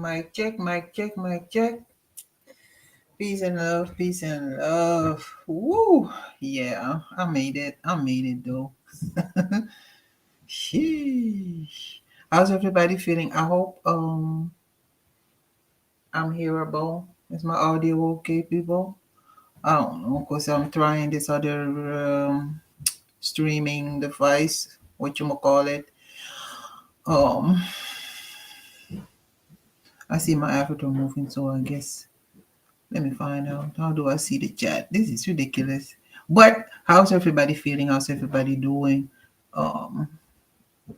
Mic check, mic check, mic check. Peace and love, peace and love. Woo! Yeah, I made it. I made it though. Sheesh. How's everybody feeling? I hope I'm hearable. Is my audio okay, people? I don't know, because I'm trying this other streaming device, what you call it. Um, I see my avatar moving, so I guess let me find out. How do I see the chat? This is ridiculous. But how's everybody feeling? How's everybody doing? Um,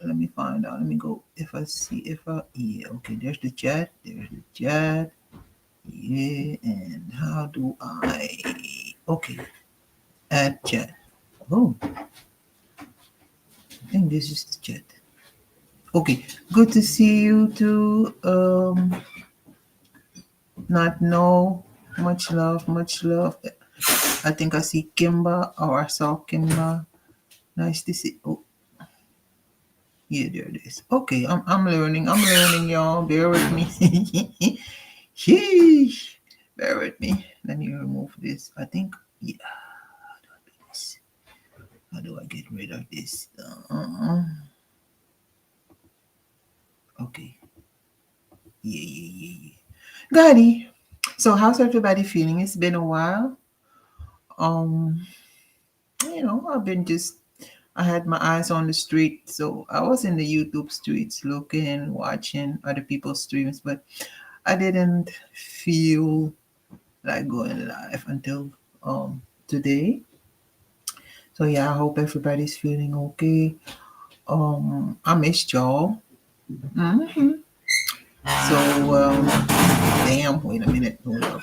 Let me find out. Let me go. If I see, if I, yeah, okay, there's the chat. There's the chat. Yeah, and how do I, okay, add chat. Oh, I think this is the chat. Okay, good to see you too. Not know. Much love, much love. I think I see Kimba, or I saw Kimba. Nice to see. Oh, yeah, there it is. Okay, I'm learning. I'm learning, y'all. Bear with me. Sheesh. Bear with me. Let me remove this. I think, yeah. How do I do this? How do I get rid of this? Okay. Yeah, yeah, yeah, yeah. Gotti. So, how's everybody feeling? It's been a while. Um, I've been just I had my eyes on the street, so I was in the YouTube streets looking, watching other people's streams, but I didn't feel like going live until today. So yeah, I hope everybody's feeling okay. I missed y'all. hmm So damn, wait a minute, hold up.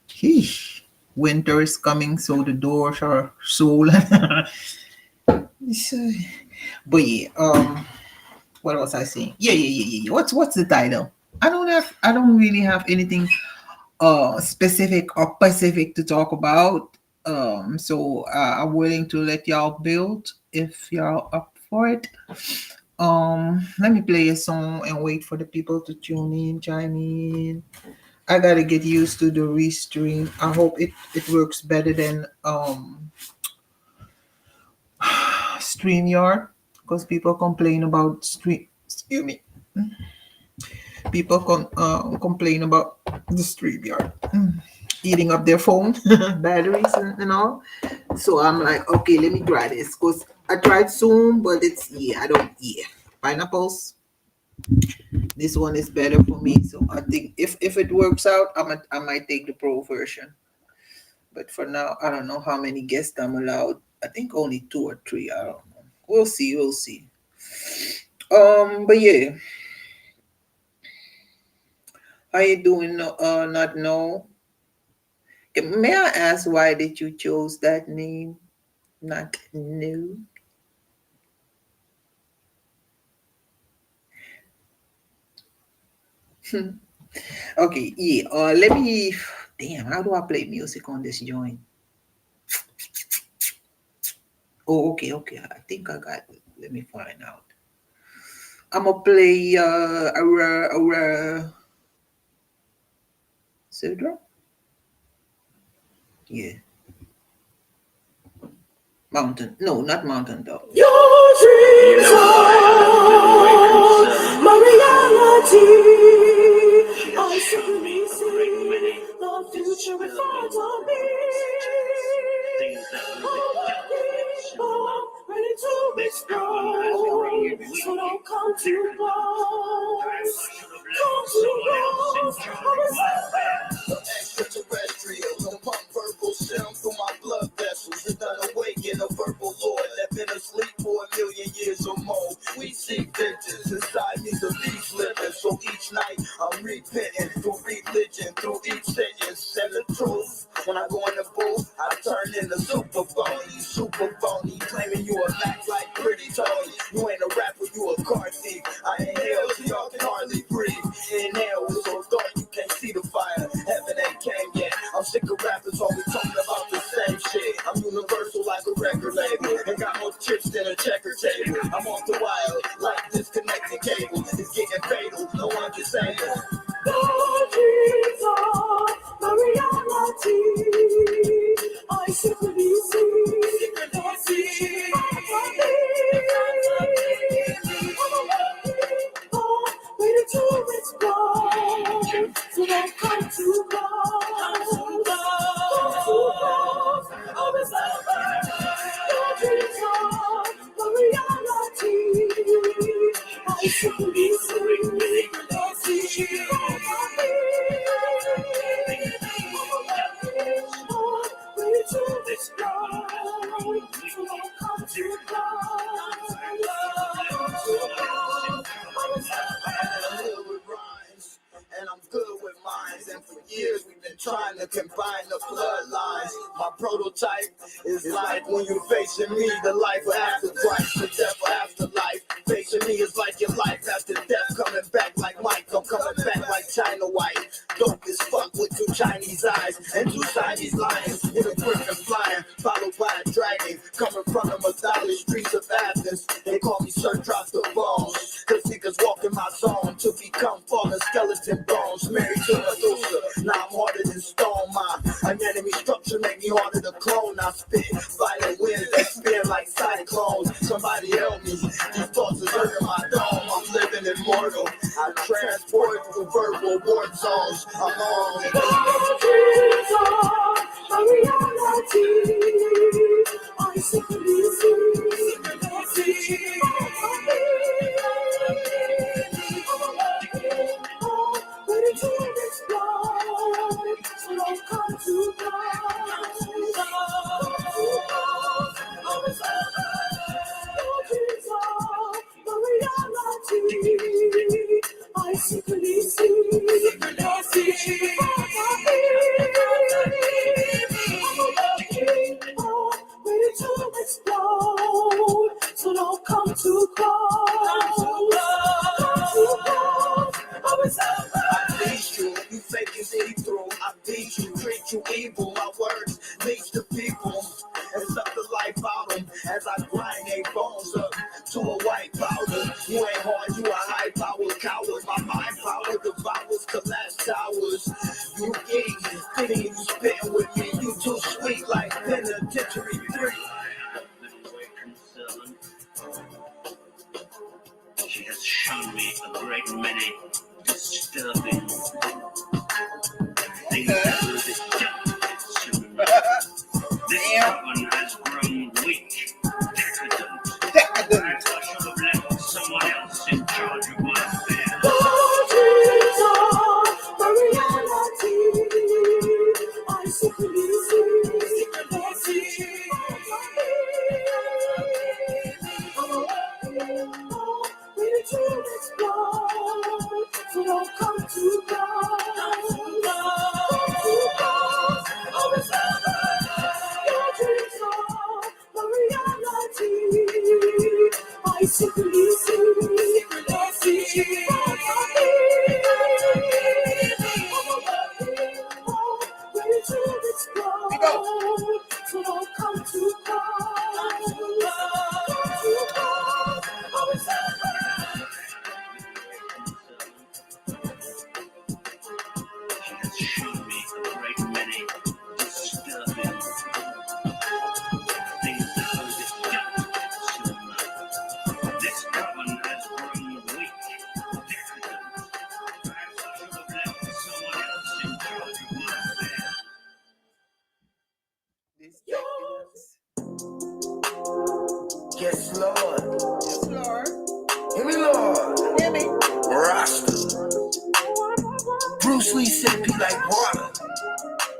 Sheesh. Winter is coming, so the doors are swollen. So, but yeah, what was I saying? Yeah. What's the title? I don't really have anything specific or specific to talk about. So I'm willing to let y'all build if y'all up for it. Let me play a song and wait for the people to tune in, chime in. I gotta get used to the restream. I hope it works better than StreamYard, because people complain about stream. Excuse me. People complain about the StreamYard eating up their phone batteries and all. So I'm like, okay, let me try this, because I tried Zoom, but it's I don't pineapples. This one is better for me. So I think if it works out, I might take the pro version. But for now, I don't know how many guests I'm allowed. I think only two or three. I don't know. We'll see. We'll see. But yeah, how you doing? Not know. May I ask why did you choose that name? Not new. Okay, yeah. Let me. Damn, how do I play music on this joint? Oh, okay. I think I got it. Let me find out. I'm gonna play Sidra. Yeah, Mountain. No, not Mountain Dog. Your dreams are my reality. I simply see the future in front of me. All ready to explode, so don't come too close. Come too close. Extraterrestrial, don't pump verbal sound through my blood vessels. It's done awake in a verbal lord that been asleep for a million years or more. We seek vengeance inside me, the beast living. So each night I'm repenting through religion, through each sentence and the truth. When I go in the booth, I turn into super phony, claiming you a act like pretty Tony. You ain't a rapper, you a car thief. I inhale so y'all can hardly breathe. Inhale with so dark you can't so don't come too close. Come too close. Always over. Your dreams are the reality. I simply see. Ready to explode. So don't come too close. And I'm good with minds, and for years we've been trying to combine the bloodlines. My prototype is like when you're facing me, the life after Christ, the death afterlife. Facing me is like your life after death, coming back like Mike, I'm coming back like China White. Dope as fuck with two Chinese eyes and two Chinese lions with a griffin flying, followed by a dragon coming from the Madali streets of Athens. They call me Sir Drop the Bones, cause niggas walk in my zone to become fallen skeleton bones. Married to Medusa, now I'm harder than stone. My anatomy structure make me harder to clone. I spit violent winds that spin like cyclones. Somebody help me, these thoughts are under my dome. I'm living immortal, I transport through verbal war zones. I'm on it. My reality, I simply see. Ready to explode, so don't come too close. Always over. Your dreams are the reality. I simply see. Ready to explode, so don't come too close. Always over. I beat you, you fake and see through. I beat you, treat you evil. My words reach the people and suck the life out them as I grind their bones up to a white powder. You ain't hard, you a high power coward. My mind power devours collapse towers. You geek, fitting you spitting with me. You too sweet like penitentiary 3. She has shown me a great many disturbing things that will be done soon. This woman has grown weak, decadent. I should have left someone else in charge of my affairs. The reality, I simply see. Ready to explode, so don't come too close. Always over. Your dreams are the reality. I simply see. Ready to explode, so don't come too close. Always over. She has shown me a great many disturbing things that will be done soon. This woman has grown weak, decadent. Perhaps I should have left someone else in charge of my affairs. This decadence. Yes, Lord. Yes, Lord. Hear me, Lord. Hear me. Rasta. Bruce Lee said be like water.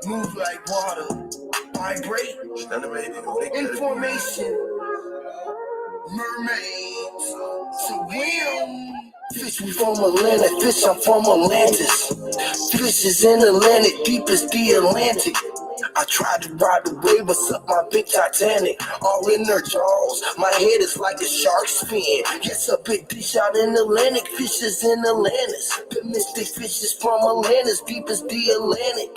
Move like water. Vibrate. Information. Mermaids. Swim. Fish we from Atlantic. Fish I'm from Atlantis. Fish is in Atlantic. Deep as the Atlantic. I tried to ride the wave, but up my big Titanic. All in their jaws, my head is like a shark's fin. Yes, a big dish out in Atlantic, fishes in Atlantis. The mystic fishes from Atlantis, deep as the Atlantic.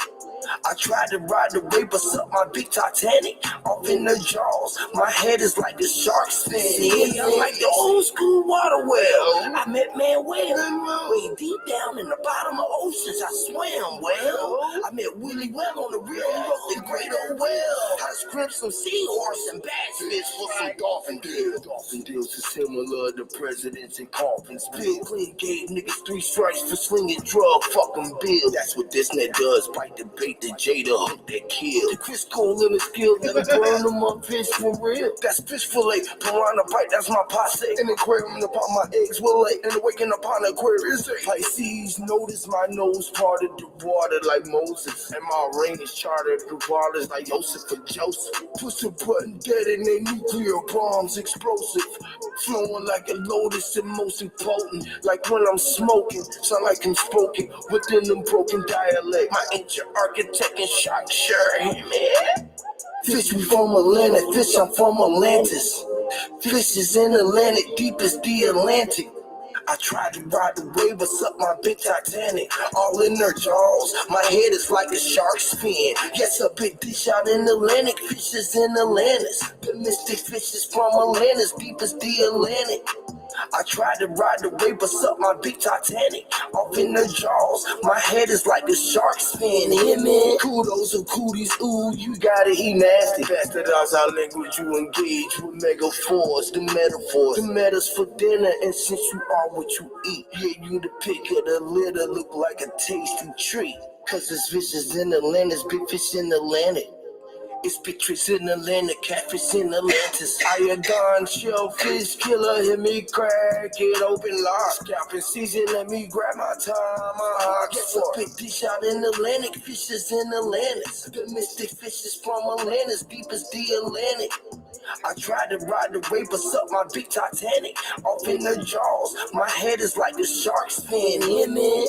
I tried to ride the wave, but suck my big Titanic off in the jaws. My head is like the shark's fin. Yeah, I'm like the old school water well. I met Manuel way deep down in the bottom of oceans. I swam well. I met Willie Well on the real. He wrote the great old well. How to script some seahorse and bass fish for some dolphin deals. Dolphin deals are similar to presidents and coffins. Bill Clinton gave niggas 3 strikes for slinging drug fucking bill. That's what this net does. Bite the bait, the Jada, hook that kill. The Chris Cole in the skill, nigga burn them up, fish for real. That's fish fillet, piranha bite, that's my posse. In the aquarium upon my eggs will lay, and waking upon the Aquarius. Pisces, notice my nose parted the water like Moses, and my ring is chartered the waters like Joseph or Joseph. Push a button, detonate nuclear bombs, explosive, flowing like a lotus and most important. Like when I'm smoking, sound like I'm spoken within them broken dialect. My ancient architect and shock, sure, man. Fish we from Atlantic, fish I'm from Atlantis. Fish is in Atlantic, deep as the Atlantic. I tried to ride the wave, but suck my big Titanic all in their jaws. My head is like a shark's fin. Yes, a big dish out in Atlantic. Fishes in Atlantis. The mystic fishes from Atlantis, deep as the Atlantic. I tried to ride the wave, but suck my big Titanic off in their jaws. My head is like a shark's fin. Yeah, man. Kudos or cooties, ooh, you gotta eat nasty. Bastardize our language, you engage with metaphors, the metaphors, the metas for dinner. And since you are what you eat, yeah, you the pick of the litter, look like a tasty treat. Cause there's fishes in Atlantis, big fish in Atlantic. It's pictures in Atlantic, catfish in Atlantis. Iodine, shellfish, killer, hit me crack it open, lock. Scalping season, let me grab my time, my hawk. Yes, a big dish out in Atlantic, fishes in Atlantis. The mystic fishes from Atlantis, deep as the Atlantic. I tried to ride the wave, but suck my big Titanic off in the jaws. My head is like the shark's fin, yeah, man.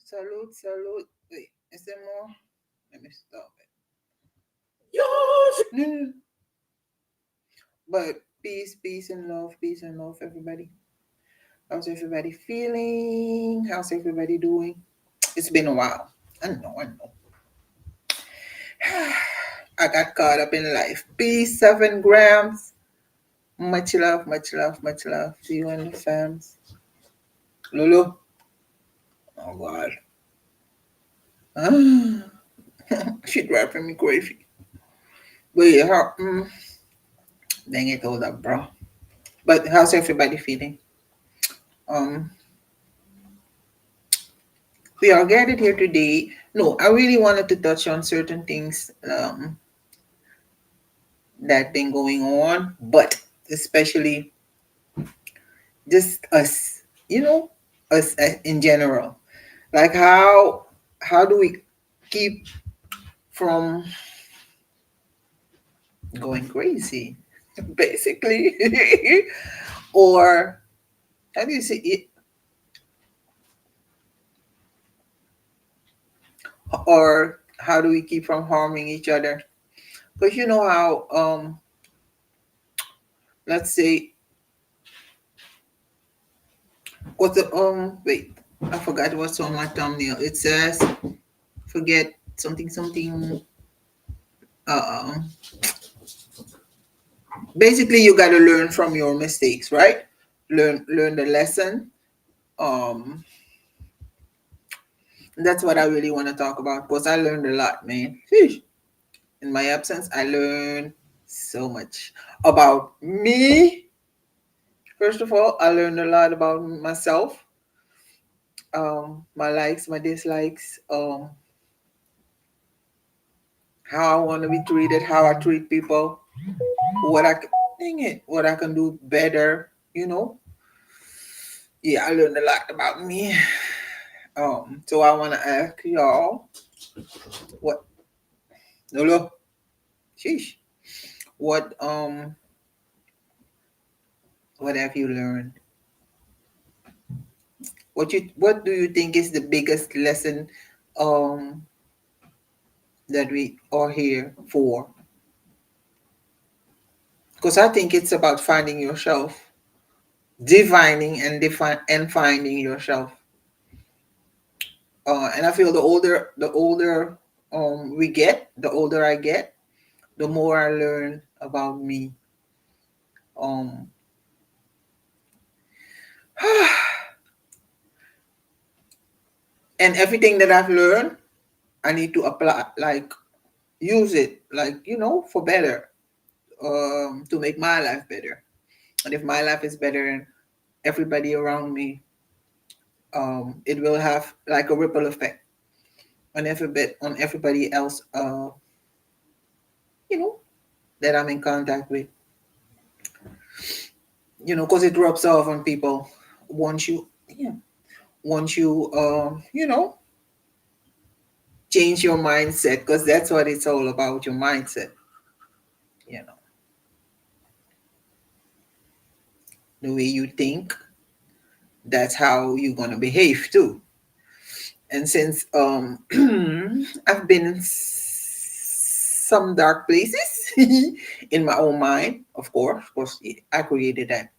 Salute, salute. Wait, is there more? Let me stop it. No. But peace and love, everybody. How's everybody feeling? How's everybody doing? It's been a while. I know. I got caught up in life. Peace, 7 grams. Much love to you and the fams. Lulu. Oh, God. She driving me crazy. But yeah, dang it, hold up, bro. But how's everybody feeling? Um, we are gathered here today. No, I really wanted to touch on certain things that been going on, but especially just us, us in general. Like how do we keep from going crazy, basically, or how do you say it, or how do we keep from harming each other? Because you know how let's say what's the wait, I forgot what's on my thumbnail. It says forget something. Uh, basically, you got to learn from your mistakes, right? Learn the lesson. Um, that's what I really want to talk about because I learned a lot, man. Sheesh. In my absence, I learned so much about me. First of all, I learned a lot about myself, my likes, my dislikes, how I want to be treated, how I treat people, what I can, dang it, what I can do better. Yeah, I learned a lot about me. So I want to ask y'all, what, Lolo, sheesh, what what have you learned? What do you think is the biggest lesson um that we are here for? Because I think it's about finding yourself. divining and finding yourself. And I feel the older we get, the older I get, the more I learn about me. Um, and everything that I've learned, I need to apply, like use it, like for better, to make my life better. And if my life is better, and everybody around me, it will have like a ripple effect on everybody else, you know, that I'm in contact with. Because it rubs off on people once you, yeah, once you, change your mindset, because that's what it's all about, your mindset. You know, the way you think, that's how you're gonna behave too. And since I've been in some dark places in my own mind, of course, I created that.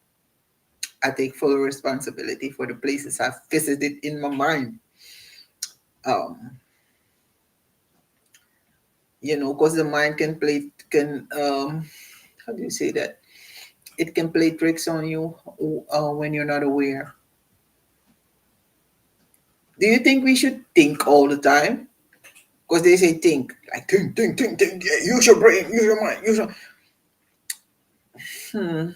I take full responsibility for the places I've visited in my mind. Um, because the mind can how do you say that? It can play tricks on you when you're not aware. Do you think we should think all the time? Because they say think, like think. Yeah, use your brain, use your mind, use your. Hmm.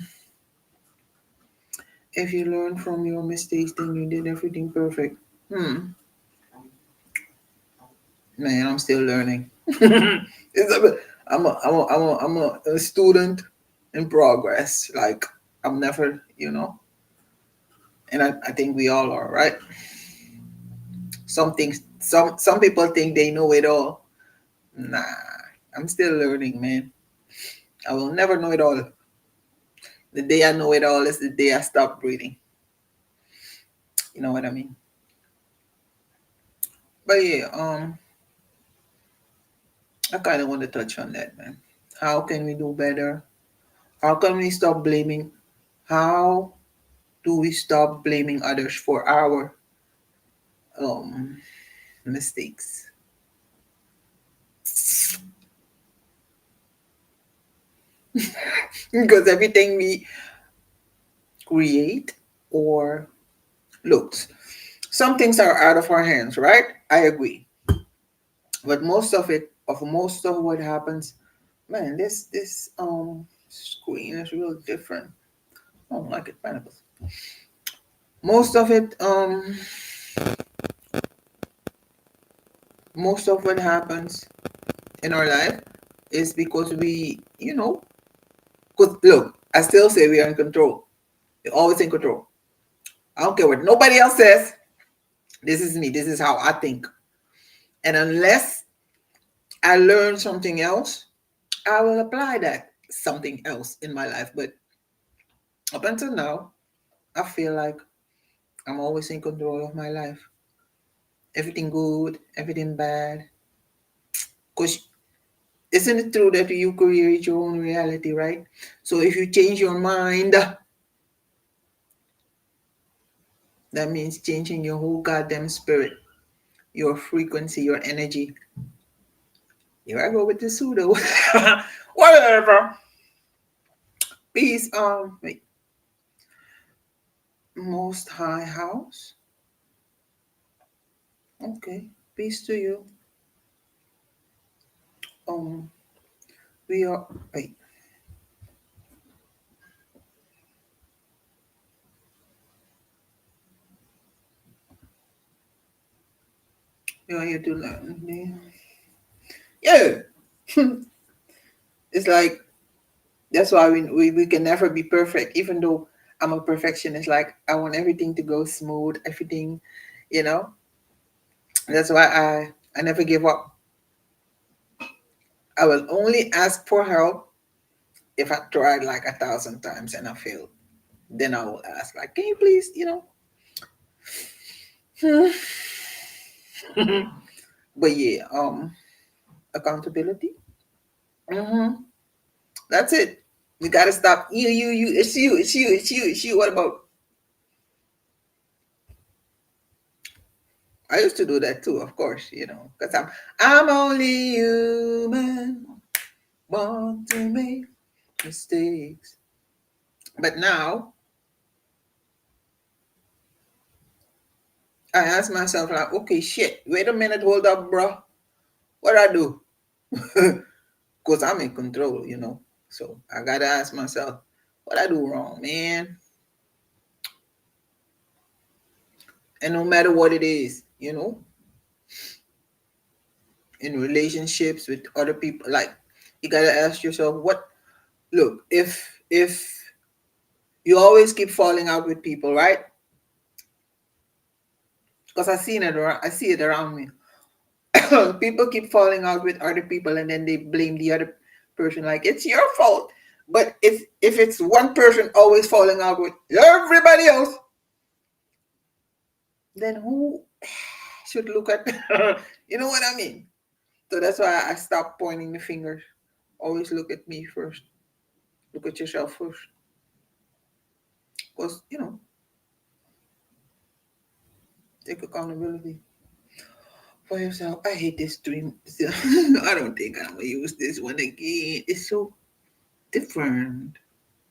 If you learn from your mistakes, then you did everything perfect. Man, I'm still learning. I'm a student in progress. Like I'm never, and I think we all are, right? Some people think they know it all. Nah, I'm still learning, man. I will never know it all. The day I know it all is the day I stop breathing. You know what I mean? But yeah, I kind of want to touch on that, man. How can we do better? How can we stop blaming? How do we stop blaming others for our um mistakes? Because everything we create or looks, some things are out of our hands, right? I agree. But most of what happens, man, this screen is real different. I don't like it, pineapples. Most of it, most of what happens in our life is because because look, I still say we are in control. We're always in control. I don't care what nobody else says. This is me. This is how I think. And unless I learn something else, I will apply that something else in my life. But up until now, I feel like I'm always in control of my life. Everything good, everything bad. Because isn't it true that you create your own reality, right? So if you change your mind, that means changing your whole goddamn spirit, your frequency, your energy. Here I go with the pseudo. Whatever. Peace. Wait. Most High House. Okay. Peace to you. Um, we are. Wait. We are here to learn. Yeah. It's like that's why we can never be perfect, even though I'm a perfectionist. Like I want everything to go smooth, everything, you know. That's why I never give up. I will only ask for help if I tried like 1,000 times and I failed. Then I will ask, like, can you please, but yeah, accountability. That's it. You gotta stop. You. It's you. It's you. It's you. It's you. What about? I used to do that too, of course, because I'm only human, born to make mistakes. But now I ask myself like, okay, shit, wait a minute, hold up, bro. What I do? Because I'm in control. So I gotta ask myself, what I do wrong, man? And no matter what it is, in relationships with other people, like you gotta ask yourself, what look, if you always keep falling out with people, right? Because I see it around me. People keep falling out with other people and then they blame the other person like it's your fault. But if it's one person always falling out with everybody else, then who should look at you know what I mean? So that's why I stopped pointing the fingers. Always look at me first. Look at yourself first. Because, take accountability for yourself. I hate this dream. I don't think I'm gonna use this one again. It's so different.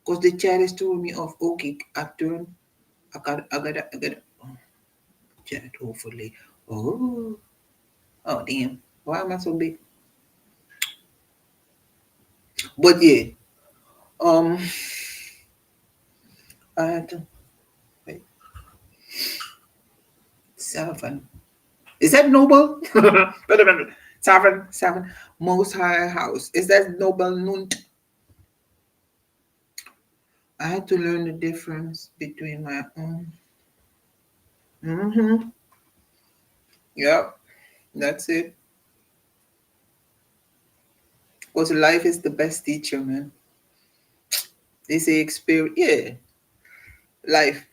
Because the chat is throwing me off. Okay, I turn. I gotta. Oh, chat, hopefully. Oh, oh, damn. Why am I so big? But yeah, um, I had to wait. 7. Is that noble? Wait a minute. 7, 7. Most High House. Is that noble nunt? I had to learn the difference between my own. Mm-hmm. Yep, that's it. Because life is the best teacher, man. They say experience. Yeah, life.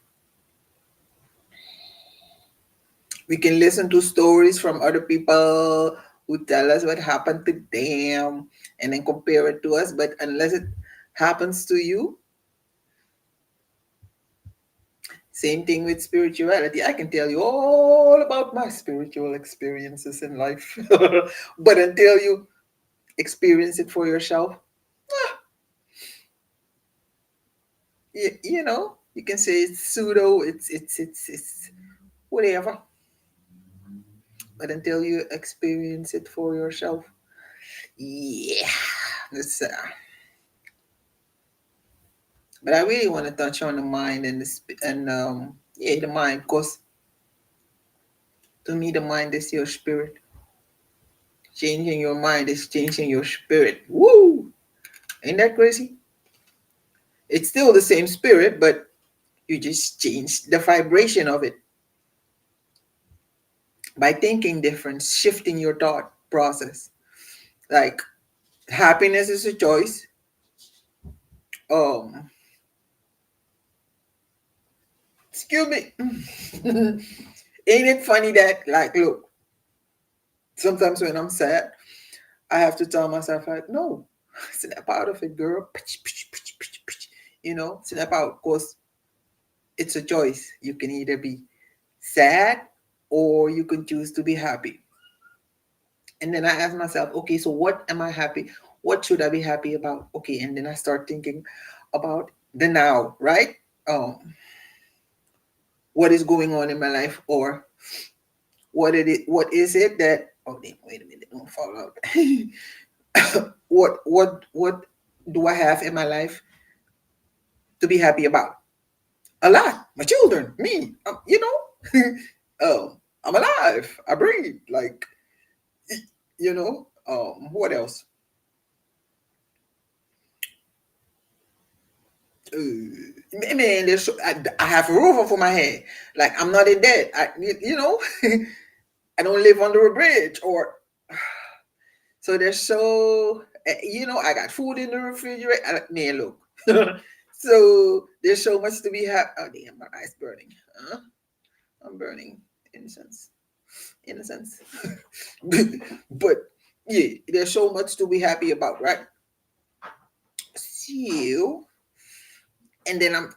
We can listen to stories from other people who tell us what happened to them and then compare it to us. But unless it happens to you, same thing with spirituality. I can tell you all about my spiritual experiences in life. But until you experience it for yourself, you can say it's pseudo, it's whatever. But until you experience it for yourself, yeah. It's, but I really want to touch on the mind and yeah, the mind, because to me the mind is your spirit. Changing your mind is changing your spirit. Woo! Ain't that crazy? It's still the same spirit, but you just change the vibration of it by thinking different, shifting your thought process. Like happiness is a choice. Um, excuse me. Ain't it funny that, like, look, sometimes when I'm sad, I have to tell myself, like, no, snap out of it, girl. Snap out, because it's a choice. You can either be sad or you can choose to be happy. And then I ask myself, okay, so what am I happy? What should I be happy about? Okay, and then I start thinking about the now, right? What is going on in my life, or what is it that, oh damn, wait a minute, don't fall out. What do I have in my life to be happy about? A lot. My children, me, I'm alive. I breathe. Like, what else? Man, I have a roof over my head. Like, I'm not in debt. I don't live under a bridge, or so there's I got food in the refrigerator. Man, look. So there's so much to be happy. Oh damn, my eyes burning. I'm burning. Innocence. Innocence. But yeah, there's so much to be happy about, right? So, and then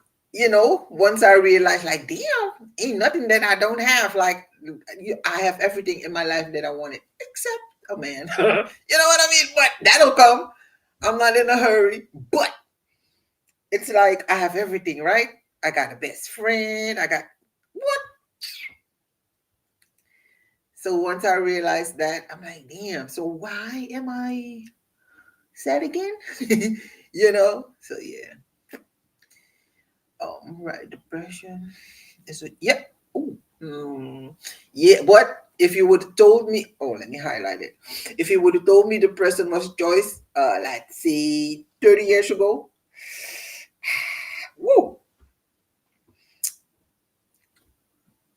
once I realize, like, damn, ain't nothing that I don't have. Like, I have everything in my life that I wanted, except a man. You know what I mean? But that'll come. I'm not in a hurry. But it's like I have everything, right? I got a best friend. I got what? So once I realized that, I'm like, damn. So why am I sad again? You know? So yeah. Right. Depression. Is it? Yep. Oh. Yeah. But if you would have told me, oh, let me highlight it. If you would have told me depression was choice, let's say 30 years ago, woo,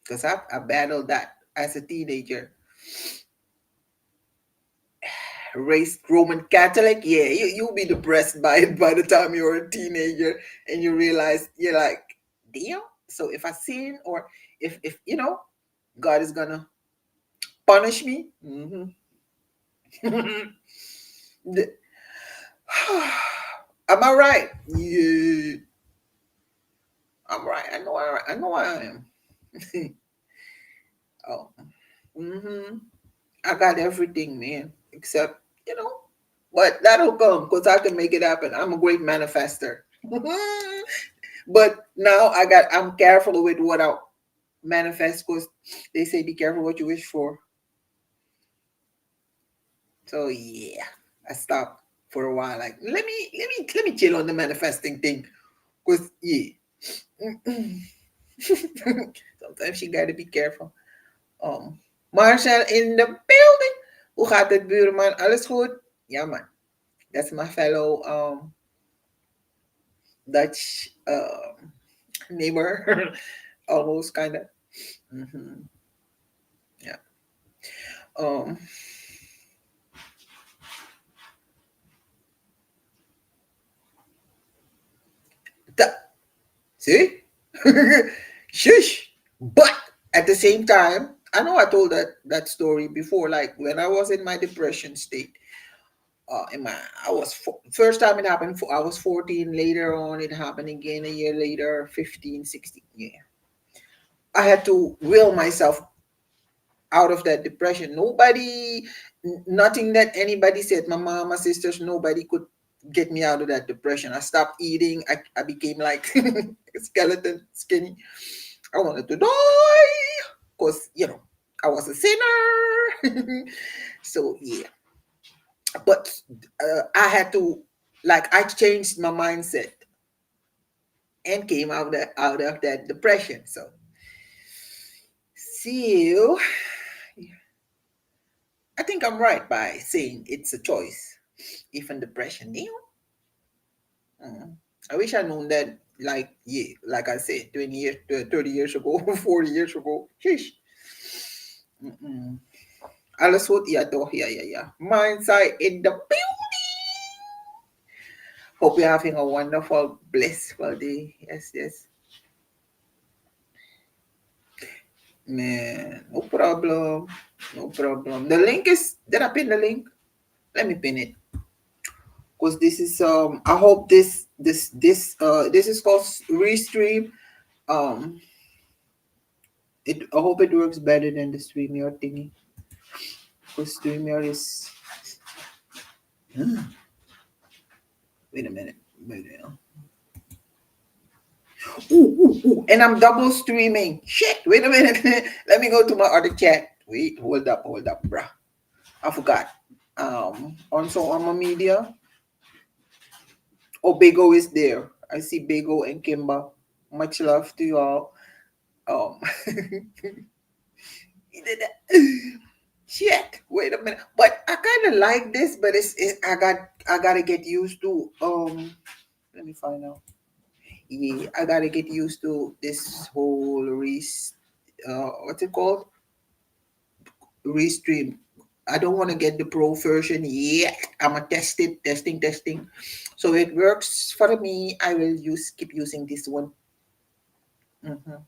because I battled that as a teenager. Raised Roman Catholic, yeah, you'll be depressed by it by the time you're a teenager and you realize you're like, damn. So if I sin or if God is gonna punish me, the- am I right? Yeah, I'm right. I know I am. Oh, hmm I got everything, man, except but that'll come because I can make it happen. I'm a great manifester. But now I'm careful with what I manifest because they say be careful what you wish for. So yeah, I stopped for a while. Like let me chill on the manifesting thing. Cause yeah. Sometimes you gotta be careful. Marshall in the building. Hoe gaat het, buurman? Alles goed? Ja, man. That's my fellow Dutch neighbor. Almost kind of. Yeah. Um, see? Shush. But at the same time, I know I told that story before. Like when I was in my depression state, in my first time it happened. I was 14. Later on, it happened again a year later. 15, 16. Yeah, I had to will myself out of that depression. Nothing that anybody said, my mom, my sisters, nobody could get me out of that depression. I stopped eating. I became like a skeleton, skinny. I wanted to die because, I was a sinner. So, yeah. But I had to, like, I changed my mindset and came out of that depression. So, see you. I think I'm right by saying it's a choice. Even depression, I wish I known that, like, yeah, like I said, 20 years, 30 years ago, 40 years ago. Sheesh. Mm-mm. Alles goed? Ja, toch? Ja, ja, ja. Mindside in the building. Hope you're having a wonderful, blissful day. Yes, yes. Man, no problem. No problem. The link is, did I pin the link? Let me pin it. Because this is I hope this is called Restream. Um I hope it works better than the StreamYard thingy. Because StreamYard is wait a minute. Ooh, and I'm double streaming. Shit, wait a minute. Let me go to my other chat. Wait, hold up, bruh. I forgot. Also on my media. Oh, Bego is there. I see Bego and Kimba. Much love to y'all. Um Shit, wait a minute. But I kind of like this, but I gotta get used to let me find out. Yeah, I gotta get used to this whole what's it called? Restream. I don't want to get the pro version yet. I'm a testing. So it works for me. I will keep using this one. Mhm.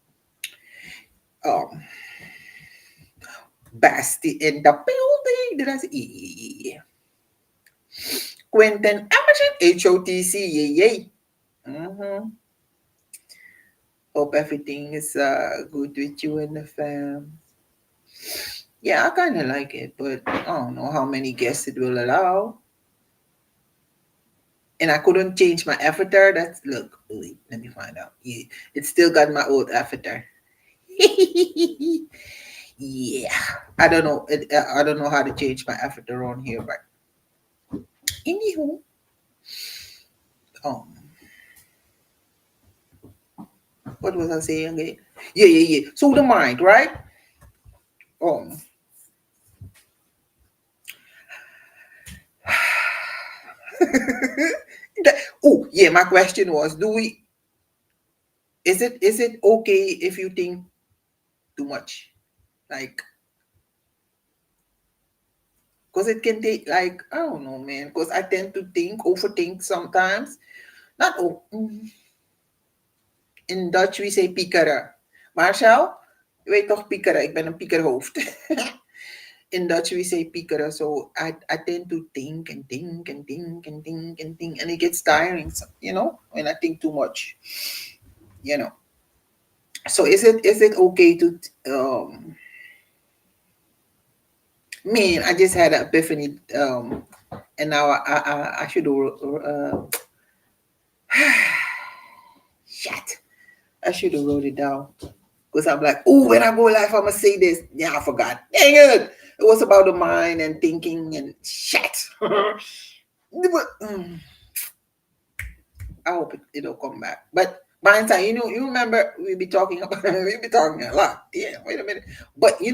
Um, Basti in the building. Did I say? Yeah. Quentin Emerson, HOTC, yay, yay. Mm-hmm. Hope everything is good with you and the fam. Yeah, I kind of like it, but I don't know how many guests it will allow. And I couldn't change my avatar. That's look. Wait, let me find out. Yeah, it's still got my old avatar. Yeah, I don't know. I don't know how to change my avatar on here, but anywho, um, what was I saying again? Yeah, yeah, yeah. So the mind, right? Um, oh yeah. My question was, do we? Is it okay if you think too much? Like, cause it can take like I don't know, man. Cause I tend to overthink sometimes. Not in Dutch we say piekeren. Marcel, je weet toch piekeren? Ik ben een piekerhoofd. In Dutch we say piekeren. So I tend to think and think and think and think and think, and it gets tiring. When I think too much. You know. So is it okay to man? I just had an epiphany, and now I should shit. I should have wrote it down. Because I'm like, oh, when I go live, I'm going to say this. Yeah, I forgot. Dang it. It was about the mind and thinking and shit. I hope it'll come back. But by the time, you remember we be talking about, we be talking a lot. Yeah, wait a minute. But, we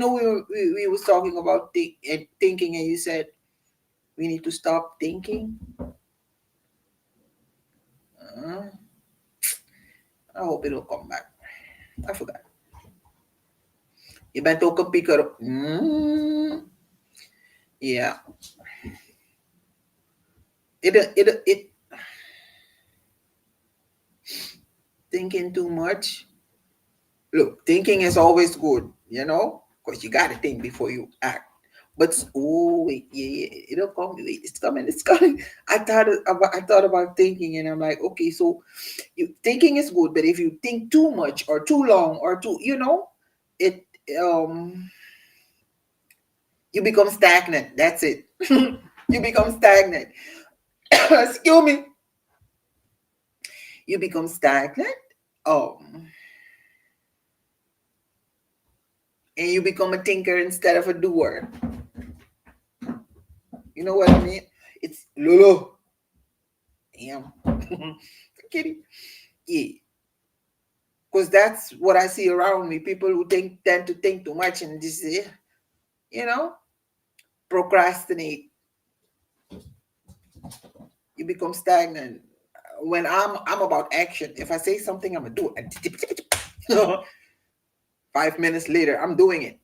was talking about thinking, and you said we need to stop thinking. Uh, I hope it'll come back. I forgot. Je bent ook een pieker. Yeah. It thinking too much. Look, thinking is always good, because you gotta think before you act. But wait, yeah, it'll come. Wait, it's coming, it's coming. I thought about thinking, and I'm like, okay, so thinking is good, but if you think too much or too long or it you become stagnant. That's it. You become stagnant. Excuse me. You become stagnant. And you become a thinker instead of a doer. You know what I mean? It's Lolo. Damn. Kitty. Yeah. Because that's what I see around me. People who tend to think too much and just, procrastinate. You become stagnant. When I'm about action, if I say something, I'm gonna do it. 5 minutes later, I'm doing it.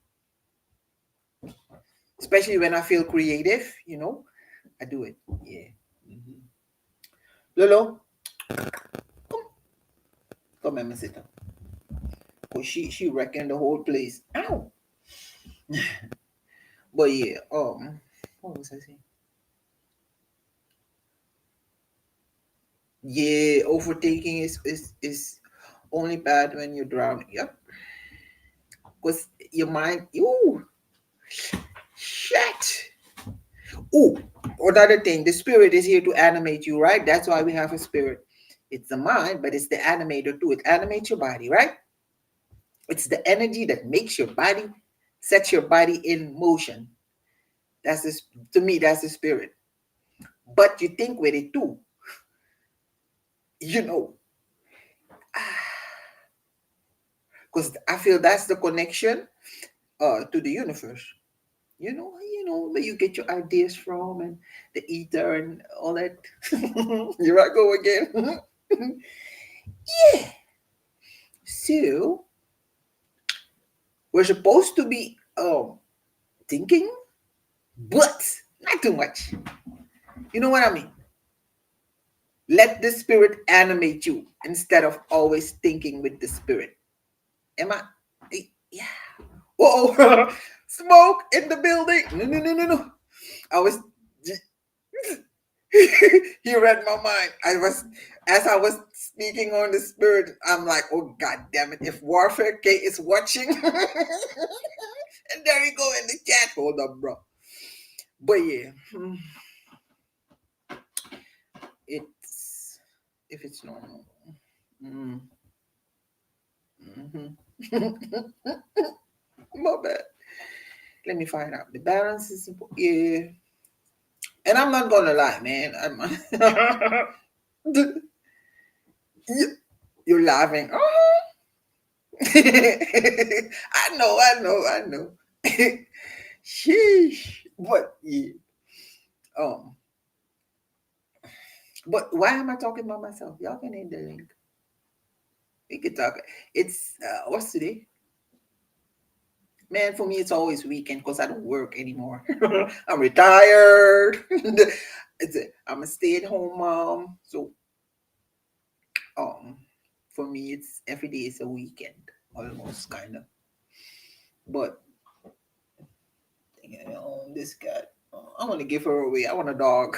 Especially when I feel creative, I do it. Yeah. Lolo, come and sit down. Cause she wrecking the whole place. Ow. But yeah, what was I saying? Yeah, overtaking is only bad when you're drowning. Yep. Because your mind, shit. Oh, another thing, the spirit is here to animate you, right? That's why we have a spirit. It's the mind, but it's the animator too. It animates your body, right? It's the energy that makes your body, sets your body in motion. That's this to me, that's the spirit. But you think with it too. Because I feel that's the connection to the universe. Where you get your ideas from and the ether and all that. Here I go again. Yeah. So we're supposed to be thinking, but not too much. You know what I mean? Let the spirit animate you instead of always thinking with the spirit. Am I? Yeah. Whoa! Smoke in the building. No. I was. He read my mind. As I was speaking on the spirit, I'm like, oh god damn it! If Warfare K is watching, And there you go in the chat. Hold up, bro. But yeah, it's if it's normal. Mm. My bad. Let me find out. The balance is yeah. And I'm not gonna lie, man. You're laughing. Oh. I know. Sheesh. But yeah. Um. But why am I talking about myself? Y'all can hit the link. We could talk. It's what's today? Man, for me, it's always weekend because I don't work anymore. I'm retired. I'm a stay-at-home mom. So, for me, it's every day is a weekend, almost kind of. But this cat, I want to give her away. I want a dog.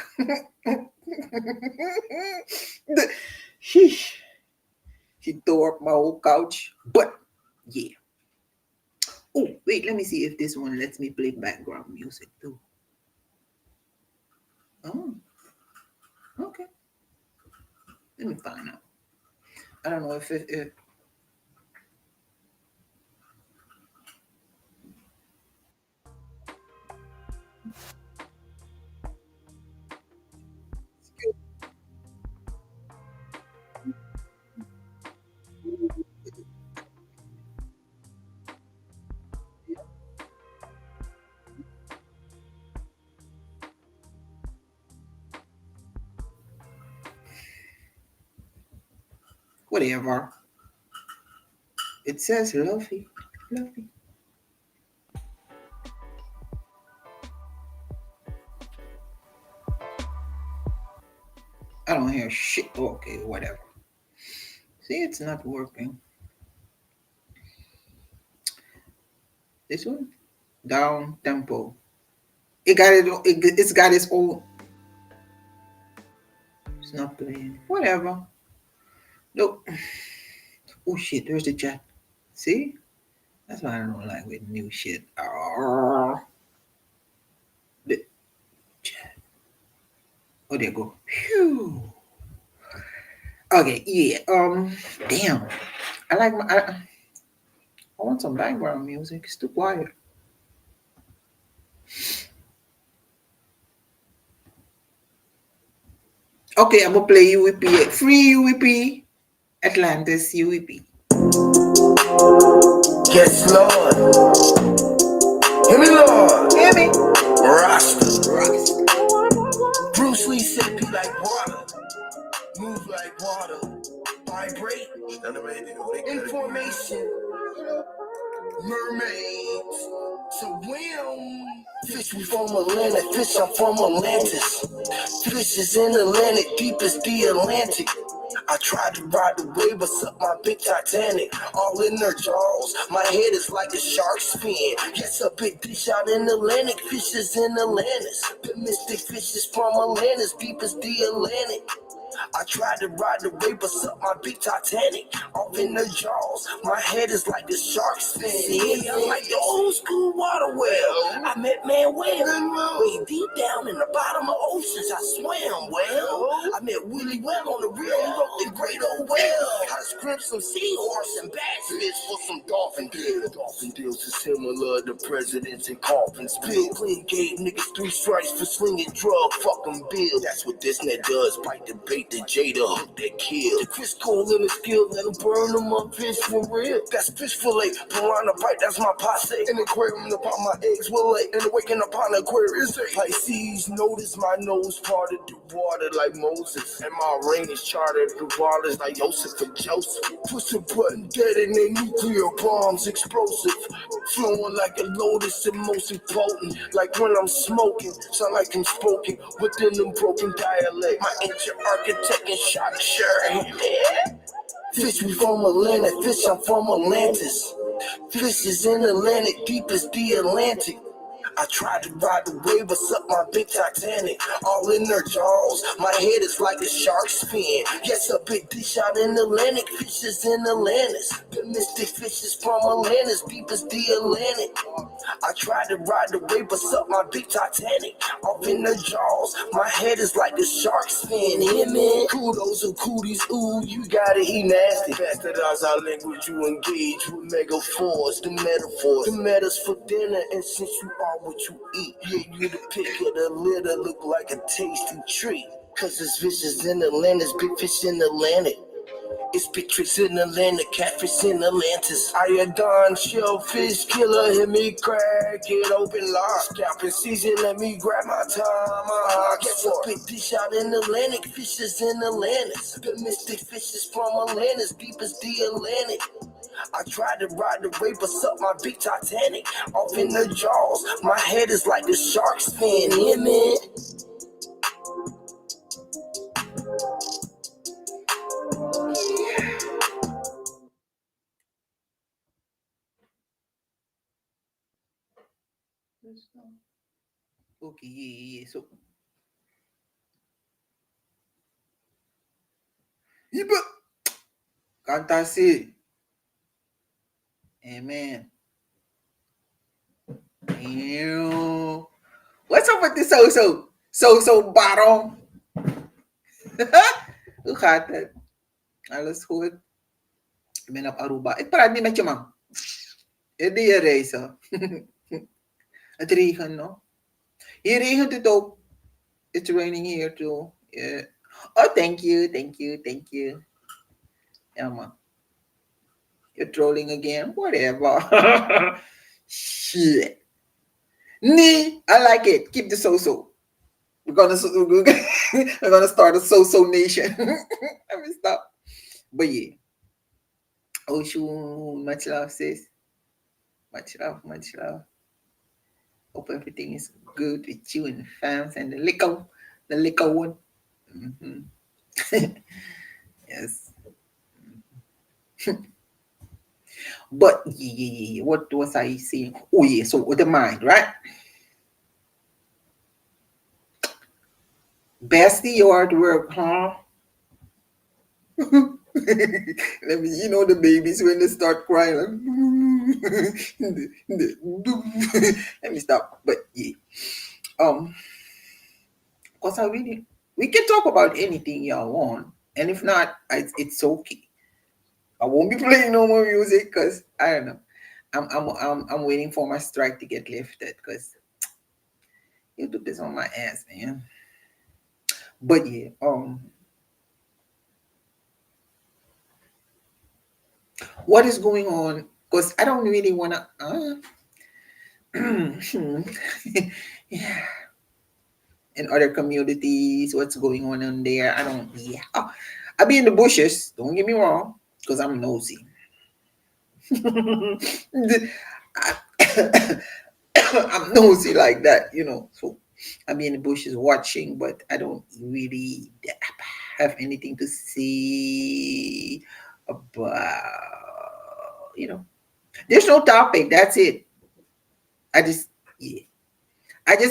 Sheesh. She tore up my whole couch. But yeah. Oh, wait, let me see if this one lets me play background music too. Oh, okay. Let me find out. I don't know if whatever. It says Luffy. Luffy. I don't hear shit. Okay, whatever. See, it's not working. This one? Down tempo. It's got its own. It's not playing. Whatever. Nope. Oh shit, there's the chat. See? That's why I don't like with new shit. The chat. Oh, there you go. Phew. Okay, yeah. Damn. I like my. I want some background music. It's too quiet. Okay, I'm gonna play UEP. Free UEP. Atlantis UEP. Yes, Lord. Hear me, Lord. Hear me? Rasta. Rasta. Bruce Lee said, be like water. Move like water. Vibrate. Information. Mermaids. Swim. Fish, we from Atlantic. Fish, I'm from Atlantis. Fish is in Atlantic. Deep as the Atlantic. I tried to ride the wave, but suck my big Titanic. All in their jaws. My head is like a shark's fin. Yes, a big dish out in Atlantic. Fishes in Atlantis. The mystic fishes from Atlantis. Deep as the Atlantic. I tried to ride the wave, but suck my big Titanic. Off in the jaws. My head is like a shark's fin. See, I'm like the old school water well. I met Manuel. Way deep down in the bottom of oceans, I swam well. I met Willie Well on the real. He wrote the great old well. I script some seahorse and bass fish for some dolphin deals. Dolphin deals are similar to presidents and coffins. Bill Clinton gave niggas 3 strikes for slinging drug. Fuck 'em, Bill. That's what this net does. Bite the bait, the Jada hook that kill. The Chris Cole in the skill, let 'em burn them up, fish for real. That's fish fillet, piranha bite, that's my posse. In the aquarium, upon my eggs will lay. And waking upon the Aquarius. Pisces, notice my nose parted the water like Moses. And my rain is charted the waters like Joseph and Joseph. Push a button, detonate nuclear bombs, explosive. Flowing like a lotus and most potent. Like when I'm smoking, sound like I'm spoken within them broken dialect. My ancient architect and shot shirt. Fish, we from Atlantic. Fish, I'm from Atlantis. Fish is in Atlantic, deep as the Atlantic. I tried to ride the wave, but suck my big Titanic. All in their jaws. My head is like a shark's fin. Yes, a big dish out in Atlantic. Fishes in Atlantis. The mystic fishes from Atlantis. Deep as the Atlantic. I tried to ride the wave, but suck my big Titanic. Off in their jaws. My head is like a shark's fin. Yeah, man. Kudos or cooties. Ooh, you gotta eat nasty. Bastardize our language. You engage with metaphors. The metaphors. The metas for dinner. And since you are what you eat, yeah, you the pick of the litter. Look like a tasty treat. Cause it's fishes in Atlantis, big fish in Atlantic. It's big tricks in Atlantic, catfish in Atlantis. Iodine, shellfish, killer, hit me crack, get open lock. Scalping season, let me grab my time. Guess a big dish out in Atlantic, fishes in Atlantis. The mystic fishes from Atlantis, deep as the Atlantic. I tried to ride the wave, but suck my big Titanic. Off in the jaws, my head is like a shark's fin, yeah, man. Okay, yeah. So, Iba, kanta si. Amen. Ew. What's up with this so-so? So-so bottom. Hoe gaat het? Alles goed? Ik ben op Aruba. Ik praat niet met je, man. Het die reizen. Het regent, no? Hier regent het ook. It's raining here too. Yeah. Oh, thank you. Ja, man. You're trolling again? Whatever. Shit. Nee, I like it. Keep the so-so. We're gonna start a so-so nation. Let me stop. But yeah. Oh, shoot. Much love, sis. Much love. Hope everything is good with you and the fans and the liquor one. Mm-hmm. Yes. But yeah. What was I saying? Oh yeah, so with the mind, right? Bestie, you are at work, huh? Let me, the babies when they start crying. Let me stop. But yeah, because we can talk about anything y'all want, and if not, it's okay. I won't be playing no more music because I don't know. I'm waiting for my strike to get lifted because YouTube is on my ass, man. But yeah, what is going on? Because I don't really wanna. Yeah. In other communities, what's going on there? I don't. Yeah. Oh, I be in the bushes. Don't get me wrong, because I'm nosy. I'm nosy like that, So I be in the bushes watching, but I don't really have anything to say about, There's no topic. That's it. I just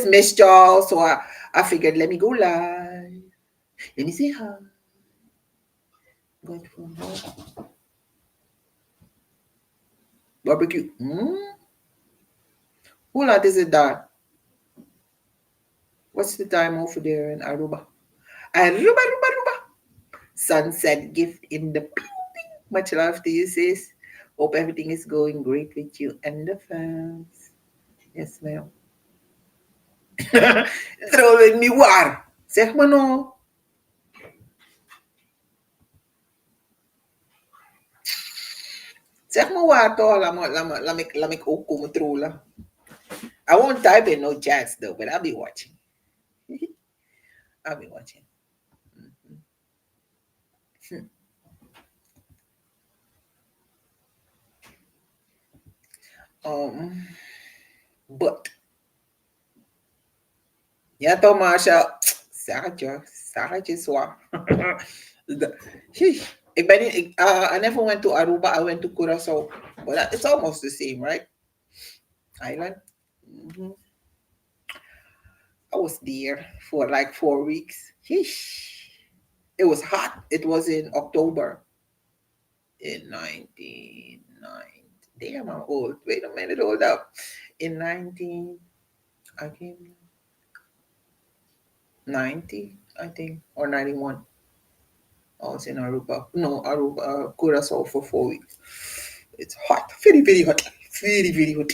missed y'all, so I figured let me go live. Let me say hi. Going from home. Barbecue. Who lot is it that? What's the time over there in Aruba? Aruba. Sunset gift in the building. Much love to you, sis. Hope everything is going great with you and the fans. Yes, ma'am. Trollen me waar. Zeg maar no. Zeg maar waar toch. Laat me ook komen trollen. I won't type in no chats though, but I'll be watching. I'll be watching. But ja, toch, Marsha. Zeg je zwaar. I never went to Aruba. I went to Curaçao, but it's almost the same, right? Island. Mm-hmm. I was there for like 4 weeks. Yeesh. It was hot. It was in October in 1990. Damn, I'm old. Wait a minute, hold up. In 19, I came 90, I think, or 91. I was in Aruba. No, Aruba, Curacao for 4 weeks. It's hot. Very, very hot. Very, very hot.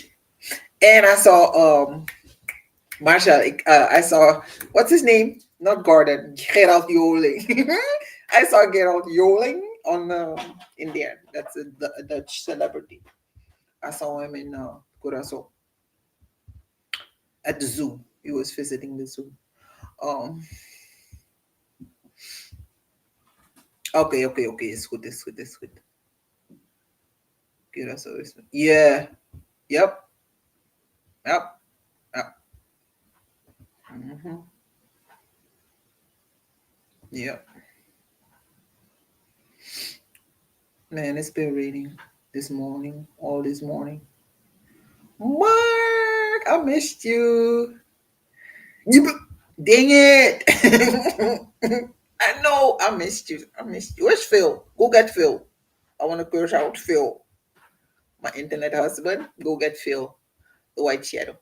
And I saw Marshall, I saw, what's his name? Not Gordon, Gerald Joling. I saw Gerald Joling on in there. That's a Dutch celebrity. I saw him in Curacao at the zoo. He was visiting the zoo. Um, okay, okay, okay. It's good, it's good, it's good. Curacao is, yeah, yep, yep, yep. Hmm. Yep. Man, it's been raining this morning, all this morning. Mark, I missed you. Dang it. I know I missed you. I missed you. Where's Phil? Go get Phil. I want to curse out Phil. My internet husband. Go get Phil. The white shadow.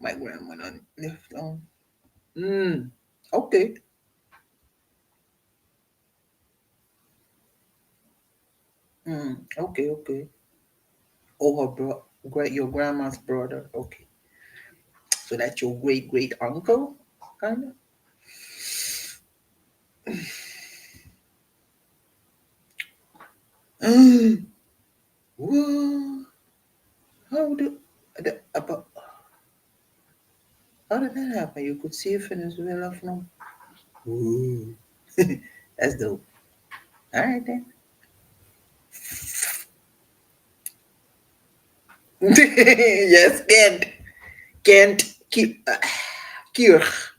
My grandma left on. Mm. Okay. Okay, okay. Oh, great, your grandma's brother. Okay. So that's your great great uncle, kind of. Whoa. How do about how did that happen? You could see Venezuela from. Ooh. That's dope. All right then. Yes, Kent, Kirch,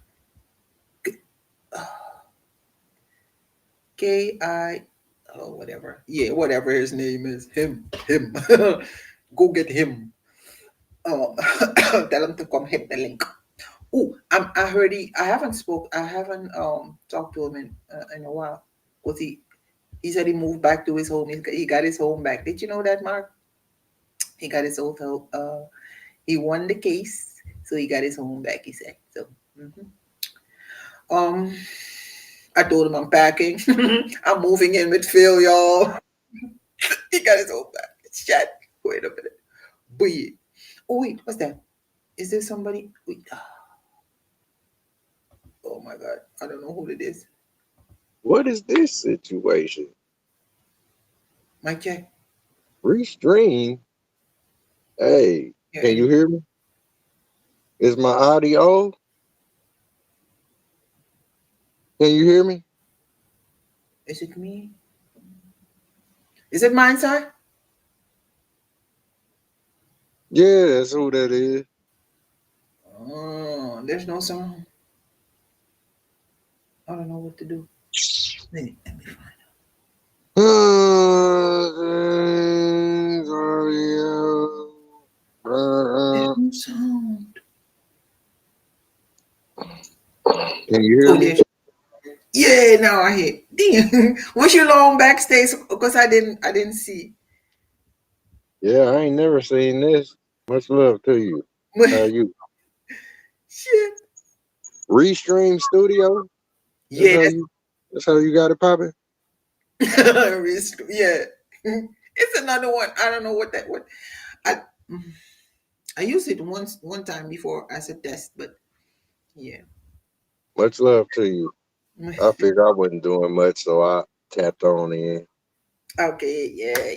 K-I, oh whatever. Yeah, whatever his name is. Him. Go get him. Oh, tell him to come hit the link. Oh, I heard I haven't I haven't talked to him in a while. Cause he said he moved back to his home. He got his home back. Did you know that, Mark? He got his old home. He won the case, so he got his home back. He said so. Mhm. Um, I told him I'm packing. I'm moving in with Phil, y'all. He got his home back. Shit. Wait a minute. Wait. Oh wait, what's that? Is there somebody? Wait. Oh my god, I don't know who it is. What is this situation? Mike check. Restream. Hey, Yeah, can you hear me? Is my audio? Can you hear me? is it me? Is it mine, sir? Yeah, that's who that is. Oh, there's no sound. I don't know what to do. Let me find out. There's no sound. Can you hear Oh, me? there's. Yeah, now I hear. Damn. Was you long backstage? Because I didn't see. Yeah, I ain't never seen this. Much love to you. How you? Shit. Restream Studio. That's Yeah, how you. That's how you got it popping. yeah. It's another one. I don't know what that what I I used it one time before as a test, but yeah. Much love to you. I figured I wasn't doing much, so I tapped on in. Okay, yeah,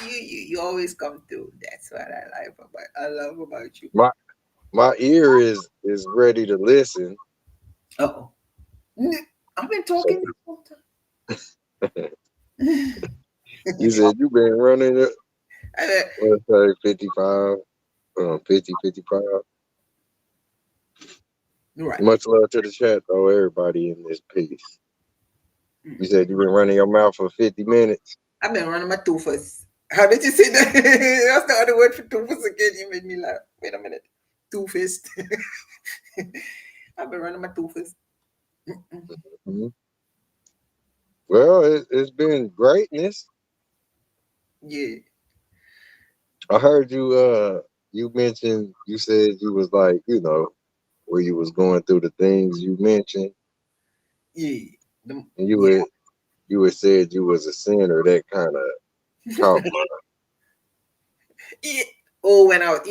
you always come through. That's what I love about you. My my ear is ready to listen. Uh-oh. I've been So talking this whole time. you said you been running it. Uh, Let's say 55, 50, 55. right. Much love to the chat, though, everybody in this piece. You said you been running your mouth for 50 minutes. I've been running my toofers. How did you say that? That's the other word for toofers again. You made me laugh. Wait a minute. two-fist. I've been running my two-fist. Mhm. Well, it's been greatness. Yeah. I heard you mentioned, you said you was like, where you was going through the things you mentioned, Yeah. and Yeah. you had said you was a sinner. That kind of caught my. Yeah. Oh, when I was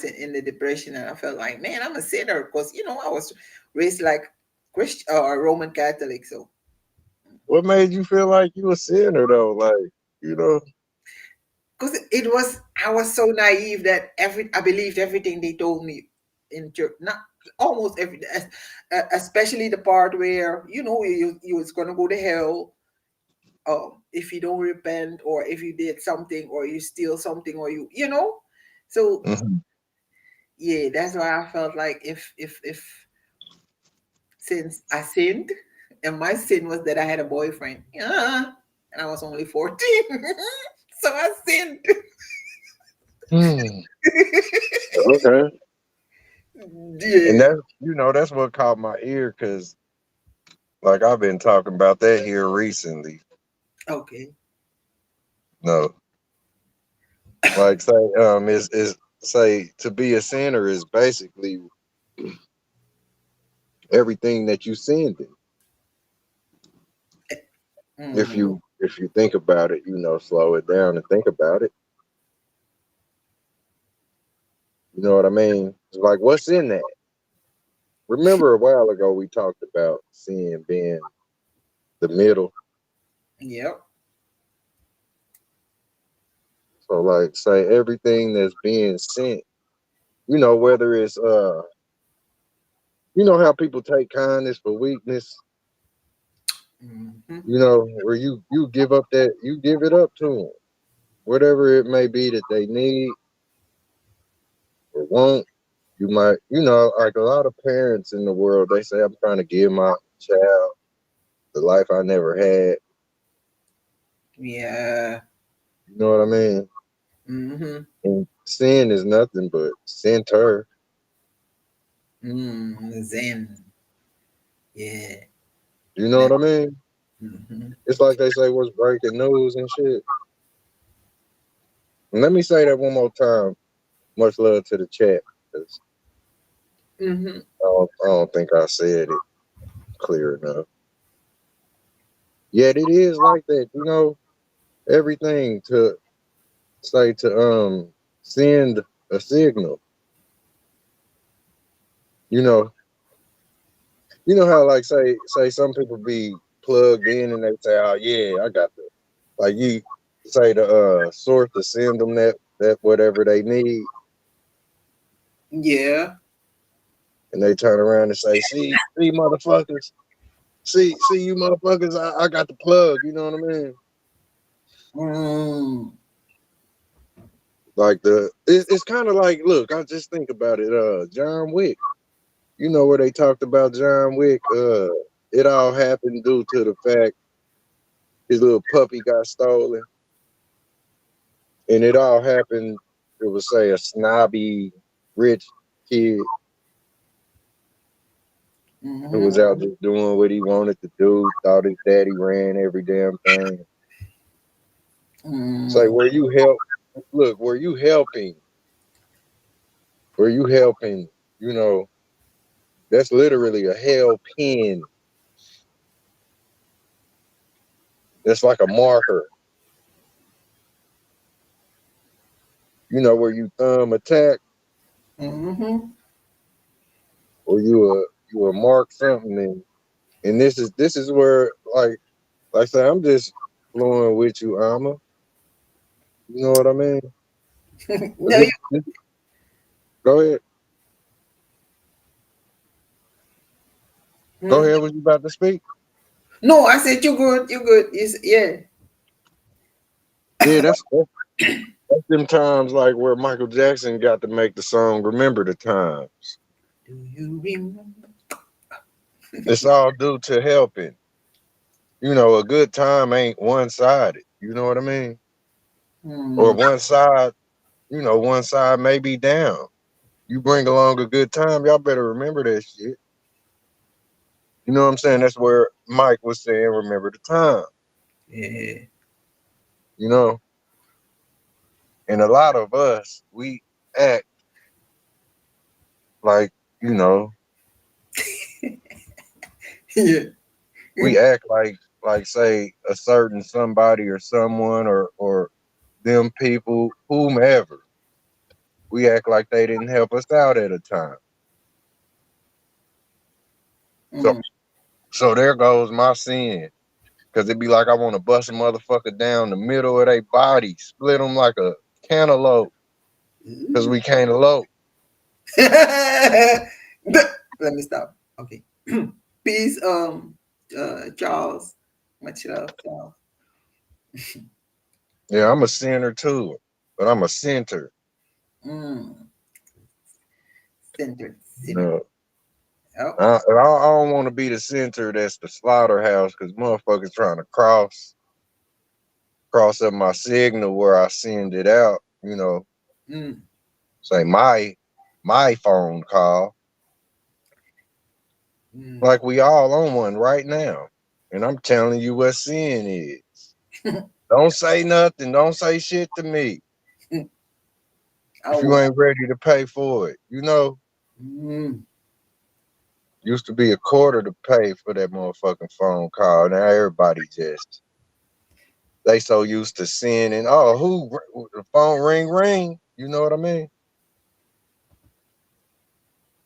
in the depression and I felt like, man, I'm a sinner because I was raised like Christian or Roman Catholic, so What made you feel like you a sinner though? Like, you know. because I was so naive that I believed everything they told me in church. Not almost everything, especially the part where you was gonna go to hell if you don't repent or if you did something or you steal something or so Mhm. yeah, that's why I felt like if since I sinned, and my sin was that I had a boyfriend, and I was only 14, so I sinned. Hmm. Okay. And Yeah. that's what caught my ear because, like, I've been talking about that here recently. Okay. No, like, say, is say to be a sinner is basically everything that you sinned in. If Mm, you think about it, slow it down and think about it. You know what I mean? It's like, what's in that? Remember a while ago we talked about sin being the middle. yep. So, like, say everything that's being sent, whether it's how people take kindness for weakness, Hmm. where you give up that you give it up to them, whatever it may be that they need or want. You might, like a lot of parents in the world, they say, I'm trying to give my child the life I never had. Yeah. You know what I mean? Hmm. And sin is nothing but center. Zen. Yeah. You know That. what I mean? Hmm. It's like they say, what's breaking news and shit. And let me say that one more time. Much love to the chat. 'Cause Hmm. I don't think I said it clear enough. Yet it is like that, everything to say to send a signal. You know, how like say some people be plugged in and they say, oh yeah, I got the like you say the source to send them that whatever they need, Yeah. and they turn around and say, see motherfuckers, see you motherfuckers, I got the plug. You know what I mean? Mm. Like it's kind of like, look, I just think about it. John Wick. Where they talked about John Wick. It all happened due to the fact his little puppy got stolen, and it all happened. It was say a snobby rich kid who Hmm. was out just doing what he wanted to do. Thought his daddy ran every damn thing. Say Mm. where you help. Look, where you helping. Where you helping. You know, that's literally a hell pin. That's like a marker. Where you thumb attack, Hmm. or you will mark something, and this is where like I say, I'm just flowing with you, Alma. You know what I mean? No, you. Go ahead. Go Mhm. ahead. Was you about to speak? No, I said you good. You good. Yeah. Yeah, that's them times like where Michael Jackson got to make the song "Remember the Time." Do you remember? It's all due to helping. A good time ain't one sided. You know what I mean? Or Mm. one side. you know, one side may be down. You bring along a good time, y'all better remember that shit. You know what I'm saying? That's where Mike was saying, remember the time, Yeah. you know? And a lot of us, we act like, you know, Yeah. we act like say a certain somebody or someone or them people, whomever, we act like they didn't help us out at a time. So Mm. so there goes my sin. Cause it'd be like I want to bust a motherfucker down the middle of their body, split them like a cantaloupe, cause we can't elope. Let me stop. Okay. Peace, Charles. Much love, Charles. Yeah, I'm a sinner too, but I'm a center. Mm. Centered You sinner. know, Oh. I don't want to be the center that's the slaughterhouse, cause motherfuckers trying to cross up my signal where I send it out. You know, Mm. say my phone call, Mm. like we all on one right now, and I'm telling you what sin is. Don't say nothing. Don't say shit to me if you Oh. ain't ready to pay for it. You know, Mm. used to be a quarter to pay for that motherfucking phone call. Now everybody just they so used to seeing and oh the phone ring. You know what I mean?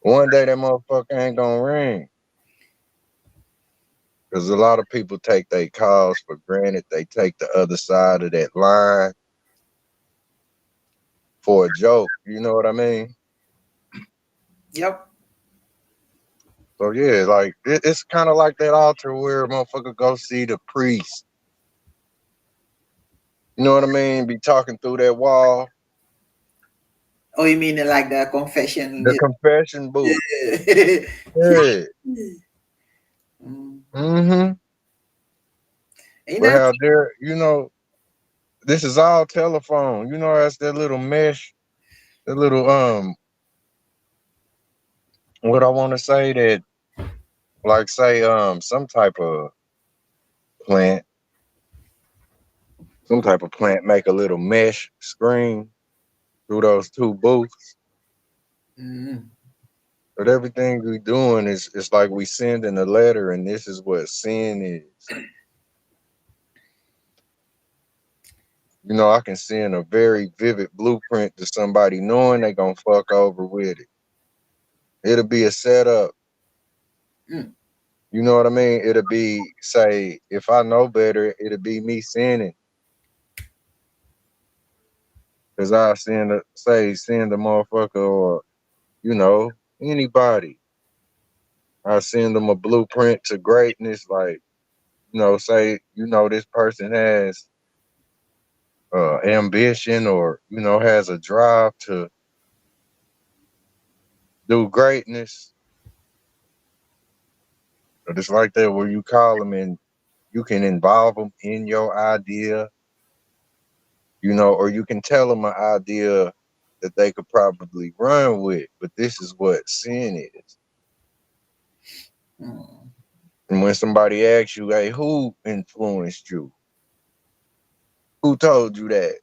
One day that motherfucker ain't gonna ring because a lot of people take their calls for granted. They take the other side of that line for a joke. You know what I mean? Yep. So yeah, like it's kind of like that altar where a motherfucker go see the priest. You know what I mean? Be talking through that wall. Oh, you mean like the confession? The confession booth. Yeah. Yeah. Mm. Mm-hmm. Ain't But that? how dare you know this is all telephone. You know that's that little mesh, that little what I want to say that like say some type of plant, make a little mesh screen through those two booths. Mm. But everything we doing is it's like we sending a letter, and this is what sin is. You know, I can send a very vivid blueprint to somebody knowing they gonna fuck over with it. It'll be a setup. Mm. You know what I mean? It'll be say if I know better, it'll be me sending because I send a motherfucker or you know anybody. I send them a blueprint to greatness. Like you know, say you know this person has ambition or you know has a drive to do greatness. But it's like that where you call them and you can involve them in your idea, you know, or you can tell them an idea that they could probably run with. But this is what sin is. Mm. And when somebody asks you, hey, who influenced you? Who told you that?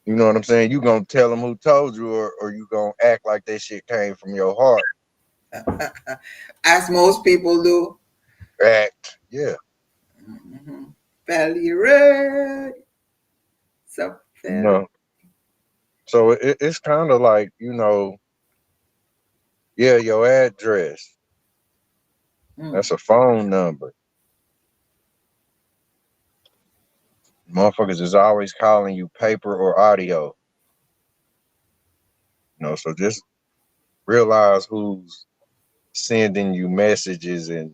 You know what I'm saying? You gonna tell them who told you, or you gonna act like that shit came from your heart. As most people do. Act, yeah. Mm-hmm. Fairly red. So You fairly. know. So it's kind of like you know, yeah, your address. Mm. That's a phone number. Motherfuckers is always calling you paper or audio. You know, so just realize who's sending you messages and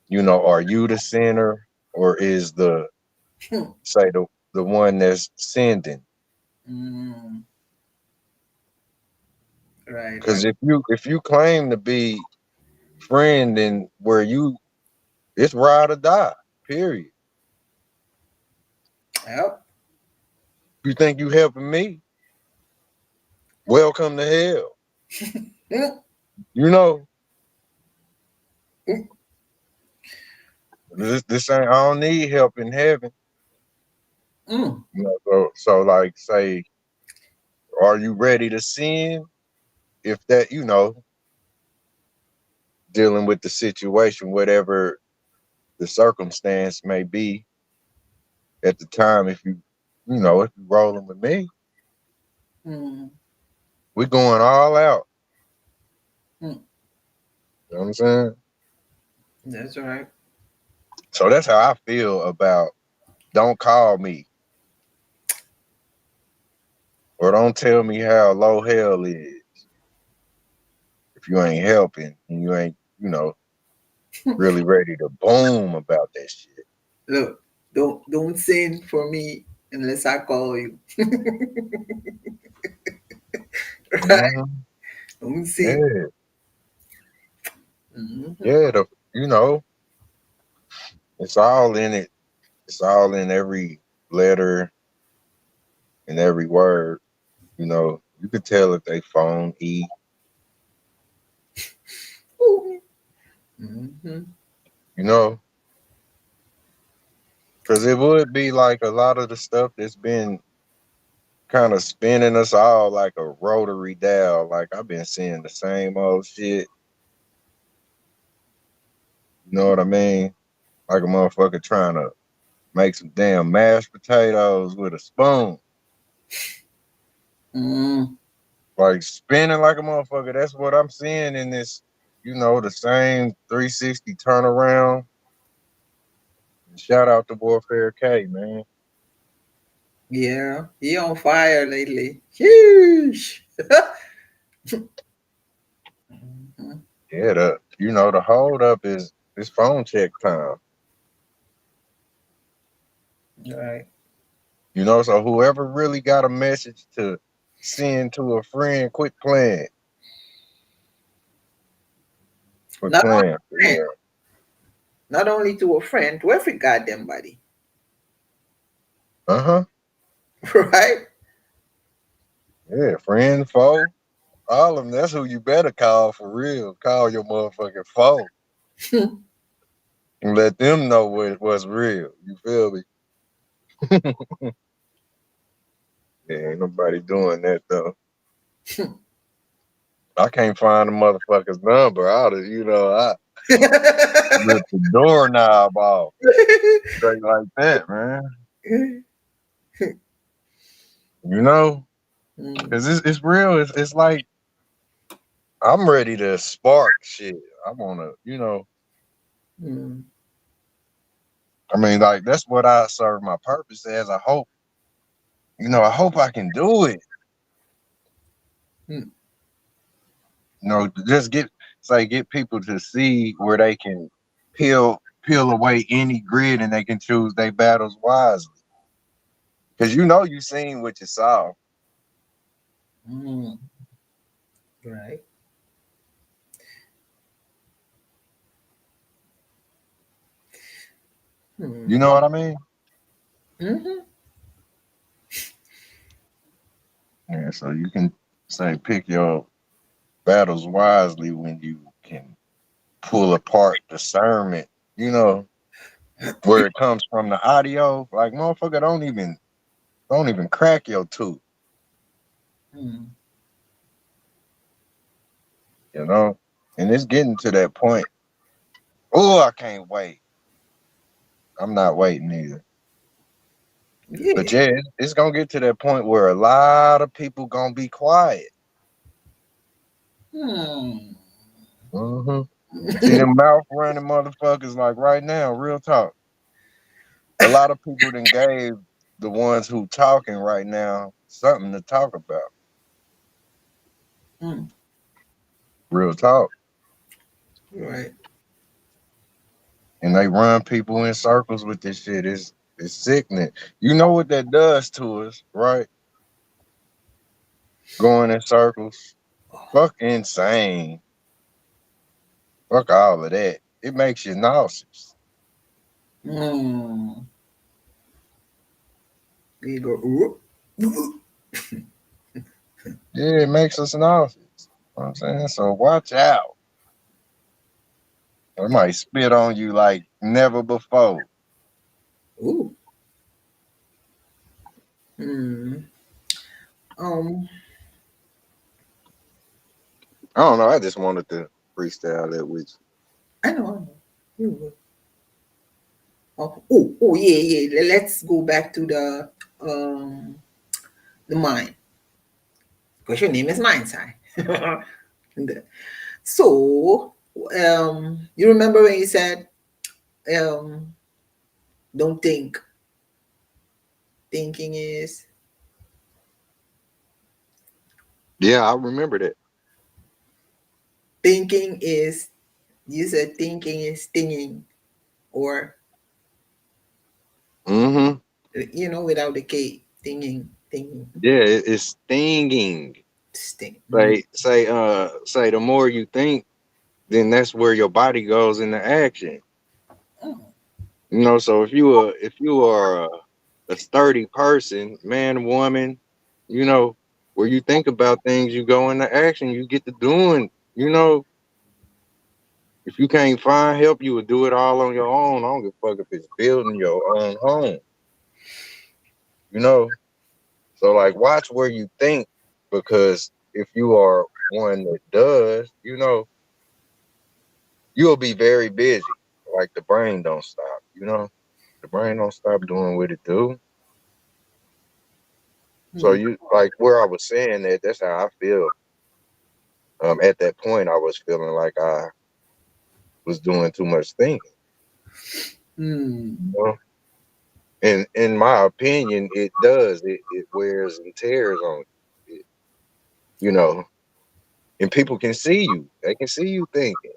you know, are you the sender or is the say the one that's sending? Mm. Right, Because right. if you claim to be friend, then where you it's ride or die. Period. Yep. You think you helping me? Welcome to hell. Mm, You know, mm, this ain't. I don't need help in heaven. mm. You know, so like say, are you ready to sin? If that, dealing with the situation, whatever the circumstance may be at the time, if you rolling with me, Mm, we going all out. mm. You know what I'm saying? That's right. So that's how I feel about don't call me or don't tell me how low hell is if you ain't helping and you ain't, really ready to boom about that shit. Look, don't sing for me unless I call you. Right? Hmm. Don't sing. Yeah, Mm-hmm. yeah. You know, it's all in it. It's all in every letter and every word. You know, you could tell if they phone E. Mm-hmm. You know, because it would be like a lot of the stuff that's been kind of spinning us all like a rotary dial. Like I've been seeing the same old shit. You know what I mean? Like a motherfucker trying to make some damn mashed potatoes with a spoon. Mm. Like spinning like a motherfucker. That's what I'm seeing in this, the same 360 turnaround. Shout out to Warfare K, man. Yeah, he on fire lately. Huge. Mhm. Yeah, the hold up is phone check time. Right. So whoever really got a message to send to a friend, quit Not only playing. friend, Yeah. not only to a friend, to every goddamn body. Uh-huh. Right? Yeah, friend, foe, all of them. That's who you better call for real. Call your motherfucking foe and let them know what's real. You feel me? Yeah, ain't nobody doing that though. I can't find the motherfucker's number. I rip the doorknob off straight like that, man. You know, Mm, because it's real. It's like I'm ready to spark shit. I wanna, mm, I mean, like that's what I serve my purpose as. I hope I can do it. mm, Just get people to see where they can peel away any grid and they can choose their battles wisely. Because you seen what you saw. mm. Right. You Mm. know what I mean? Mm-hmm. Yeah, so you can say pick your battles wisely when you can pull apart discernment, you know, where it comes from the audio. Like motherfucker don't even crack your tooth, Mm. you know? And it's getting to that point. Oh, I can't wait. I'm not waiting either. But Yeah. yeah, it's gonna get to that point where a lot of people gonna be quiet. Hmm. Hmm. See them mouth running motherfuckers like right now, real talk. A lot of people then gave the ones who talking right now something to talk about. Mm. Real talk. Right. And they run people in circles with this shit. It's sickening. You know what that does to us, right? Going in circles. Fuck insane. Fuck all of that. It makes you nauseous. Mm. You go, ooh. Yeah, it makes us nauseous. You know what I'm saying? So watch out. It might spit on you like never before. Ooh. Hmm. Um. I don't know. I just wanted to freestyle that with I know. I know. You would. Oh. Oh. Oh. Yeah. Yeah. Let's go back to the mind. Because your name is Mindsai. So, you remember when you said, um, don't think. Thinking is you. Yeah, I remember that. thinking is you said thinking is stinging, or Mm-hmm. without the K, thinking, Yeah, it's stinging. sting. Say the more you think, then that's where your body goes into action. Oh. So if you are a sturdy person, man, woman, where you think about things, you go into action, you get to doing, if you can't find help, you would do it all on your own. I don't give a fuck if it's building your own home, you know. So like watch where you think, because if you are one that does, you'll be very busy. Like the brain don't stop. The brain don't stop doing what it do. So Hmm. you like where I was saying that's how I feel. At that point I was feeling like I was doing too much thinking. Hmm. You know? And in my opinion, it does. It wears and tears on you. You know, and people can see you. They can see you thinking.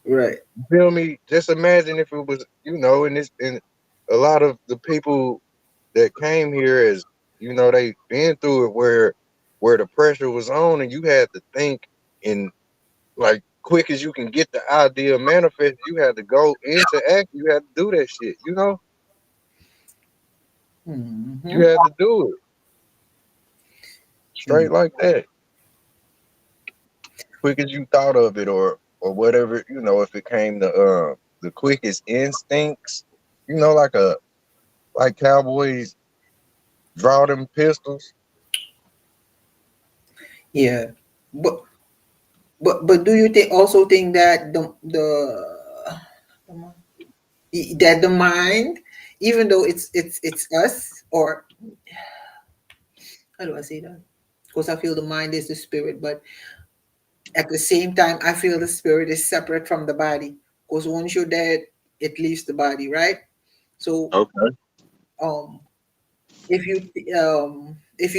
Right. You feel me? Just imagine if it was, and a lot of the people that came here as they been through it where the pressure was on and you had to think in like quick as you can get the idea manifest, you had to go into act, you had to do that shit. You Hmm. had to do it straight like that. Quick as you thought of it or whatever, if it came to the quickest instincts, like cowboys draw them pistols. Yeah, but but do you think that the mind, even though it's us, or how do I say that? Because I feel the mind is the spirit, but at the same time, I feel the spirit is separate from the body. Because once you're dead, it leaves the body, right? So, Okay. um, if you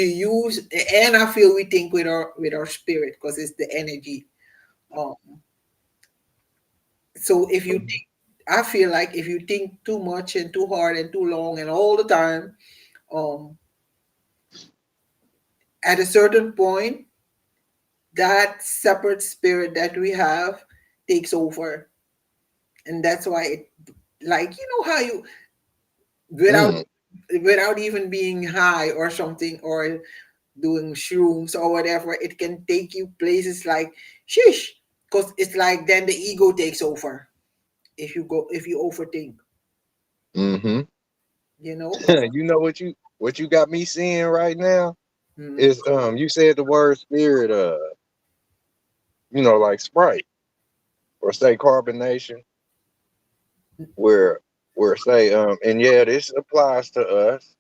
use, and I feel we think with our spirit because it's the energy. Um, so if you think, I feel like if you think too much and too hard and too long and all the time, um, at a certain point, that separate spirit that we have takes over, and that's why it, like, how you, without Mm, without even being high or something, or doing shrooms or whatever, it can take you places like sheesh, because it's like then the ego takes over if you overthink, mm-hmm. you know. What you got me seeing right now Mhm. is you said the word spirit, like Sprite or say carbonation, where say and yeah, this applies to us.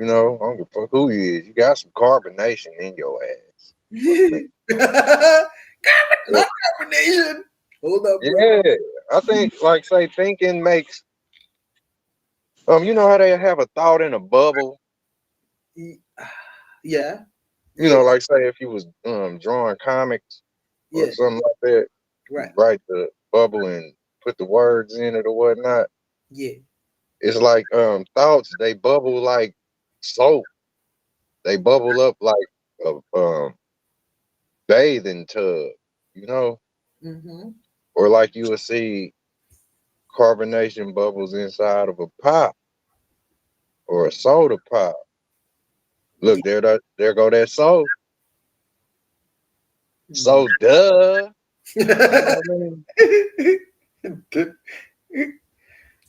I don't give a fuck who you is. You got some carbonation in your ass. Fuck me. Not carbonation. Hold up, bro. Yeah, I think like say thinking makes you know how they have a thought in a bubble. Y- Yeah, yeah, Like say if you was drawing comics or yeah. something like that, you Right. write the bubble and put the words in it or whatnot. Yeah. It's like thoughts, they bubble like soap. They bubble up like a bathing tub, you know, Mm-hmm. or like you would see carbonation bubbles inside of a pot. or a soda pop. Look, there go that soul. So duh. You know what I mean?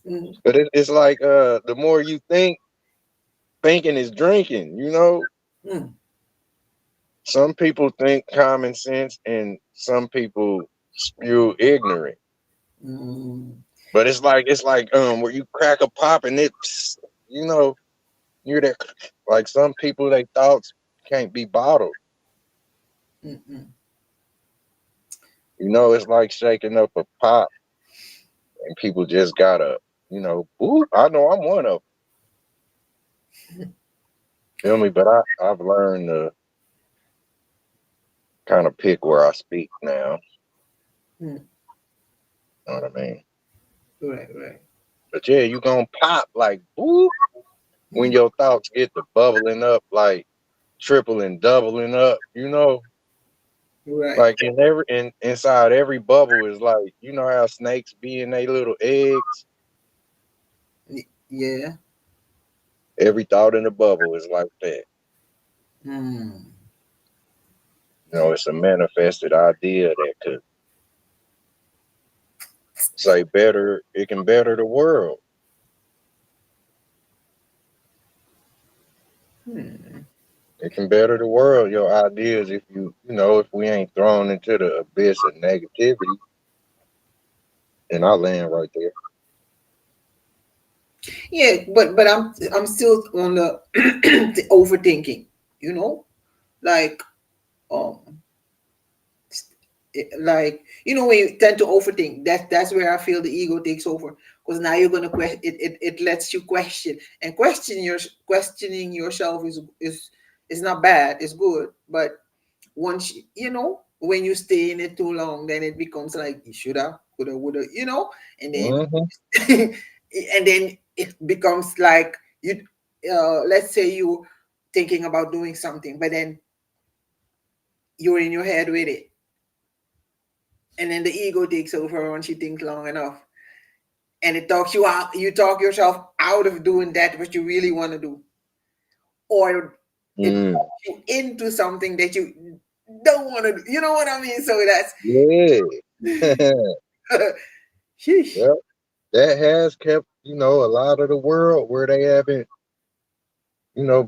Mm, But it's like the more you think, thinking is drinking, you know? mm, Some people think common sense and some people spew ignorant. mm. But it's like where you crack a pop and you know, you're that like some people they thoughts can't be bottled. Mm-mm. You know, it's like shaking up a pop and people just gotta, ooh, I know I'm one of them. Feel me? But I've learned to kind of pick where I speak now. Mm. You know what I mean? Right, right. But yeah, you gonna pop like ooh when Mm. your thoughts get to bubbling up like triple and doubling up, Right. like inside every bubble is like how snakes be in their little eggs. Yeah. Every thought in the bubble is like that. Mm. It's a manifested idea that could say better. It can better the world. Hmm. It can better the world. Your ideas, if if we ain't thrown into the abyss of negativity, and I land right there. Yeah, but I'm still on the overthinking, you know? Like um like when you tend to overthink, that's where I feel the ego takes over, because now you're gonna question it lets you question, and questioning yourself is not bad, it's good, but once when you stay in it too long, then it becomes like you shoulda, coulda, woulda, and then Hmm. and then it becomes like you let's say you thinking about doing something, but then you're in your head with it, and then the ego takes over once you think long enough, and it talks you out, you talk yourself out of doing that what you really want to do, or it Mm. talks you into something that you don't want to do, you know what I mean? So that's Yeah. sheesh. Yep. That has kept a lot of the world where they haven't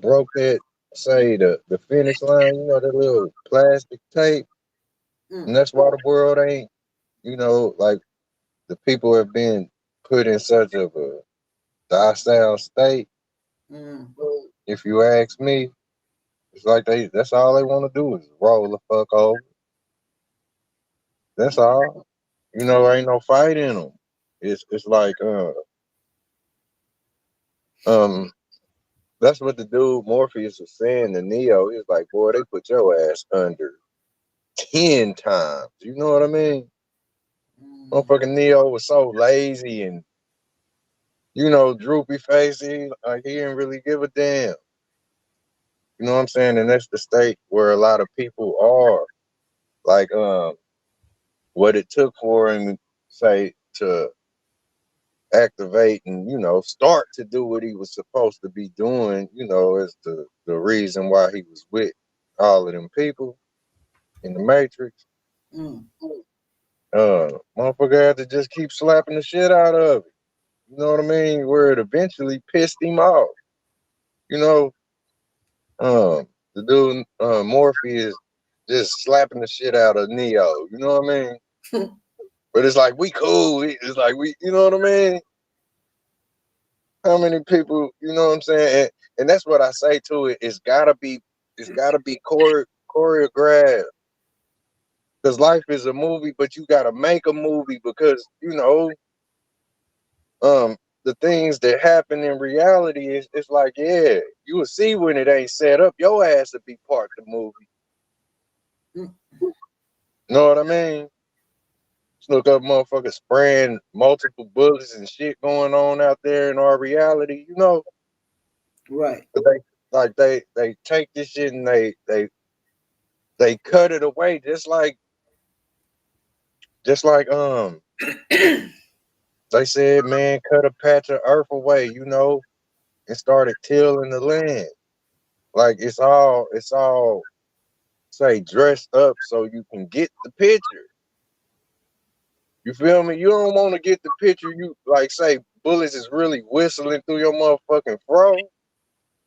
broke that, say, the finish line, that little plastic tape. And Mm, that's why the world ain't, like the people have been put in such of a docile state. mm, If you ask me, it's like that's all they want to do is roll the fuck over. That's all. Ain't no fight in them. It's like, um, that's what the dude Morpheus was saying to Neo. He was like, boy, they put your ass under 10 times. You know what I mean? mm. Motherfucking Neo was so lazy and, droopy facey. Like he didn't really give a damn. You know what I'm saying? And that's the state where a lot of people are. Like, what it took for him, say, to activate and, start to do what he was supposed to be doing, is the reason why he was with all of them people in the Matrix. Mm. Motherfucker had to just keep slapping the shit out of it. You know what I mean? Where it eventually pissed him off. You know, the dude Morpheus just slapping the shit out of Neo. You know what I mean? But it's like we cool. It's like you know what I mean? How many people? You know what I'm saying? And that's what I say to it. It's gotta be choreographed. Because life is a movie, but you gotta make a movie because um the things that happen in reality is it's like, yeah, you will see when it ain't set up, your ass will be part of the movie. Mm. You know what I mean? Just look up motherfuckers spraying multiple bullets and shit going on out there in our reality. Right. But they take this shit and they cut it away just like they said, man, cut a patch of earth away, and started tilling the land. Like it's all say dressed up so you can get the picture. You feel me? You don't want to get the picture. You like say bullets is really whistling through your motherfucking fro.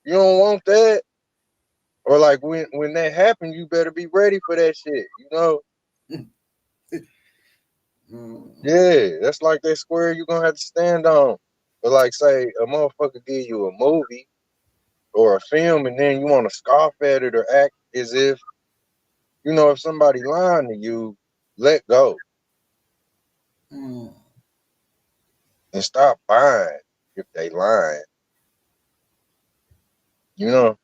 You don't want that. Or like when that happens, you better be ready for that shit. You know? Mm. Yeah, that's like that square you gonna have to stand on. But like say a motherfucker give you a movie or a film and then you want to scoff at it or act as if, if somebody lying to you, let go Mm. and stop buying if they lying, you know.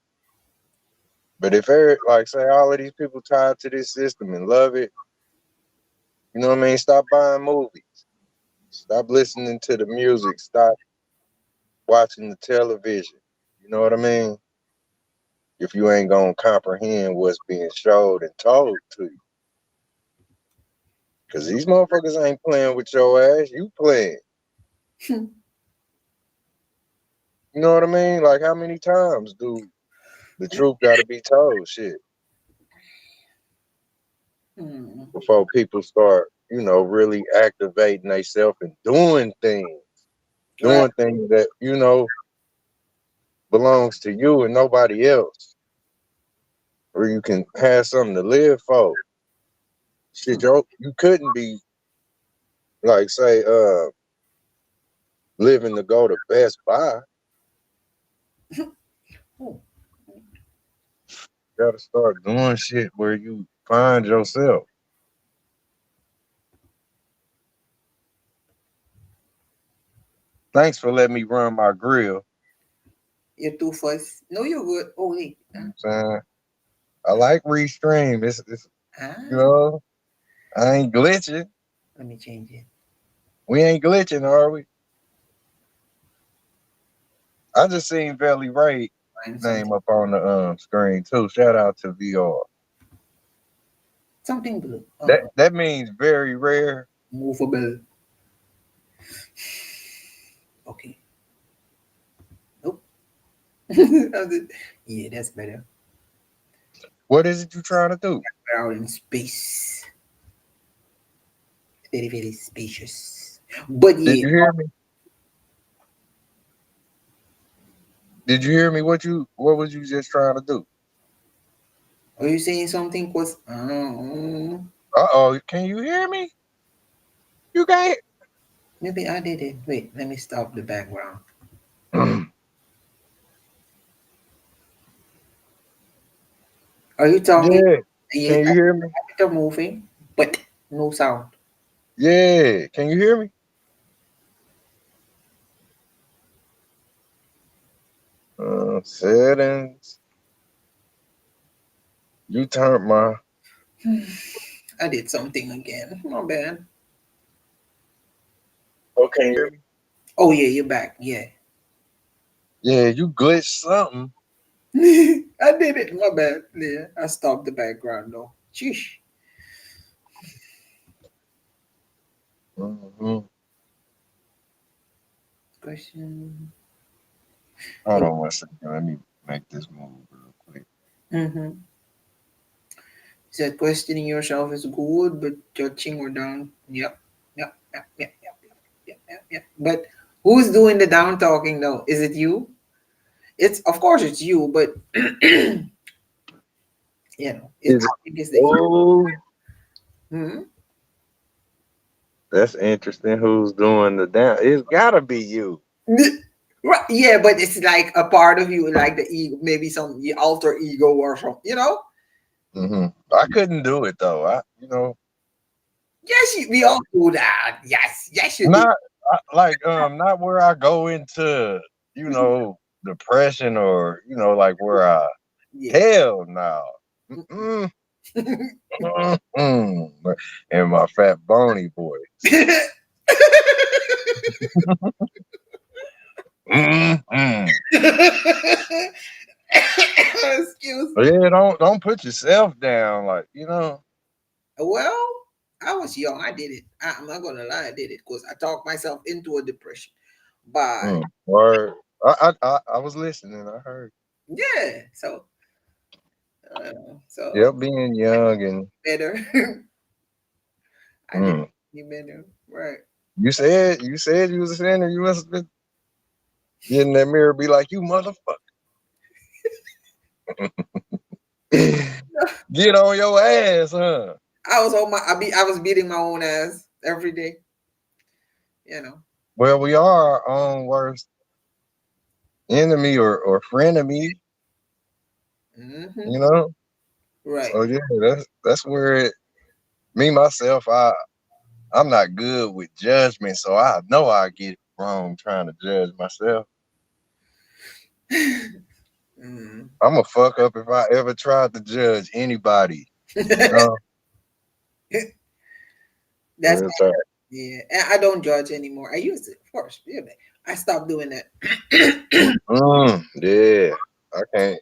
But if like say all of these people tied to this system and love it, you know what I mean? Stop buying movies. Stop listening to the music. Stop watching the television. You know what I mean? If you ain't gonna comprehend what's being showed and told to you. Cause these motherfuckers ain't playing with your ass. You playing. You know what I mean? Like how many times do the truth gotta be told? Shit. Mm. Before people start, really activating themselves and doing things. Right. Doing things that, belongs to you and nobody else. Or you can have something to live for. Shit, you couldn't be like say, living to go to Best Buy. Oh. You gotta start doing shit where you find yourself. Thanks for letting me run my grill. You're too fast. No, you're good. Oh wait. You know what I'm saying? I like Restream. It's you Ah, know, I ain't glitching. let me change it. We ain't glitching, are we? I just seen Belly Ray Find name something. up on the screen too. Shout out to VR. Something blue. That means very rare. Movable. Okay. Nope. Yeah, that's better. What is it you trying to do? We're out in space. Very, very spacious. But Did yeah, you hear me? Did you hear me? What was you just trying to do? are you saying something? Cause Uh-oh, can you hear me? You got maybe I did it. Wait, let me stop the background. it. Are you talking? Yeah. Yeah, Can you hear me? I'm moving, but no sound. Yeah. Can you hear me? Settings. You turned my I did something again. My bad. Oh, can you hear me? Oh yeah, you're back. Yeah. Yeah, you glitched something. I did it. My bad. Yeah, I stopped the background though. Sheesh. Hmm. Question. Hold on one second. Let me make this move real quick. Mm-hmm. Said questioning yourself is good, but judging or down. Yep. Yep. Yep. Yep. Yep. Yep. Yep. Yep. Yep. But who's doing the down talking though? Is it you? It's of course it's you, but Is it? I think it's the ego. Oh, Hmm. that's interesting. Who's doing the down? It's gotta be you. Right, yeah, but it's like a part of you, like the ego, maybe some alter ego or something, I couldn't do it though. Yes, we all do that. Yes, yes, you do. Not like not where I go into depression or like where I Yeah. hell no. Mm-mm, mm-mm. And my fat bony voice. Mm-mm. Excuse me. Yeah, don't put yourself down like. Well, I was young. I did it. I'm not gonna lie, I did it because I talked myself into a depression by Word. I was listening. I heard. Yeah. So Yep, being young and better. I did mm. you better. Right. You said you was a sinner. You must have been getting that mirror, be like, you motherfucker. Get on your ass, huh? I was on my I was beating my own ass every day, you know. Well, we are our own worst enemy or frenemy, Hmm. you know. Right. So yeah, that's where me myself, I'm not good with judgment, so I know I get it wrong trying to judge myself. Mm. I'm a fuck up if I ever tried to judge anybody, you know. That's Real talk. yeah. And I don't judge anymore. I used to, of course. Yeah, but I stopped doing that. Yeah,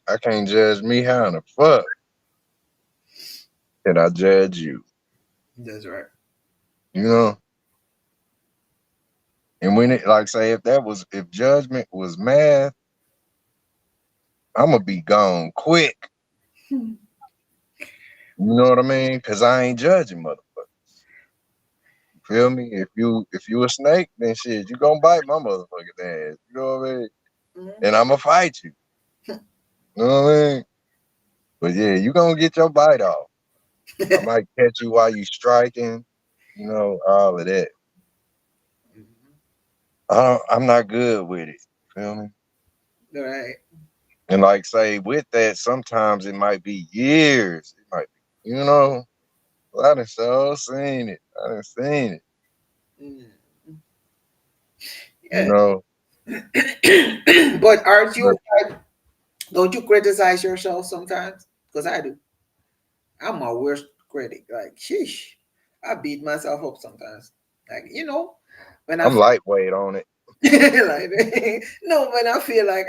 I can't judge me. How in the fuck can I judge you? That's right. You know. And when it like say if judgment was math, I'm gonna be gone quick. You know what I mean? Cause I ain't judging motherfucker. Feel me? If you a snake, then shit, you gonna bite my motherfucking ass. You know what I mean? And Mhm. I'ma fight you. You know what I mean? But yeah, you gonna get your bite off. I might catch you while you striking. You know all of that. I'm not good with it. Feel me? Right. And like say with that, sometimes it might be years. It might be, you know. I done so seen it. I done seen it. Mm. You Yeah. know. But aren't But you like, don't you criticize yourself sometimes? Because I do. I'm my worst critic. Like, sheesh. I beat myself up sometimes. Like, when I I'm feel lightweight on it. like no, when I feel like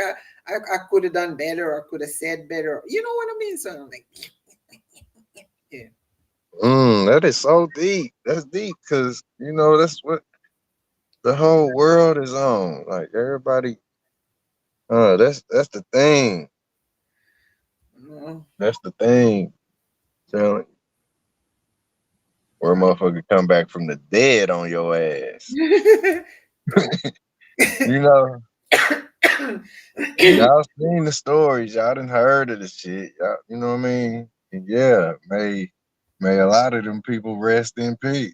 I could have done better or could have said better. You know what I mean? So I'm like, yeah. That is so deep. That's deep because you know that's what the whole world is on. Like everybody, that's the thing. No. That's the thing. So where a motherfucker come back from the dead on your ass. You know, y'all seen the stories. Y'all done heard of the shit. Y'all, you know what I mean? And yeah, may a lot of them people rest in peace.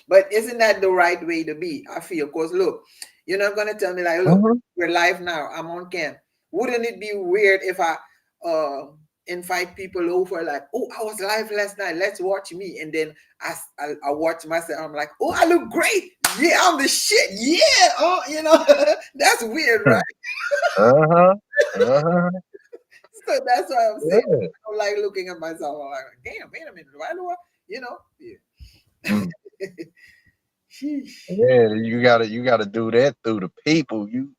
But isn't that the right way to be? I feel, because look, you're not gonna tell me like, look, Mhm. we're live now. I'm on camp. Wouldn't it be weird if I invite people over like, oh, I was live last night. Let's watch me, and then I watch myself. I'm like, oh, I look great. Yeah, I'm the shit. Yeah, that's weird, right? Uh-huh. Uh-huh. So that's why I'm saying Yeah. I don't like looking at myself. I'm like, damn, wait a minute, why do I, yeah. Mm. Sheesh. Yeah, you gotta do that through the people. You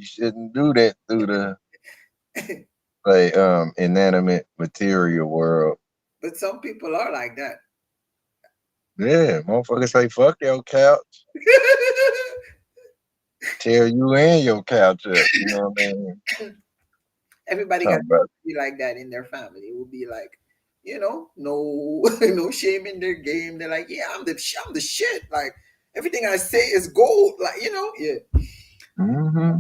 shouldn't do that through the like inanimate material world. But some people are like that. Yeah, motherfuckers say fuck your couch, tear you and your couch up. You know what I mean? Everybody got Talking about to be like that in their family. It will be like, no, no shame in their game. They're like, yeah, I'm the shit. Like everything I say is gold. Like yeah. hmm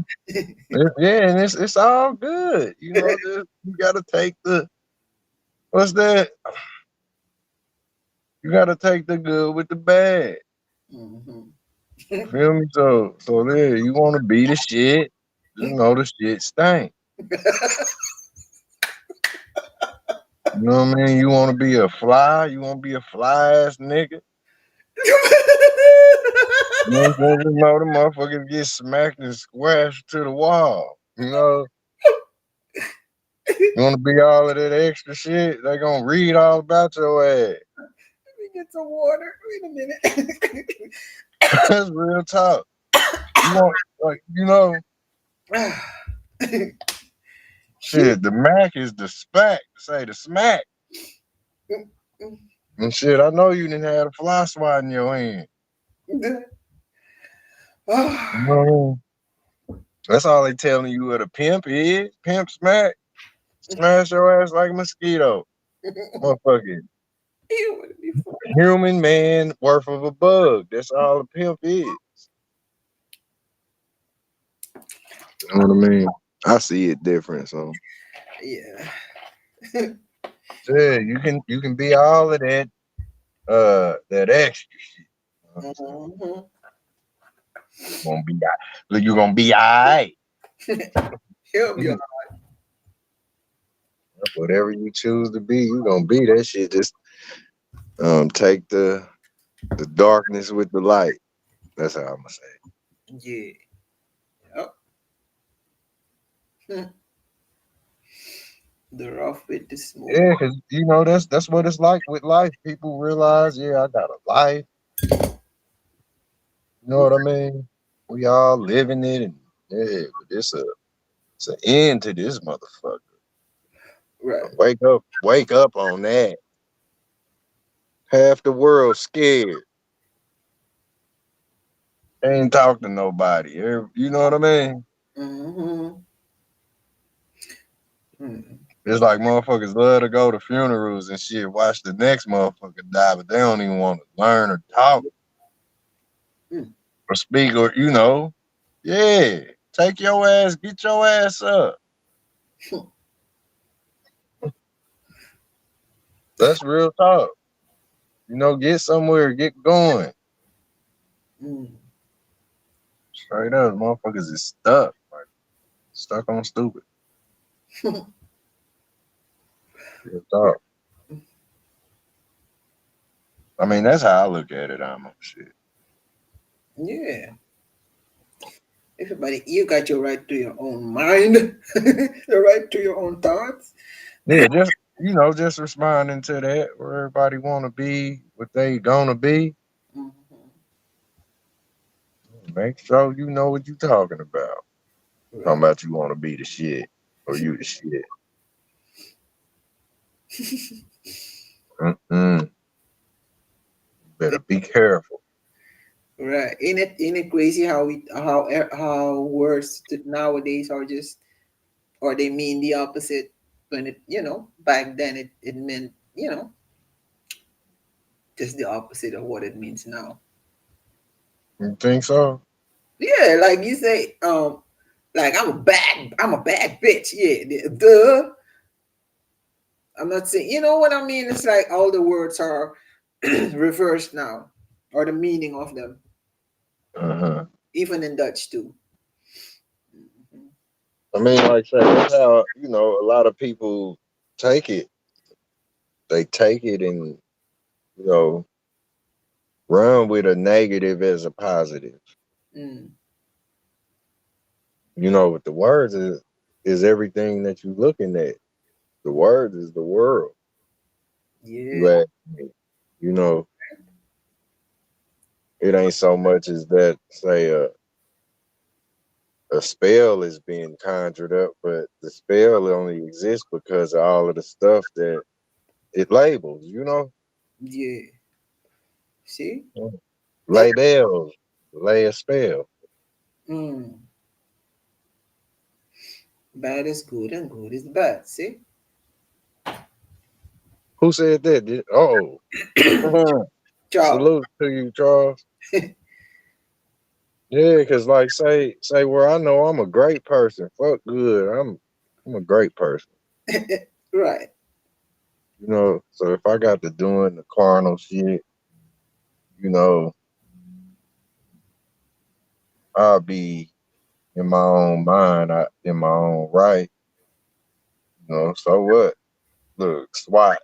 yeah, and it's all good. You know, just you gotta take the what's that? You gotta take the good with the bad. Hmm. Feel me? So there, you wanna be the shit, just know the shit stink. You know what I mean? You wanna be a fly, you wanna be a fly ass nigga. You know what I'm saying? Just know the motherfuckers get smacked and squashed to the wall. You know, you wanna be all of that extra shit, they gonna read all about your ass. Let me get some water. Wait a minute. That's real talk. You want like shit, the Mac is the spack, say the smack. And shit, I know you didn't have a fly swat in your hand. You know what I mean? That's all they telling you what a pimp is. Pimp smash your ass like a mosquito. Motherfucking You would be fun. human man worth of a bug. That's all a pimp is. You know what I mean? I see it different. So Yeah. yeah, you can be all of that extra shit. You know what I'm saying? Mhm. Gonna be look, you gonna be alright. He'll be Whatever you choose to be, you gonna be that shit. Just take the darkness with the light. That's how I'm gonna say it. yeah. Yep. Hmm. The rough with the smooth. Yeah, cause that's what it's like with life. People realize, yeah, I got a life. You know what I mean? We all living it, and yeah, but it's an end to this motherfucker. Right. Wake up on that. Half the world scared. Ain't talk to nobody. You know what I mean? Mm-hmm. Mm. It's like motherfuckers love to go to funerals and shit, watch the next motherfucker die, but they don't even want to learn or talk Mm. or speak or yeah. Take your ass, get your ass up. That's real talk. Get somewhere, get going. Mm. Straight up, motherfuckers is stuck. Like stuck on stupid. Real talk. I mean, that's how I look at it, I'm shit. Yeah. Everybody, you got your right to your own mind, the right to your own thoughts. Yeah, just responding to that where everybody wanna be, what they gonna be. Mhm. Make sure you know what you talking about. Right. Talking about you wanna be the shit or you the shit. Mm-mm. Better be careful. Right. Ain't it crazy how words nowadays are just or they mean the opposite when back then it meant, just the opposite of what it means now. You think so? Yeah, like you say, like I'm a bad bitch. Yeah, duh. I'm not saying, you know what I mean? It's like all the words are reversed now, or the meaning of them, Uh-huh. even in Dutch too. Mhm. I mean, like say that's how, a lot of people take it. They take it and, you know, run with a negative as a positive. Mm. With the words is everything that you're looking at. The words is the world. You Yeah. ask me. You know, it ain't so much as that say a spell is being conjured up, but the spell only exists because of all of the stuff that it labels. Yeah. See? That. Lay bells, lay a spell. Mm. Bad is good and good is bad. See? Who said that? Oh, Ciao. salute to you, Charles. Yeah, cause like say where I know I'm a great person. Fuck good. I'm a great person. Right. So if I got to doing the carnal shit, you know, I'll be in my own mind, in my own right. So what? Look, SWAT.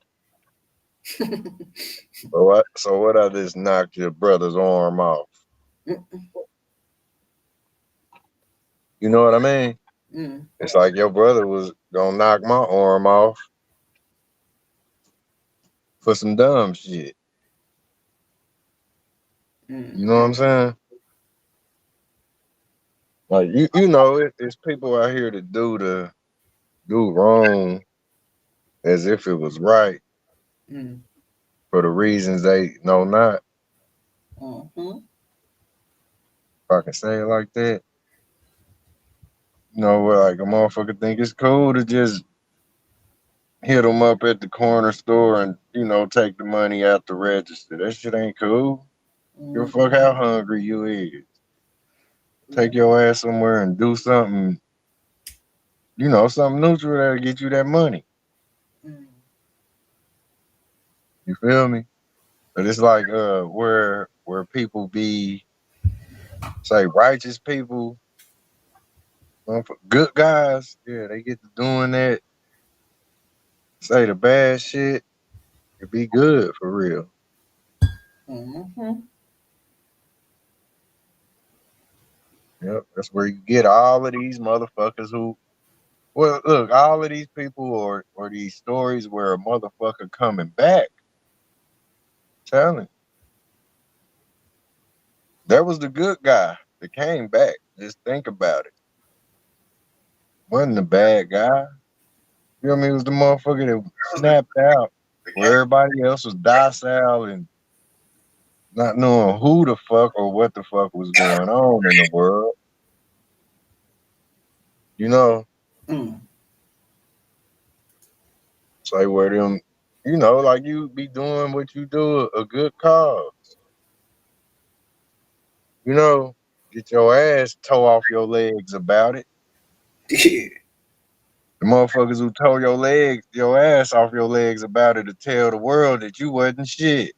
So what? I just knocked your brother's arm off. You know what I mean? Mm. It's like your brother was gonna knock my arm off for some dumb shit. You Mm. know what I'm saying? Like it's people out here that do wrong as if it was right Mm. for the reasons they know not. Mhm. I can say it like that. You know, where like a motherfucker think it's cool to just hit them up at the corner store and take the money out the register. That shit ain't cool. Give a Mm, fuck how hungry you is. Take your ass somewhere and do something. Something neutral that'll get you that money. mm, You feel me? But it's like where people be say righteous people, good guys. Yeah, they get to doing that. Say the bad shit. It be good for real. mhm. Yep, that's where you get all of these motherfuckers who. Well, look, all of these people or these stories where a motherfucker coming back, telling that was the good guy that came back. Just think about it. Wasn't the bad guy. You know what I mean? It was the motherfucker that snapped out where everybody else was docile and not knowing who the fuck or what the fuck was going on in the world. You know, Mm, it's like where them, like you be doing what you do, a good cause. You know, get your ass toe off your legs about it. yeah. The motherfuckers who tore your ass off your legs about it to tell the world that you wasn't shit.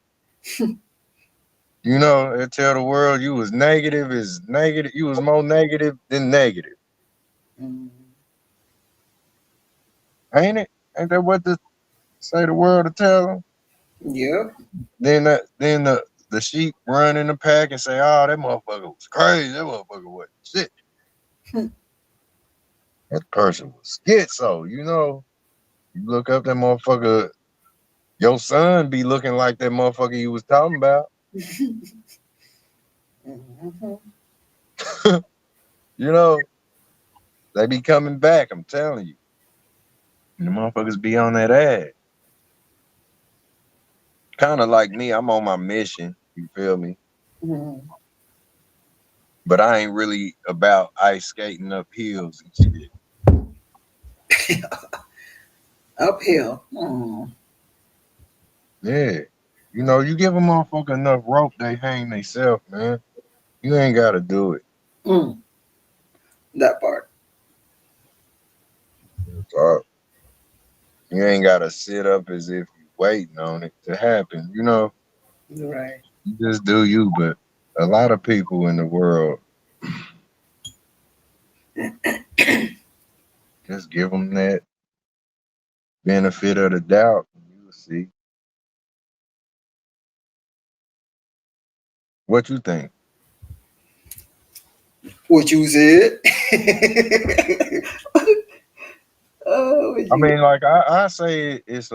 They tell the world you was negative is negative. You was more negative than negative. Mm, Ain't it? Ain't that what the say the world to tell them? yep. Then the sheep run in the pack and say, "Oh, that motherfucker was crazy. That motherfucker wasn't shit. That person was schizo." You look up that motherfucker. Your son be looking like that motherfucker you was talking about. Mhm. You know, they be coming back. I'm telling you, and the motherfuckers be on that ass. Kind of like me. I'm on my mission. You feel me? Mhm. But I ain't really about ice skating up hills and shit. Uphill. Mm, Yeah. You give a motherfucker enough rope, they hang theyself, man. You ain't gotta do it. mm, that part. So, you ain't gotta sit up as if you waiting on it to happen. Right. You just do you. But a lot of people in the world just give them that benefit of the doubt. You'll see what you think. What you said? what I you? mean, like I say, it's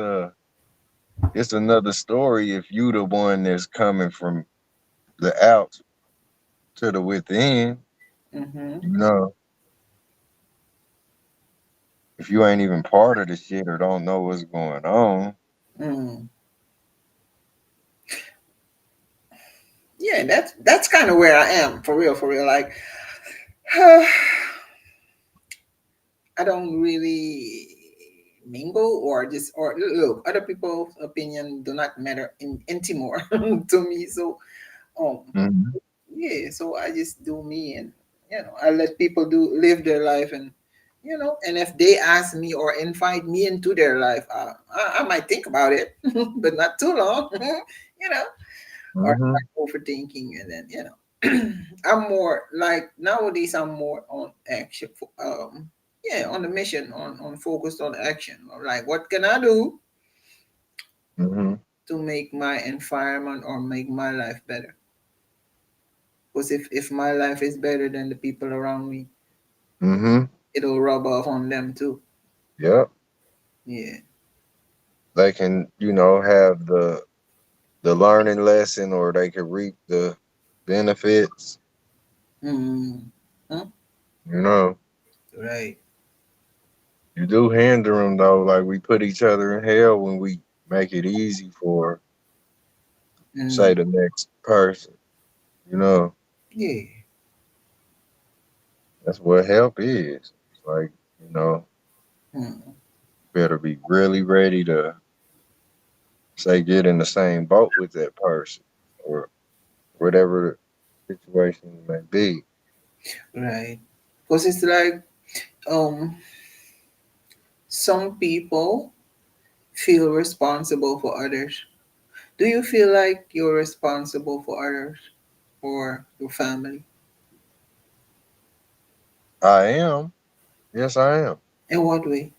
another story if you the one that's coming from the out to the within. Mm-hmm. You know, if you ain't even part of the shit or don't know what's going on. Mm. Yeah, that's kind of where I am for real, for real. Like, I don't really mingle or just or look. Other people's opinion do not matter in anymore to me. So, um, Mhm. yeah. So I just do me, and I let people do live their life, and and if they ask me or invite me into their life, I might think about it, but not too long. Or Mhm. start overthinking, and then I'm more like nowadays. I'm more on action. Yeah, on the mission, on focused on action. Or like, what can I do Mhm. to make my environment or make my life better? Because if my life is better than the people around me, Mhm. it'll rub off on them too. Yep. Yeah. They can, have the learning lesson, or they can reap the benefits. Mm. Huh? You know, Right. you do hinder them though. Like we put each other in hell when we make it easy for, Mm. say, the next person. You know, Yeah. That's what help is. It's like, you know, Mm. better be really ready to say get in the same boat with that person or whatever the situation may be. Right. Because it's like um some people feel responsible for others. Do you feel like you're responsible for others or your family? I am. Yes, I am. In what way?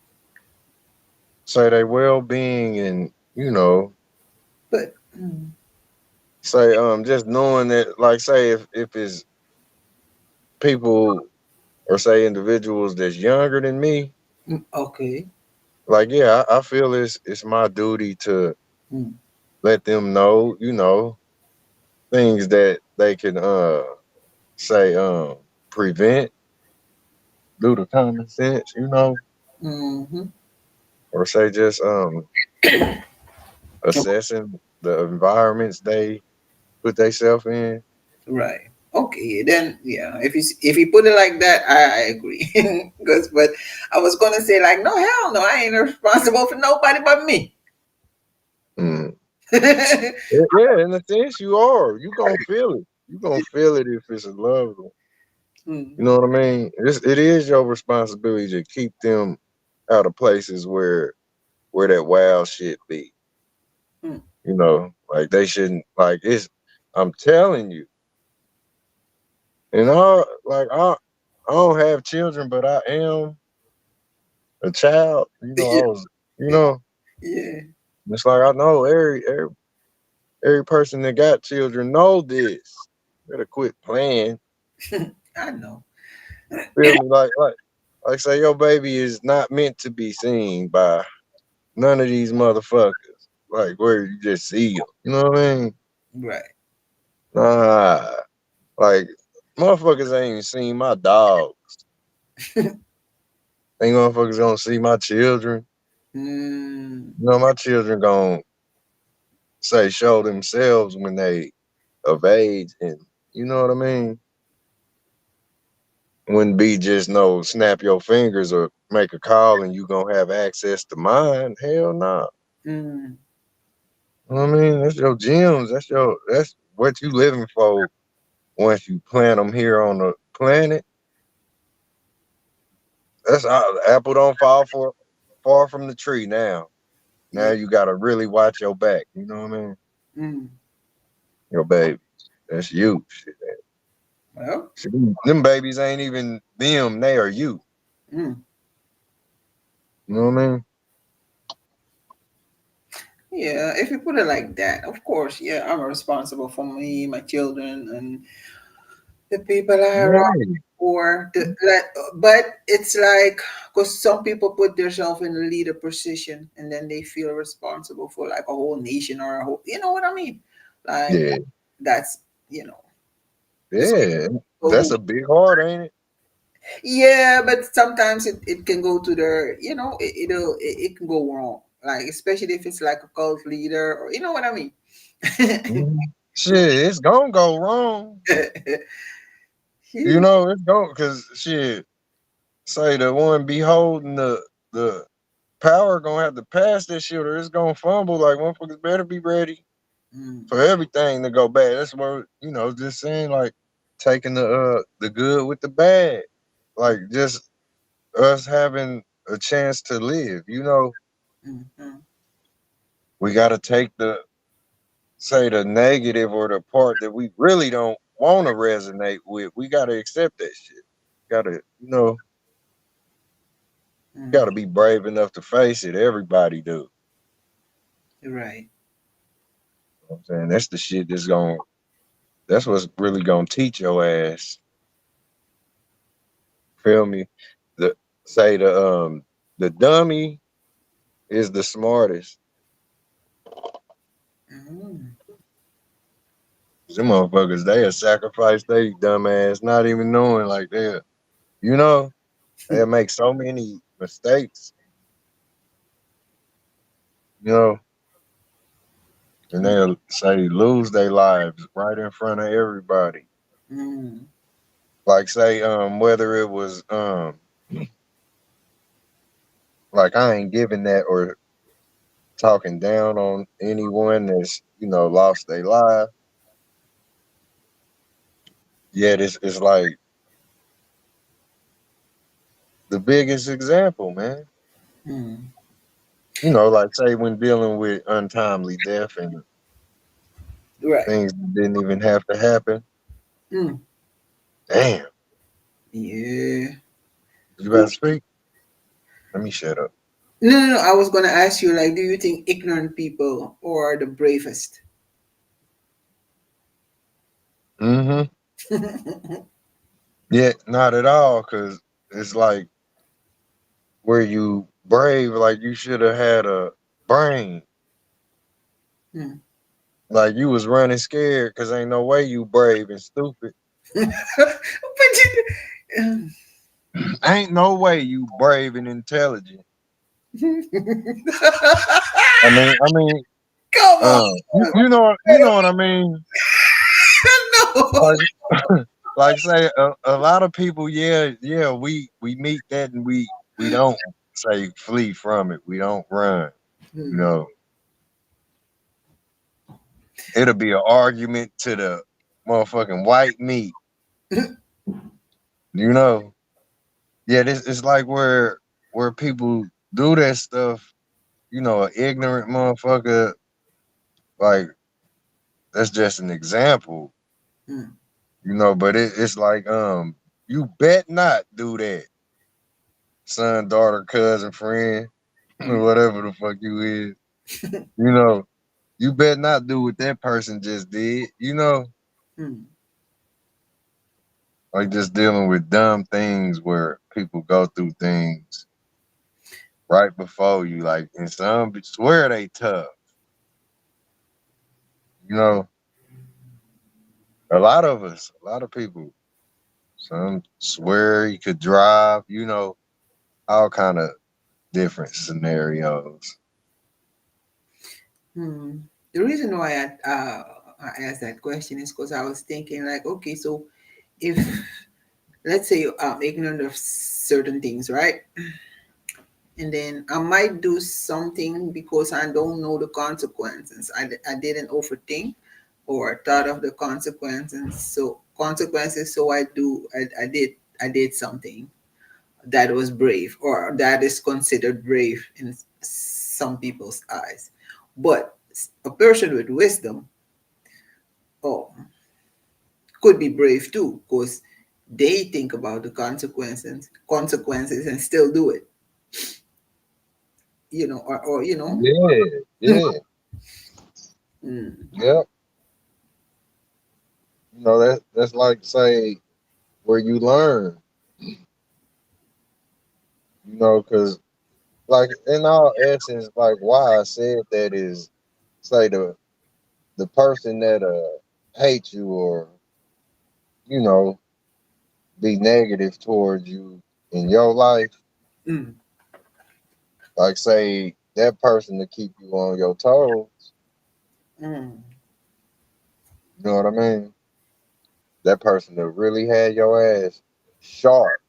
Say they well being and, But say just knowing that like say if it's people or say individuals that's younger than me, okay. like yeah, I feel it's my duty to Mm. let them know, things that they can say prevent due to common sense, Mm-hmm. or say just assessing the environments they put themselves in. Right. Okay. Then yeah. If you put it like that, I agree. Because but I was gonna say like no hell no, I ain't responsible for nobody but me. Mm. Yeah, in a sense you are. You gonna feel it. You gonna feel it if it's a loved one. You Mm, know what I mean? It is your responsibility to keep them out of places where that wild shit be. mm, Like they shouldn't like it's I'm telling you. And I don't have children, but I am a child. yeah. I was you know, Yeah. it's like I know every person that got children know this. Better quit playing. I know. Feel me? Like say your baby is not meant to be seen by none of these motherfuckers. Like where you just see them. You know what I mean? Right. Nah. Like motherfuckers ain't even seen my dog. Ain't motherfuckers gonna see my children. Mm, My children gonna say show themselves when they of age and you know what I mean? Wouldn't be just no snap your fingers or make a call and you gonna have access to mine. Hell no. mm, You know what I mean? That's your gems. That's what you living for once you plant them here on the planet. That's how the apple don't fall far from the tree now. Now yeah. you gotta really watch your back. You know what I mean? Mm. Your baby. That's you. Shit. Well. Shit, them babies ain't even them, they are you. Mm. You know what I mean? Yeah. If you put it like that, of course. Yeah, I'm responsible for me, my children, and the people I around. Right. Or but it's like because some people put themselves in a leader position and then they feel responsible for like a whole nation or a whole. You know what I mean? Like Yeah. that's you know. Yeah. So That's a big heart, ain't it? yeah, but sometimes it can go to the it can go wrong. Like especially if it's like a cult leader or you know what I mean. Mhm. Shit, it's gonna go wrong. Yeah. It's going cause shit, say the one beholding the power gonna have to pass this shit or it's gonna fumble. Like motherfuckers better be ready Mm, for everything to go bad. That's where, just saying like taking the good with the bad. Like just us having a chance to live. mm, mm. We gotta take the negative or the part that we really don't want to resonate with. We gotta accept that shit. Gotta, Mm. gotta be brave enough to face it. Everybody do. Right. You know what I'm saying that's the shit that's what's really gonna teach your ass. Feel me? The say the dummy is the smartest. Mm. Them motherfuckers, they'll sacrifice they dumb ass, not even knowing like you know, they'll make so many mistakes, you know, and they'll say lose their lives right in front of everybody. Mm. Like say, whether it was like I ain't giving that or talking down on anyone that's lost their life. Yet it's like the biggest example, man. Mm. Like say when dealing with untimely death and Right. things that didn't even have to happen. Mm. Damn, Yeah. you about to speak? Let me shut up. No, no, no. I was gonna ask you, like, do you think ignorant people are the bravest? Mm-hmm. Yeah, not at all, cause it's like where you brave, like you should have had a brain. Hmm. Like you was running scared, cause ain't no way you brave and stupid. But Ain't no way you brave and intelligent. you, I mean, come on, you know what I mean. no. Like, like say a lot of people, yeah, we meet that and we don't say flee from it. We don't run. You Hmm. know, it'll be an argument to the motherfucking white meat. You know, yeah, this it's like where people do that stuff. An ignorant motherfucker, like that's just an example. Hmm. But it's like you bet not do that, son, daughter, cousin, friend, whatever the fuck you is. You know, you bet not do what that person just did. Hmm. Like just dealing with dumb things where people go through things right before you. Like, and some swear they tough. You know, a lot of people, some swear you could drive. All kind of different scenarios. Hmm. The reason why I asked that question is because I was thinking, like, okay, so if let's say I'm ignorant of certain things, right? And then I might do something because I don't know the consequences. I didn't overthink or thought of the consequences. So I did something that was brave or that is considered brave in some people's eyes. But a person with wisdom, oh, could be brave too because they think about the consequences and still do it. Or. Yeah, yeah, Mm. yep. That's like say where you learn. Because like in all essence, like why I said that is say the person that hates you or you know be negative towards you in your life, Mm. like say that person to keep you on your toes. Mm. You know what I mean? That person that really had your ass sharp.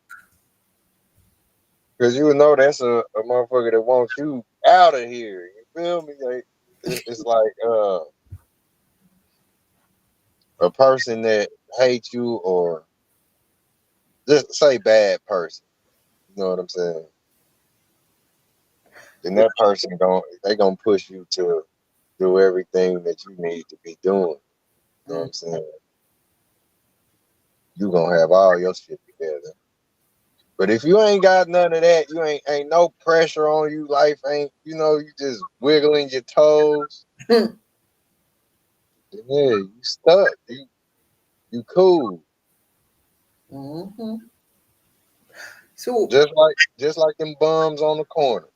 Because you know that's a motherfucker that wants you out of here. You feel me? Like, it's like a person that hates you or just say bad person. You know what I'm saying? Then that person they gonna push you to do everything that you need to be doing. You know what Mm. I'm saying? You gonna have all your shit together. But if you ain't got none of that, you ain't no pressure on you. Life ain't you just wiggling your toes. Then yeah, you stuck. You cool. Mhm. So, Just like them bums on the corner.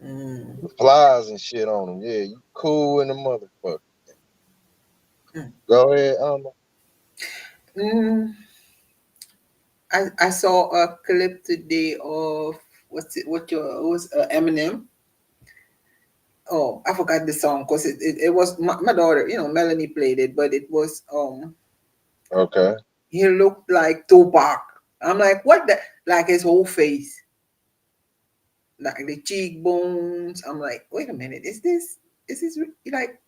mm, The flies and shit on them. Yeah, you cool in the motherfucker. mm, Go ahead, mm, I saw a clip today of what's it? What was Eminem? Oh, I forgot the song because it was my daughter. Melanie played it, but it was Okay. He looked like Tupac. I'm like, what the? Like his whole face, like the cheekbones. I'm like, wait a minute, like,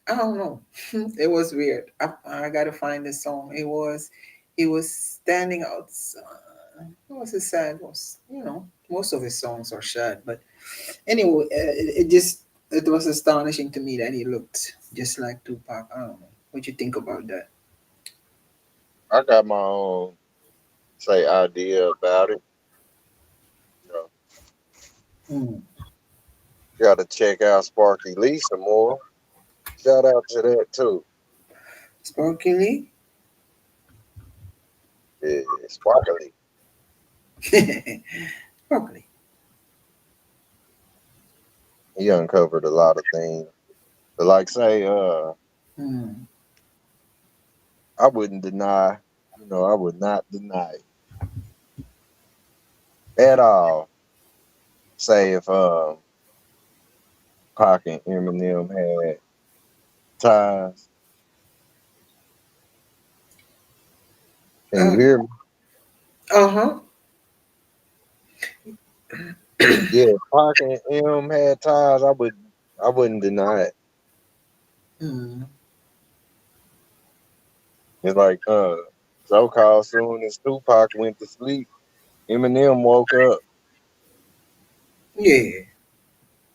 I don't know. It was weird. I gotta find the song. It was standing out. It was a sad. Was most of his songs are sad, but anyway, it was astonishing to me that he looked just like Tupac. I don't know. What you think about that? I got my own say idea about it. You know, Mm. got to check out Sparky Lee some more. Shout out to that too. Sparky Lee. Yeah, Sparky Lee. Sparky. He uncovered a lot of things. But like say, Mm. I wouldn't deny, I would not deny at all. Say if Pac and Eminem had ties. Can you Uh hear me? huh. Yeah, if Pac and M had ties, I wouldn't deny it. Mm. It's like so called soon as Tupac went to sleep, Eminem woke up Yeah.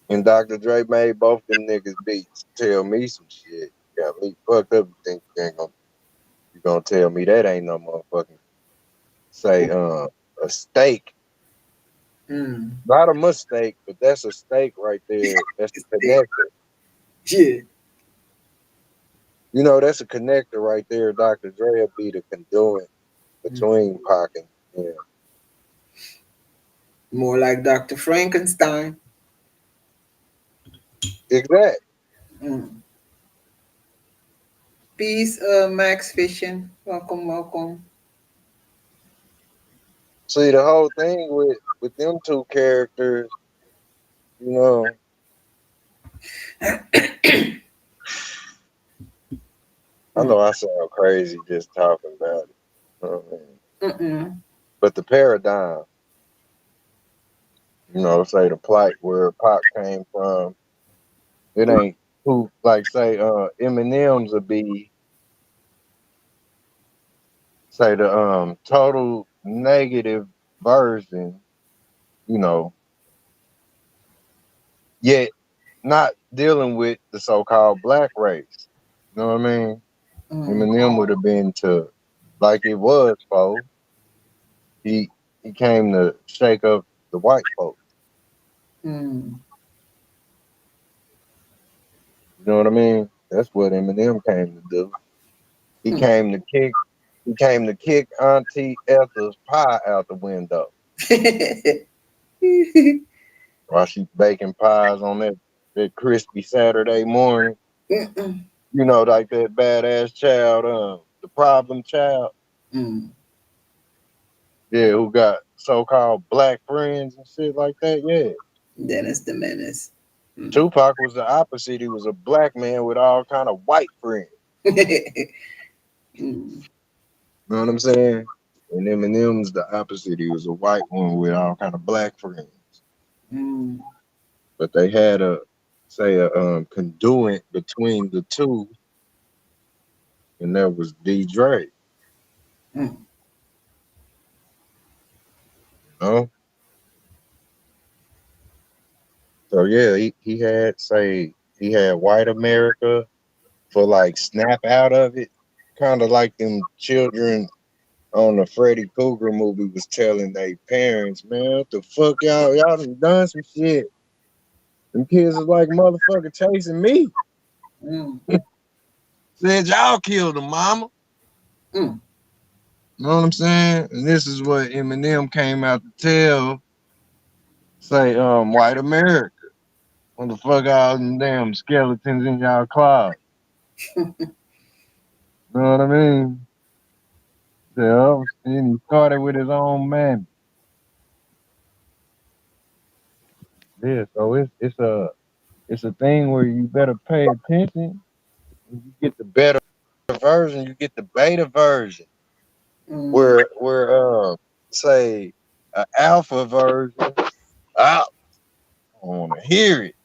and Dr. Dre made both them niggas beats. Tell me some shit. Got me fucked up. You think you gonna tell me that ain't no motherfucking say a steak. Mm. Not a mistake, but that's a steak right there. That's a connector. Yeah. That's a connector right there. Dr. Dre will be the conduit Mm. between Pac and yeah. More like Dr. Frankenstein. Exactly. Mm. Peace, Max Fishing. Welcome, welcome. See the whole thing with them two characters, you know, I Mm. know I sound crazy just talking about it. You know what I mean? Mm-mm. But the paradigm, say the plight where Pac came from, it ain't who like say Eminem's would be say the total negative version, you know, yet not dealing with the so called black race. You know what I mean? Mm. Eminem would have been to like it was for he he came to shake up the white folks. Mm. You know what I mean? That's what Eminem came to do. He came to kick he came to kick Auntie Ethel's pie out the window while she baking pies on that crispy Saturday morning. Mm-mm. Like that badass child, the problem child. Mm. Yeah, who got so called black friends and shit like that. Yeah. Dennis the Menace. Mm. Tupac was the opposite. He was a black man with all kind of white friends. Mm. You know what I'm saying? And Eminem's the opposite. He was a white one with all kind of black friends. Mm. But they had a conduit between the two, and that was D. Dre. Mm. You know? So yeah, he had white America for like snap out of it. Kind of like them children on the Freddy Krueger movie was telling their parents, man, what the fuck y'all done some shit. Them kids is like motherfucker chasing me. Mm. Said y'all killed him, mama. Mm. You know what I'm saying? And this is what Eminem came out to tell, say, white America. What the fuck all them damn skeletons in y'all closet? You know what I mean? So, and he started with his own man. Yeah, so it's a thing where you better pay attention. You get the better version, you get the beta version. Mm, where say an alpha version, I don't want to hear it.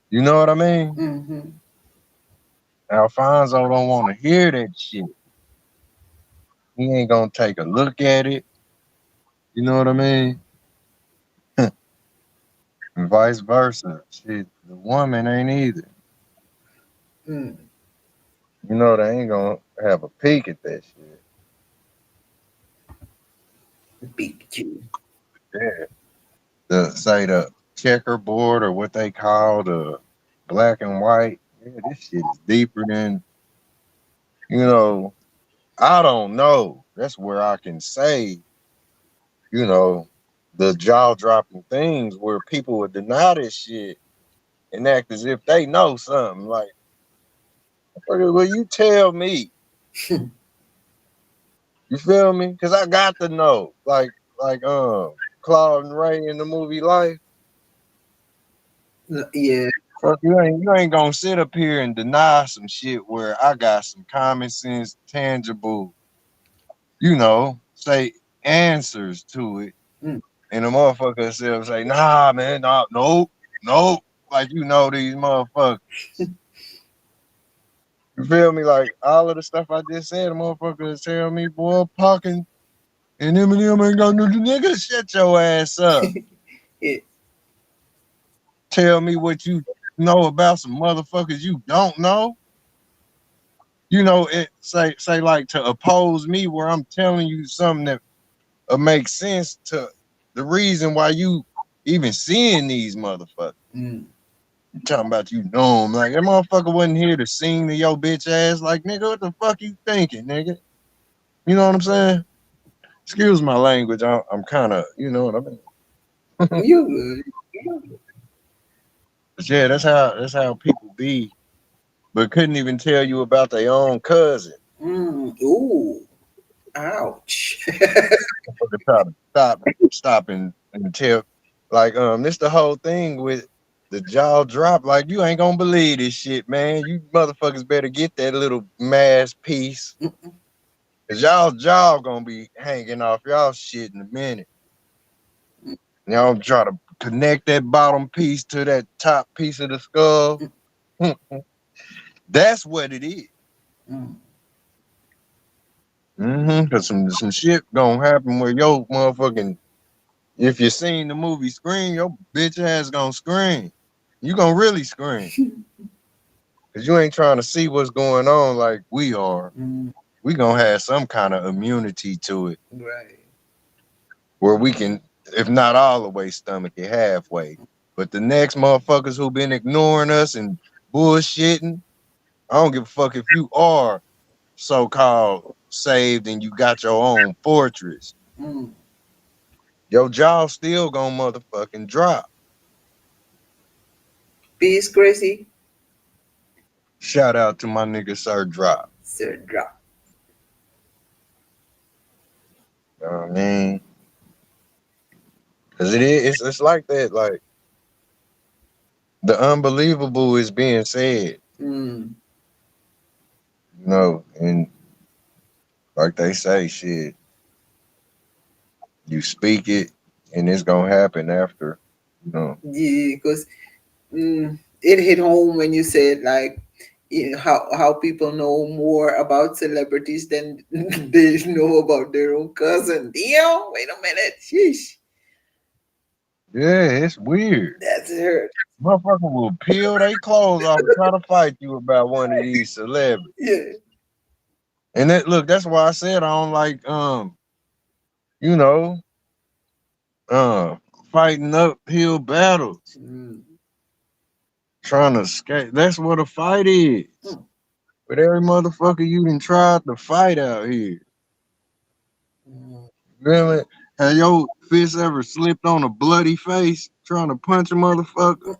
You know what I mean? mm-hmm. Alfonso don't want to hear that shit. He ain't gonna take a look at it. You know what I mean? And vice versa. Shit, the woman ain't either. Mm. You know they ain't gonna have a peek at that shit. Big Q. Yeah. The say the checkerboard or what they call the black and white. Yeah, this shit is deeper than you know. I don't know. That's where I can say, you know, the jaw dropping things where people would deny this shit and act as if they know something. Like, well, you tell me. You feel me? Because I got to know. Like Claude and Ray in the movie Life. Yeah. Fuck, you ain't gonna sit up here and deny some shit where I got some common sense, tangible, say answers to it. Mm. And the motherfucker still say, nah, man, nah, nope, nope. Like these motherfuckers. You feel me? Like all of the stuff I just said, the motherfuckers tell me, boy, Parkin and Eminem ain't gonna do the nigga, shut your ass up. Yeah. Tell me what you know about some motherfuckers you don't know. It say like to oppose me where I'm telling you something that makes sense to the reason why you even seeing these motherfuckers. Mm. You talking about you know them. Like that motherfucker wasn't here to sing to your bitch ass. Like, nigga, what the fuck you thinking, nigga? You know what I'm saying? Excuse my language. I'm kind of, you know what I mean? You good. But yeah, that's how people be, but couldn't even tell you about their own cousin. Mm. Ooh. Ouch. Motherfucker try to stop and tell. Like, this the whole thing with the jaw drop. Like, you ain't gonna believe this shit, man. You motherfuckers better get that little mass piece. Cause y'all jaw gonna be hanging off y'all shit in a minute. Y'all try to connect that bottom piece to that top piece of the skull. That's what it is. Mm. Cause some shit gonna happen where your motherfucking if you seen the movie Scream, your bitch ass gonna scream. You gonna really scream. Cause you ain't trying to see what's going on like we are. Mm. We gonna have some kind of immunity to it Right. where we can, if not all the way, stomach it halfway. But the next motherfuckers who been ignoring us and bullshitting, I don't give a fuck if you are so-called saved and you got your own fortress. Mm. Your jaw still gonna motherfucking drop. Peace, Gracie. Shout out to my nigga Sir Drop. Sir drop. You know what I mean? Cause it's like that. Like the unbelievable is being said, Mm. and like they say, shit, you speak it and it's gonna happen after, you know. Yeah, because it hit home when you said like how people know more about celebrities than they know about their own cousin. Damn, wait a minute. Sheesh. Yeah, it's weird. That's hurt. Motherfucker will peel their clothes off and try to fight you about one of these celebrities. Yeah. And that's why I said I don't like you know, uh fighting uphill battles, Mm. trying to escape. That's what a fight is. Mm. But every motherfucker you done tried to fight out here. Mm. Really? Have your fist ever slipped on a bloody face trying to punch a motherfucker?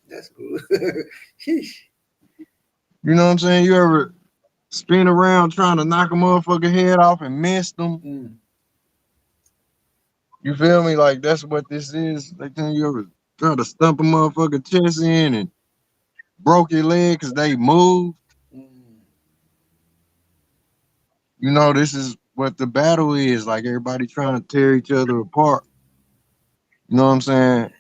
That's good. Sheesh. You know what I'm saying? You ever spin around trying to knock a motherfucker head off and miss them? Mm. You feel me? Like that's what this is. Like then you ever try to stump a motherfucker chest in and broke your leg because they moved? Mm. You know, this is what the battle is. Like everybody trying to tear each other apart. You know what I'm saying?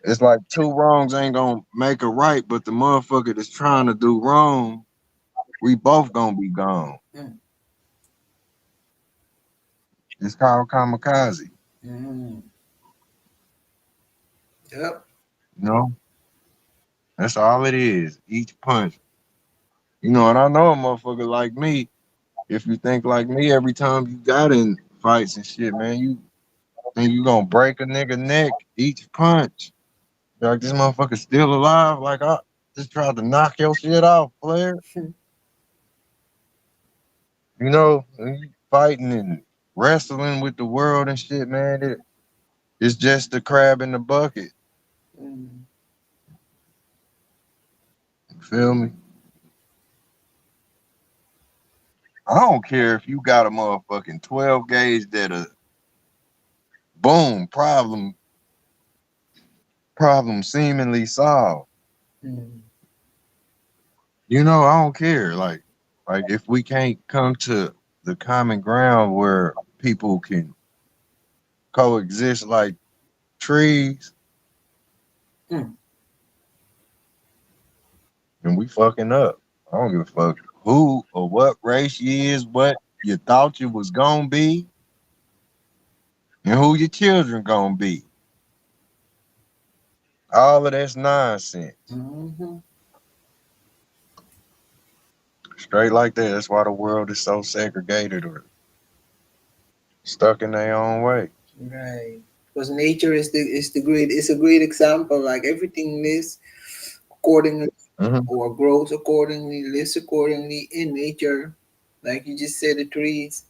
It's like two wrongs ain't gonna make a right, but the motherfucker that's trying to do wrong, we both gonna be gone. Mm. It's called kamikaze. Mm. Yep. You know, that's all it is. Each punch. You know, and I know a motherfucker like me. If you think like me, every time you got in fights and shit, man, you think you gonna break a nigga neck each punch. You're like this motherfucker still alive. Like I just tried to knock your shit off, player. You know, and you fighting and wrestling with the world and shit, man. It's just the crab in the bucket. Mm. You feel me? I don't care if you got a motherfucking 12 gauge that a boom problem seemingly solved. Mm. You know, I don't care. Like if we can't come to the common ground where people can coexist like trees, Mm. then we fucking up. I don't give a fuck who or what race you is, what you thought you was gonna be, and who your children gonna be. All of that's nonsense. Mhm. Straight like that. That's why the world is so segregated or stuck in their own way. Right. Because nature is a great example. Like everything lives accordingly Hmm. or grows accordingly, lives accordingly in nature. Like you just said, the trees.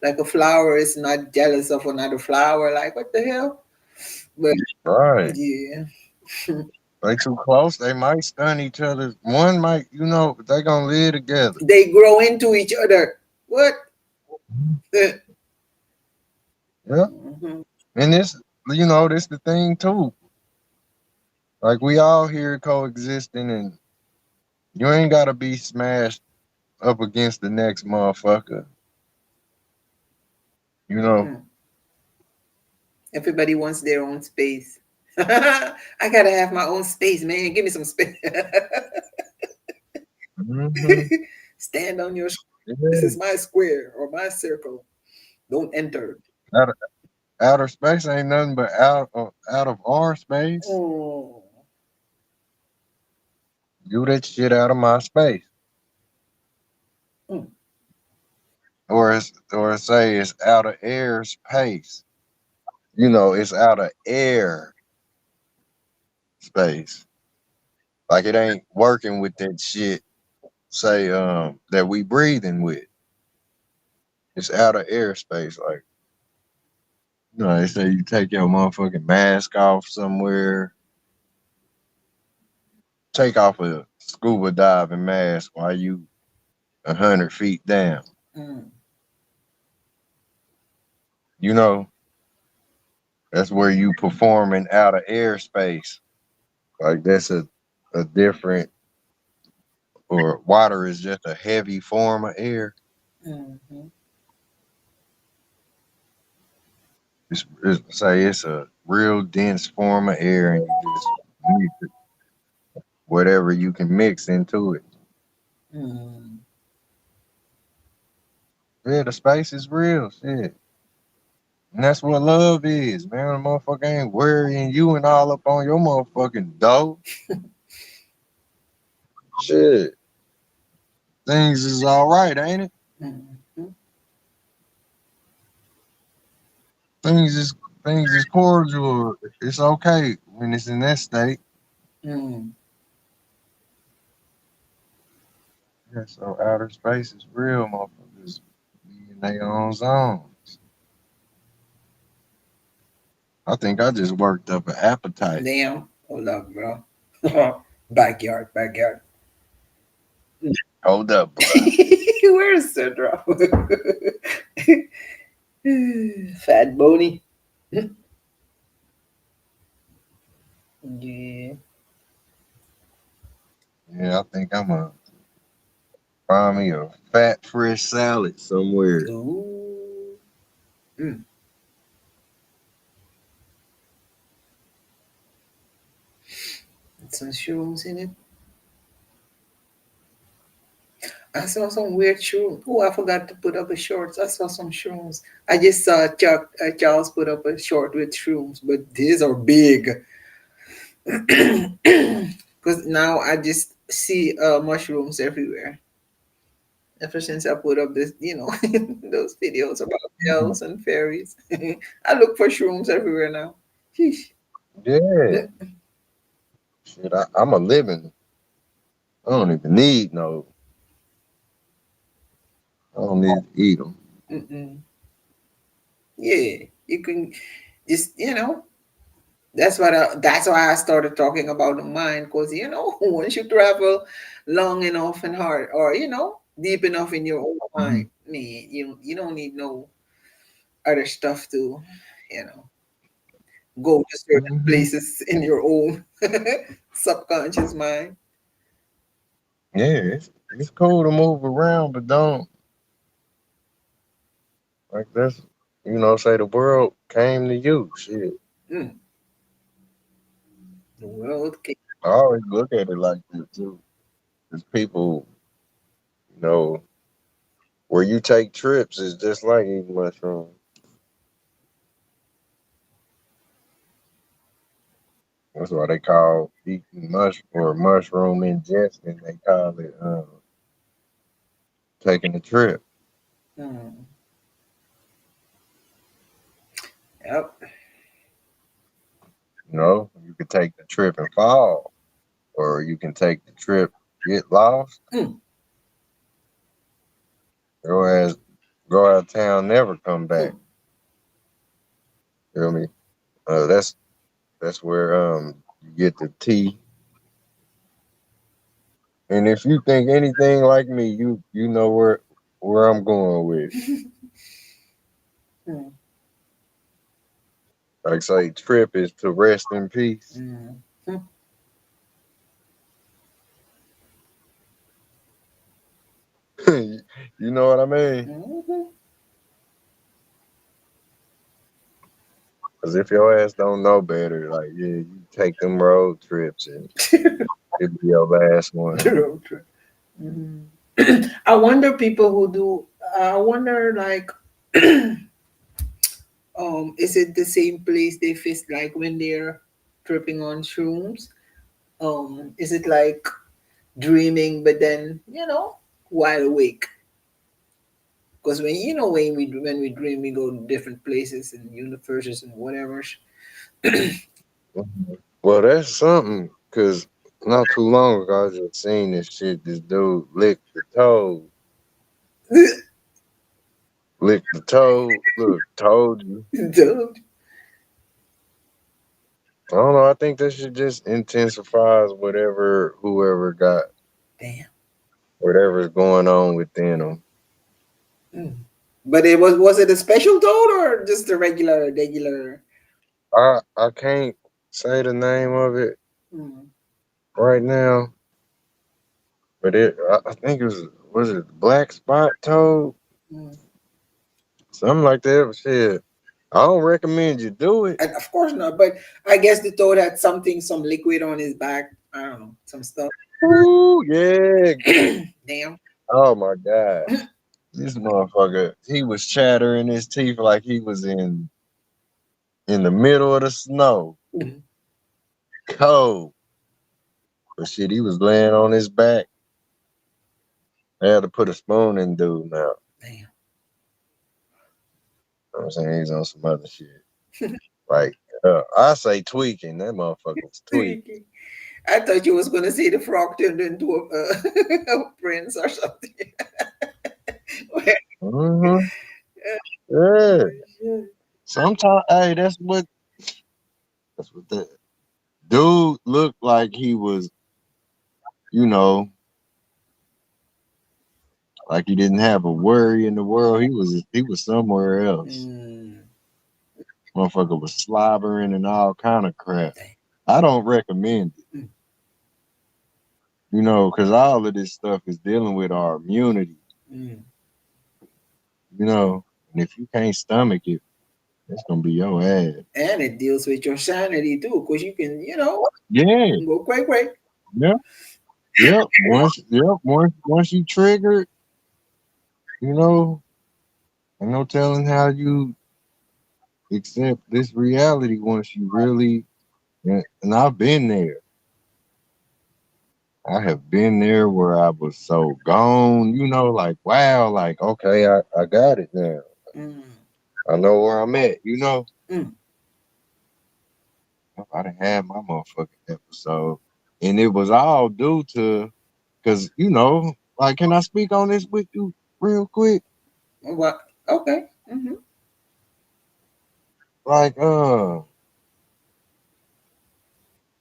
Like a flower is not jealous of another flower. Like what the hell? But Right. yeah, They too close, they might stun each other. One might, you know, they gonna live together. they grow into each other. What? Yeah. Mhm. And this, you know, this the thing too. Like we all here coexisting and you ain't gotta be smashed up against the next motherfucker. You know. Mm. Everybody wants their own space. I gotta have my own space, man. Give me some space. Hmm. Stand on your. This Yeah. is my square or my circle. Don't enter. Outer, outer space ain't nothing but out of our space. Oh. Do that shit out of my space. Mm. Or say it's out of air space. You know, it's out of air space. Like it ain't working with that shit, say, that we breathing with. It's out of airspace. Like, you know, they say you take your motherfucking mask off somewhere, take off a scuba diving mask while you 100 feet down. Mm. You know, that's where you performing out of airspace. Like that's a different, or water is just a heavy form of air. Mhm. Say it's a real dense form of air, and you just mix it, whatever you can mix into it. Mm. Yeah, the space is real, shit. And that's what love is, man. The motherfucker ain't worrying you and all up on your motherfucking dough. Shit. Things is all right, ain't it? Mhm. Things is things is cordial. It's okay when it's in that state. Mm. Yeah, so outer space is real, motherfuckers be in their own zones. I think I just worked up an appetite. Damn. Hold up, bro. Backyard, backyard. Hold up, bro. Where's Sandra? Fat Boney. Yeah. Yeah, I think I'm a Find me a fat fresh salad somewhere. Ooh. Mm. Some shrooms in it. I saw some weird shrooms. Oh, I forgot to put up a shorts. I saw some shrooms. I just saw Charles put up a short with shrooms, but these are big. Because now I just see mushrooms everywhere. Ever since I put up this, those videos about elves and fairies, I look for shrooms everywhere now. Sheesh. Yeah, shit. I'm a living. I don't even need no. I don't need to eat them. Mm-mm. Yeah, you can just, that's why I started talking about the mind, because once you travel long enough and hard, or deep enough in your own mind, man, you don't need no other stuff to, you know, go to certain Mm-hmm. places in your own subconscious mind. Yeah, it's cool to move around, but don't like that's say the world came to you. Shit. Mm, the world can. I always look at it like that too. Because people, you know, where you take trips is just like eating mushrooms. That's why they call eating mushroom ingestion. They call it taking a trip. Mm, yep. You could take the trip and fall, or you can take the trip, get lost, Mm, go as go out of town, never come back. mm, Feel me? That's where you get the tea. And if you think anything like me, you know where I'm going with. mm, Like say trip is to rest in peace. mm, mm, You know what I mean? mhm. Cause if your ass don't know better, like yeah, you take them road trips and it'll be your last one. True, true. Mhm. I wonder people who do. I wonder like, is it the same place they fist like when they're tripping on shrooms? Is it like dreaming, but then wide awake? Because when we dream, we go to different places and universes and whatever. Mhm. Well, that's something. Cause not too long ago, I just seen this shit. This dude licked the toad. Look, told you. Dude, I don't know. I think that shit just intensifies whoever got damn. whatever's going on within them. Mm. But it was it a special toad or just a regular? I can't say the name of it Mm, right now, but I think it was it black spot toad, mm. something like that. But shit, I don't recommend you do it. And of course not. But I guess the toad had some liquid on his back. I don't know, some stuff. Ooh, yeah. Damn. Oh my god, this motherfucker. He was chattering his teeth like he was in the middle of the snow, Mm. cold. But shit, he was laying on his back. I had to put a spoon in dude now. Damn. You know what I'm saying? He's on some other shit. Like, I say tweaking. That motherfucker was tweaking. Freaky. I thought you was gonna say the frog turned into a prince or something. Mm-hmm. Yeah. Sometimes, hey, that's what that dude looked like. He was, you know, like he didn't have a worry in the world. He was somewhere else. Mm. Motherfucker was slobbering and all kind of crap. Damn. I don't recommend it. Mm. You know, because all of this stuff is dealing with our immunity. Mm. You know, and if you can't stomach it, it's gonna be your ass. And it deals with your sanity too, because you can, Yeah, go quick. yeah, yep. Once you trigger, you know, and no telling how you accept this reality once you really. And I've been there. I have been there where I was so gone, you know, like wow, like okay, I got it now. Mm. I know where I'm at, you know. Mm. I done had my motherfucking episode. And it was all due to because you know, like can I speak on this with you real quick? What? Okay. Mm-hmm. Like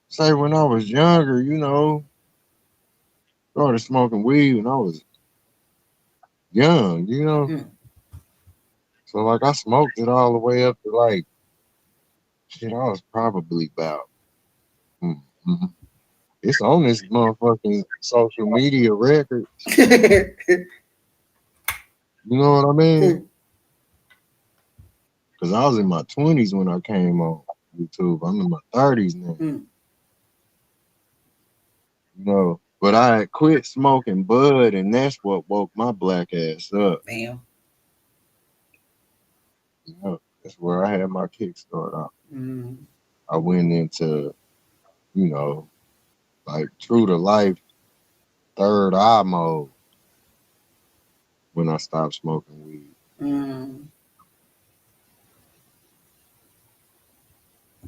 say when I was younger, you know, started smoking weed when I was young, you know. Mm. So like I smoked it all the way up to like shit, I was probably about mm, mm, it's on this motherfucking social media record. You know what I mean? Because I was in my 20s when I came on YouTube. I'm in my 30s now. Mm. You know, but I had quit smoking bud, and that's what woke my black ass up. Damn. You know, that's where I had my kickstart off. Mm. I went into, you know, like true to life third eye mode when I stopped smoking weed. Mm.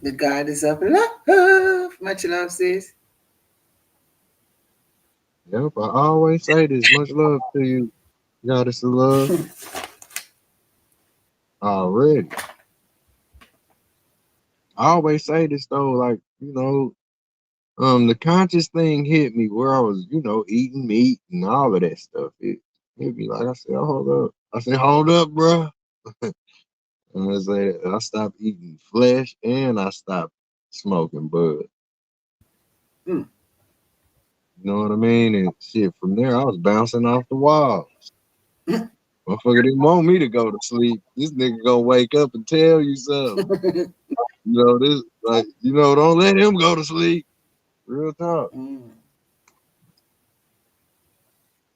The God is of love. Much love, sis. Yep, I always say this. Much love to you, goddess of love. Already. I always say this though, like, you know, the conscious thing hit me where I was, you know, eating meat and all of that stuff. It hit me like I said, hold up. I said, hold up, bro. And I stopped eating flesh and I stopped smoking bud. Mm. You know what I mean? And shit, from there I was bouncing off the wall. Motherfucker didn't want me to go to sleep. This nigga gonna wake up and tell you something. You know, this like, you know, don't let him go to sleep. Real talk. Mm.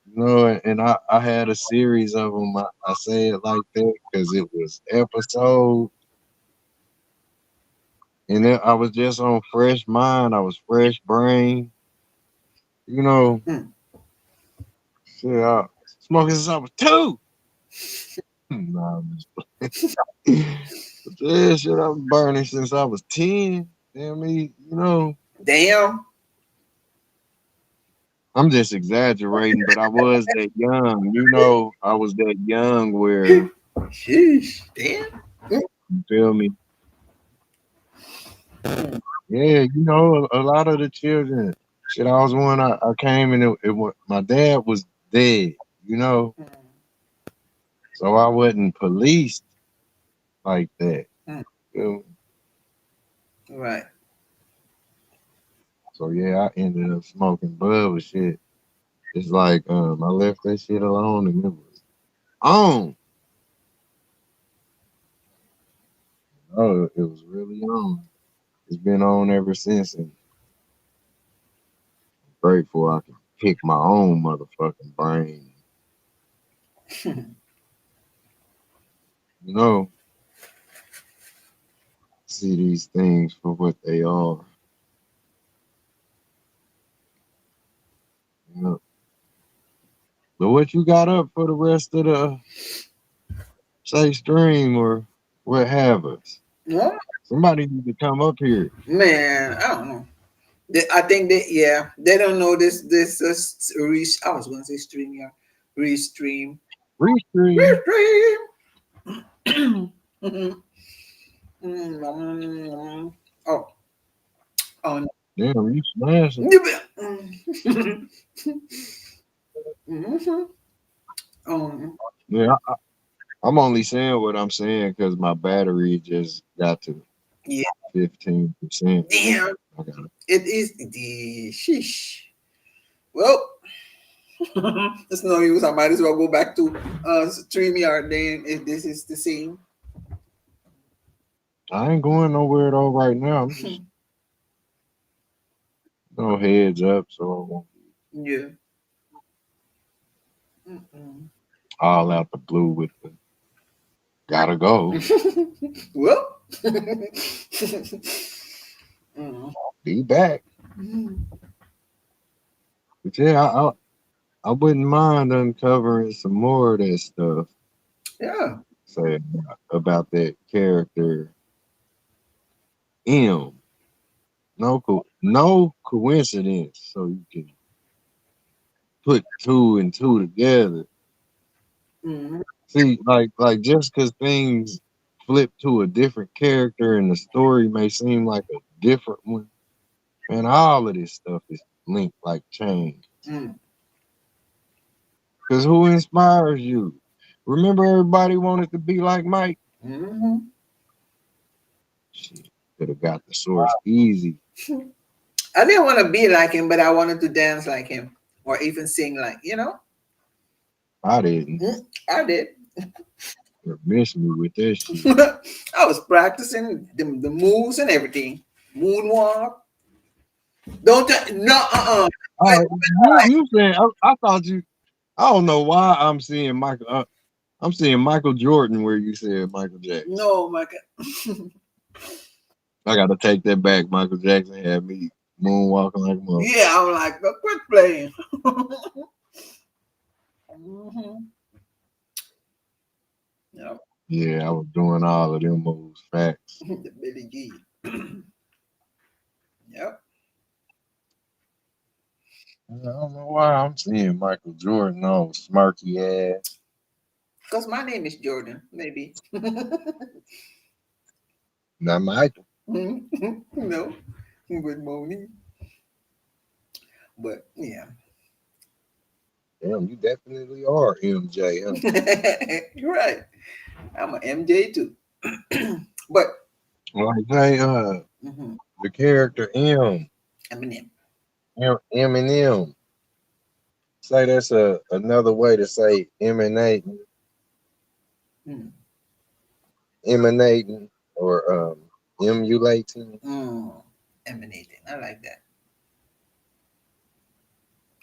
You know, and I had a series of them. I say it like that because it was episode, and then I was just on fresh mind. I was fresh brain. You know, Mm. shit, I smoking since I was two. Nah, I'm just but yeah, shit, I was burning since I was 10. Damn me, you know. Damn. I'm just exaggerating, but I was that young. You know, I was that young where Sheesh. Damn. you feel me. Mm. Yeah, you know, a lot of the children. Shit, I was one. I came and my dad was dead. You know, Mm. so I wasn't policed like that. Mm. Feel me? Right. So yeah, I ended up smoking bud with shit. It's like I left that shit alone and it was on. Oh, it was really on. It's been on ever since, and I'm grateful I can pick my own motherfucking brain. You know, see these things for what they are. You know. But what you got up for the rest of the say stream or what have us? Well, Somebody need to come up here. man, I don't know. I think they don't know this I was going to say stream, yeah, restream, Restream. restream. Mhm. Mm, oh, oh no. Damn, you smashing. Mhm. Um, Yeah, I'm only saying what I'm saying because my battery just got to yeah, 15%. damn, I got it is the sheesh. Well, it's no use. I might as well go back to StreamYard then if this is the same. I ain't going nowhere though right now. I'm just no heads up, so I won't be Yeah. Mm-mm. all out the blue with the gotta go. Well. Mm. Be back. But yeah, I wouldn't mind uncovering some more of that stuff. Yeah. Say about that character M. No coincidence. So you can put two and two together. Mm. See, like just because things flip to a different character and the story may seem like a different one, and all of this stuff is linked like chain. Mm. Because who inspires you? Remember, everybody wanted to be like Mike. Mm-hmm. Shit, could have got the source easy. I didn't want to be like him, but I wanted to dance like him or even sing like, I didn't. I did. Miss me with that shit. I was practicing the moves and everything. Moonwalk. Don't no You saying? I thought you. I don't know why I'm seeing Michael. I'm seeing Michael Jordan where you said Michael Jackson. no, my God. I got to take that back. Michael Jackson had me moonwalking like a mother. Yeah, I'm like, but quit playing. Mm-hmm. Yep. Yeah, I was doing all of them moves. Facts. The Billy G. Yep. I don't know why I'm seeing Michael Jordan on smirky ass. Because my name is Jordan, maybe. Not Michael. No, with Moni. But yeah. Damn, you definitely are MJ, huh? You're right. I'm an MJ too. But Like say, mhm, the character Eminem. Eminem. Say that's another way to say emanating, Mm. or emulating. Emanating. I like that.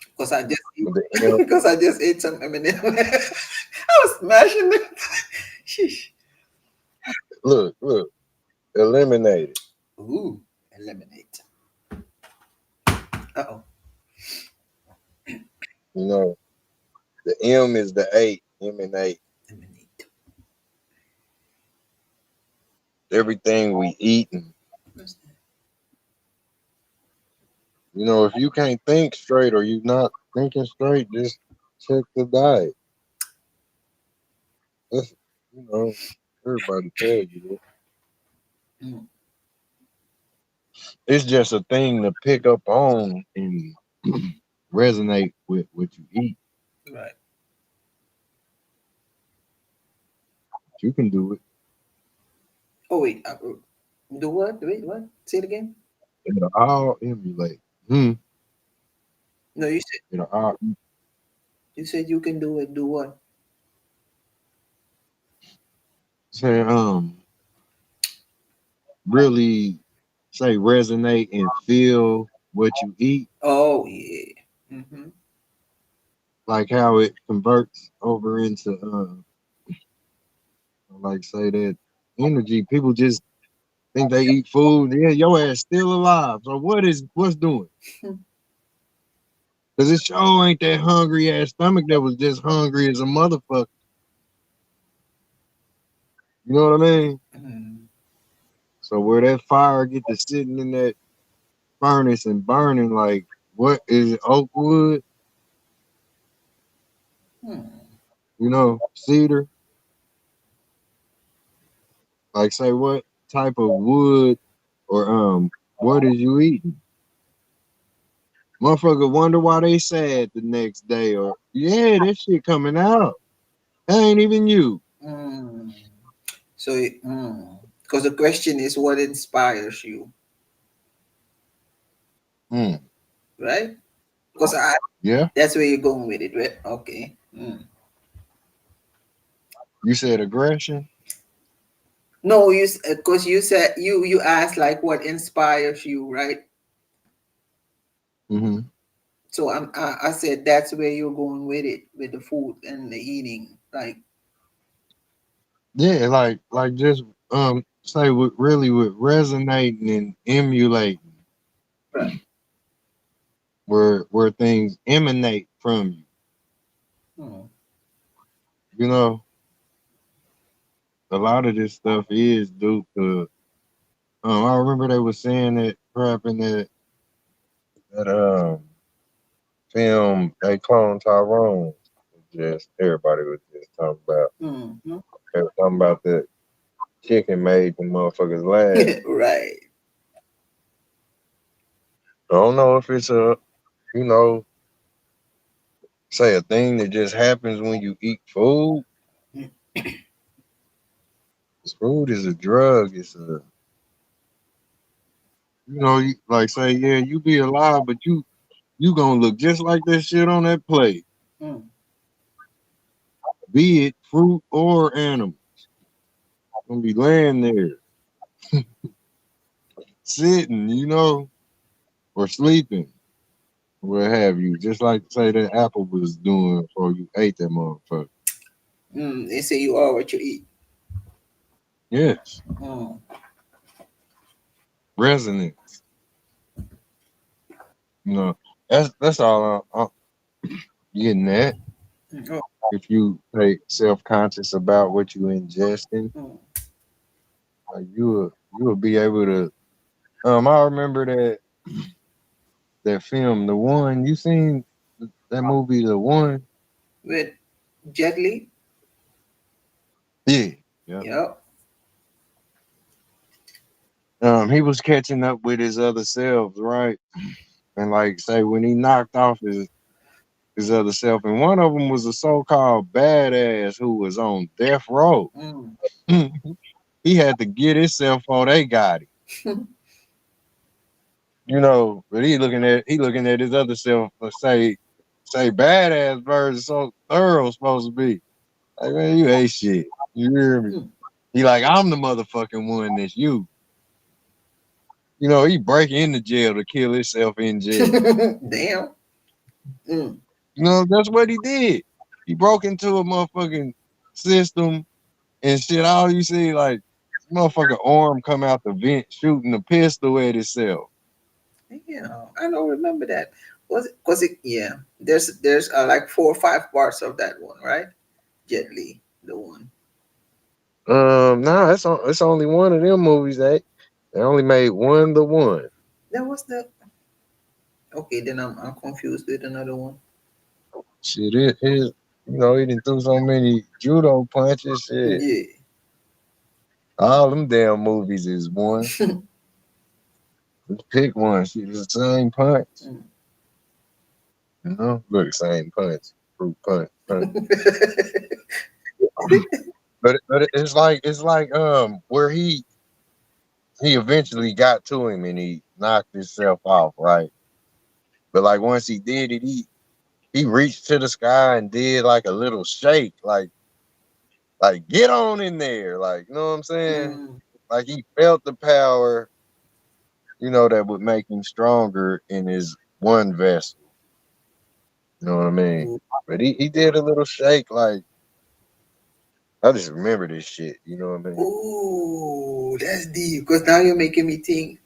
Because I just The M, because I just ate some Eminem. I was smashing it. Sheesh. look, eliminated. Ooh, eliminate. Uh-oh. You know, the M is the 8, emanate. Eliminate. Everything we eat, and What's that? you know, if you can't think straight or you not thinking straight, just check the diet. That's, you know, everybody tells you that. Mm. It's just a thing to pick up on and resonate with what you eat. Right. You can do it. Oh wait. Do what? Wait, what? Say it again. It'll all emulate. No, It'll all you said you can do it. Do what? say really say resonate and feel what you eat, Oh yeah. Mm-hmm. like how it converts over into like say that energy. People just think they eat food. Yeah, your ass still alive. So what's doing? Cause it sure ain't that hungry ass stomach that was just hungry as a motherfucker. You know what I mean? Mm. So where that fire get to sitting in that furnace and burning, like what is it, oak wood? Hmm. You know, cedar. Like say what type of wood or what is you eating? Motherfucker wonder why they sad the next day, or yeah, that shit coming out. That ain't even you. Mm. So, because the question is, what inspires you, Mm. right? Because Yeah, that's where you're going with it, right? Okay. you said aggression. No, you because you said you asked like what inspires you, right? Hmm. So I said that's where you're going with it, with the food and the eating, like Yeah, like just say with really with resonating and emulating right. where things emanate from you. Hmm. You know, a lot of this stuff is due to. I remember they were saying that crap in that film. They cloned Tyrone. Just everybody was just talking about. Hmm. They were talking about that chicken made the motherfuckers laugh. Right. I don't know if it's a you know say a thing that just happens when you eat food. 'Cause food is a drug. It's a like say yeah, you be alive, but you gonna look just like that shit on that plate, Mm. be it fruit or animal. Gonna be laying there, sitting, or sleeping, what have you. Just like say that apple was doing before you ate that motherfucker. They say you are what you eat. Yes, Mm. resonance. You know, that's all I'm getting at. Oh, If you say self conscious about what you ingesting, mm. like you will be able to. I remember that film, the one you seen that movie, the one. With Jet Li, Yeah, yeah. yeah. He was catching up with his other selves, right? And like say when he knocked off his other self, and one of them was a so-called badass who was on death row. Mm. He had to get himself before they got him. But he looking at his other self, say badass version so thorough supposed to be. Like, man, you ain't shit. You hear me? Mm. He like, I'm the motherfucking one that's you. He break into jail to kill himself in jail. Damn. Mm. That's what he did. He broke into a motherfucking system and shit. All you see, like, motherfucking arm come out the vent shooting a pistol at himself. Yeah, I don't remember that. Was it? Cause it? Yeah. There's like 4 or 5 parts of that one, right? Jet Li, the one. No, it's only one of them movies that they only made one the one. That was the. Okay, then I'm confused with another one. Shit, he done threw so many judo punches. Shit, Yeah. all them damn movies is one. Just pick one. Shit, it's the same punch. Mm. Look, same punch, fruit punch. But it's like where he eventually got to him and he knocked himself off, right? But like once he did it, he reached to the sky and did like a little shake, like get on in there, like you know what I'm saying? Mm. Like he felt the power, that would make him stronger in his one vessel. You know what I mean? But he did a little shake, like I just remember this shit. You know what I mean? Ooh, that's deep. Because now you're making me think.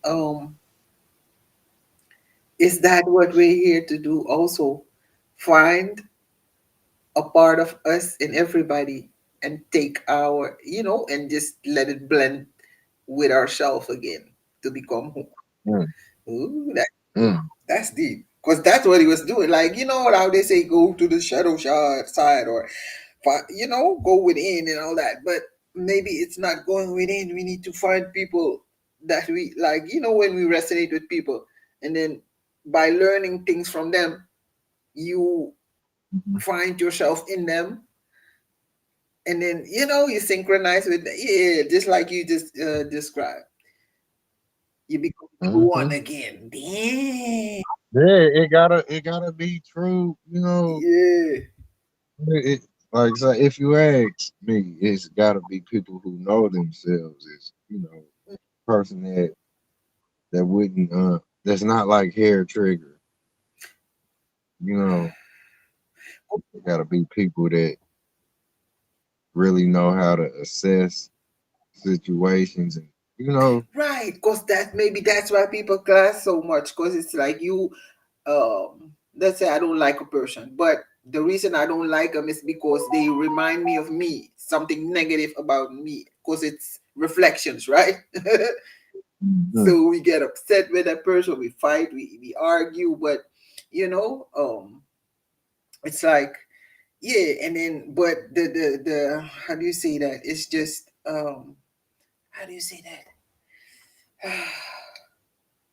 Is that what we're here to do? Also, find a part of us in everybody and take our, and just let it blend with ourselves again to become who. Mm, Ooh, mm, that's deep. Because that's what he was doing. Like, how they say go to the shadow side or, go within and all that. But maybe it's not going within. We need to find people that we like, when we resonate with people. And then by learning things from them, you mhm, find yourself in them. And then, you synchronize with, yeah, just like you just described. You become one mhm. again. Damn. Yeah, it gotta be true. You know, Yeah. it, like so if you ask me, it's gotta be people who know themselves. It's person that wouldn't that's not like hair trigger. You know, it gotta be people that really know how to assess situations and Right, because maybe that's why people class so much. Because it's like you, let's say I don't like a person, but the reason I don't like them is because they remind me of me, something negative about me. Because it's reflections, right? Mhm. So we get upset with that person, we fight, we argue, but you know, it's like yeah, and then but the how do you say that? It's just how do you say that?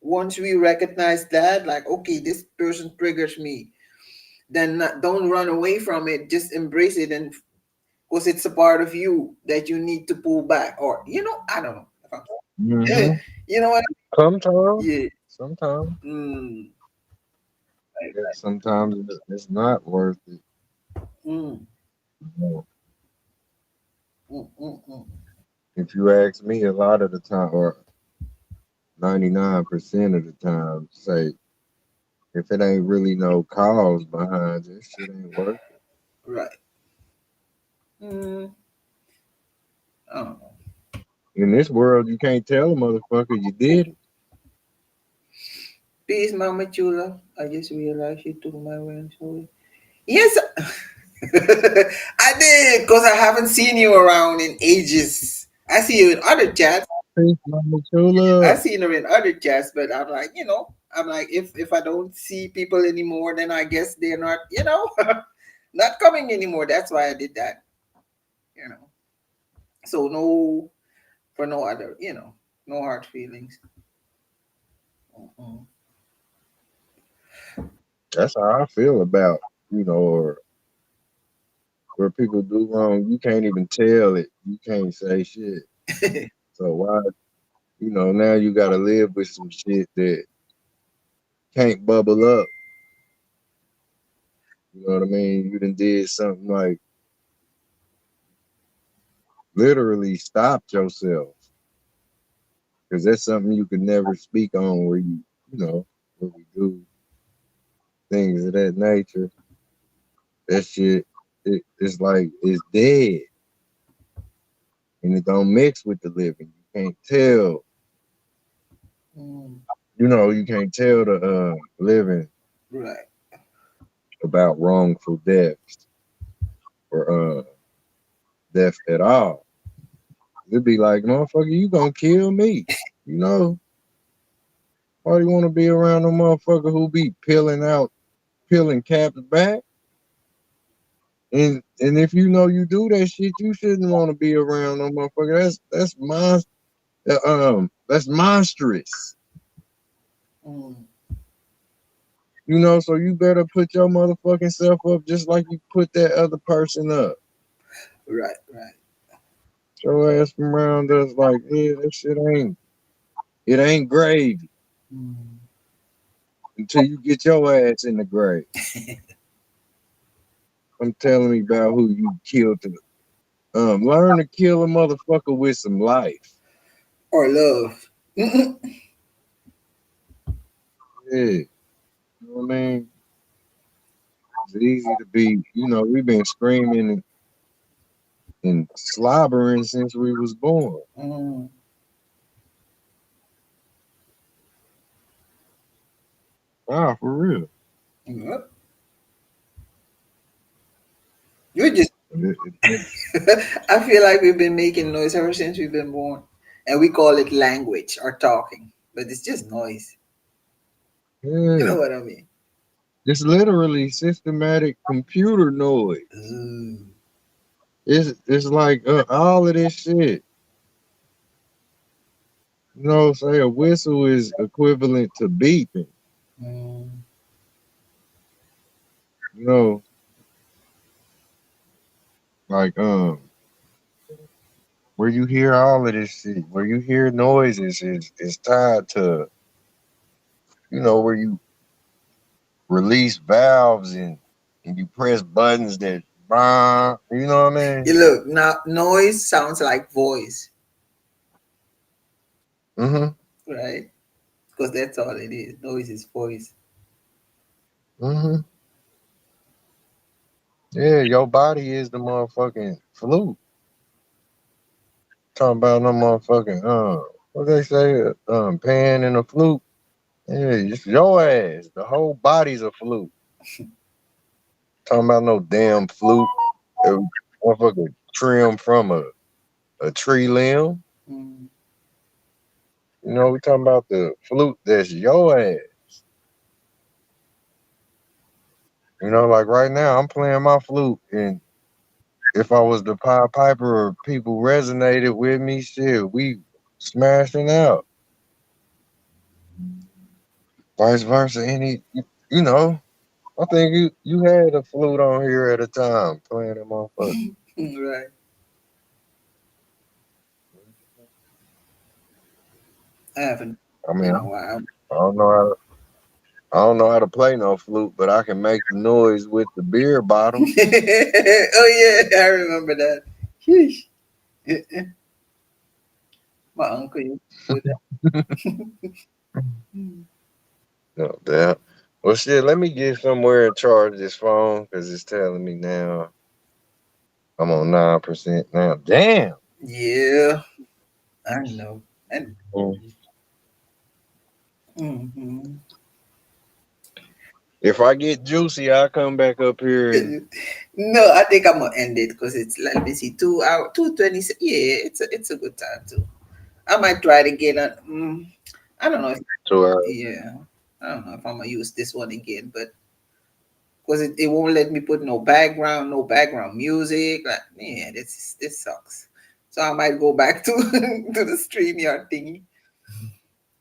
Once we recognize that, like, okay, this person triggers me, then don't run away from it. Just embrace it, and because it's a part of you that you need to pull back, or I don't know. If Mhm. you know what? Sometimes, Yeah. sometimes, Mm, right, yeah, right. sometimes it's not worth it. Mm, You know. mm. If you ask me, a lot of the time, or 99% of the time, say if it ain't really no cause behind it, shit ain't worth it. Right. Mm, I don't know. In this world, you can't tell a motherfucker you did it. Peace, Mama Chula. I just realized you took my wings away. Yes, I did, because I haven't seen you around in ages. I see you in other chats. Peace, Mama I Chula. seen her in other chats, but I'm like, I'm like, if I don't see people anymore, then I guess they're not, not coming anymore. That's why I did that, you know. So no, for no other, no hard feelings. Mm-mm. That's how I feel about, or where people do wrong, you can't even tell it. You can't say shit. So why, now you gotta live with some shit that can't bubble up. You know what I mean? You done did something like literally stopped yourself. Because that's something you could never speak on where where we do things of that nature. That shit, it's like it's dead and it don't mix with the living. You can't tell, Mm, you can't tell the living right. about wrongful deaths or death at all. It'd be like, motherfucker, you gonna kill me. You know, why do you want to be around a motherfucker who be peeling caps back? And if you know you do that shit, you shouldn't want to be around no motherfucker. That's monstrous. Mm, So you better put your motherfucking self up just like you put that other person up. right. Right. Your ass from around us like, yeah, that shit it ain't gravy Mm, until you get your ass in the grave. I'm telling me about who you killed. Learn to kill a motherfucker with some life. or love. Mm-mm. Yeah, you know what I mean. It's easy to be, we've been screaming and slobbering since we was born. Mm, Wow, for real. yep. You just It- I feel like we've been making noise ever since we've been born. And we call it language or talking. But it's just noise. You yeah, know what I mean? it's literally systematic computer noise. Mm, It's like all of this shit. Say a whistle is equivalent to beeping. mm, You know, like where you hear all of this shit, where you hear noises is tied to, where you release valves and you press buttons that you know what I You mean? look now, noise sounds like voice, Mm-hmm. right? Because that's all it is. Noise is voice. Mm-hmm. Yeah, your body is the motherfucking flute. Talking about no motherfucking what they say, pan and a flute. Yeah, it's your ass. The whole body's a flute. Talking about no damn flute. It was motherfucking trim from a tree limb. Mm. You know, we talking about the flute that's your ass. You know, like right now I'm playing my flute, and if I was the Pied Piper or people resonated with me, shit, we smashing out. Vice versa, you know, I think you had a flute on here at a time playing that motherfucker. Right. I haven't I mean, in a while. I don't know how I don't know how to play no flute, but I can make the noise with the beer bottle. Oh yeah, I remember that. Sheesh. My uncle used to do that. No doubt. Well, shit, let me get somewhere and charge this phone because it's telling me now I'm on 9% now. Damn. Yeah, I know. And Mm. hmm If I get juicy, I'll come back up here and no, I think I'm gonna end it because it's let me see 2 hour 2:20. Yeah, it's a good time too. I might try it again. I don't know if so yeah, I don't know if I'm gonna use this one again, but because it won't let me put no background music. Like, yeah, this sucks. So I might go back to to the StreamYard thingy.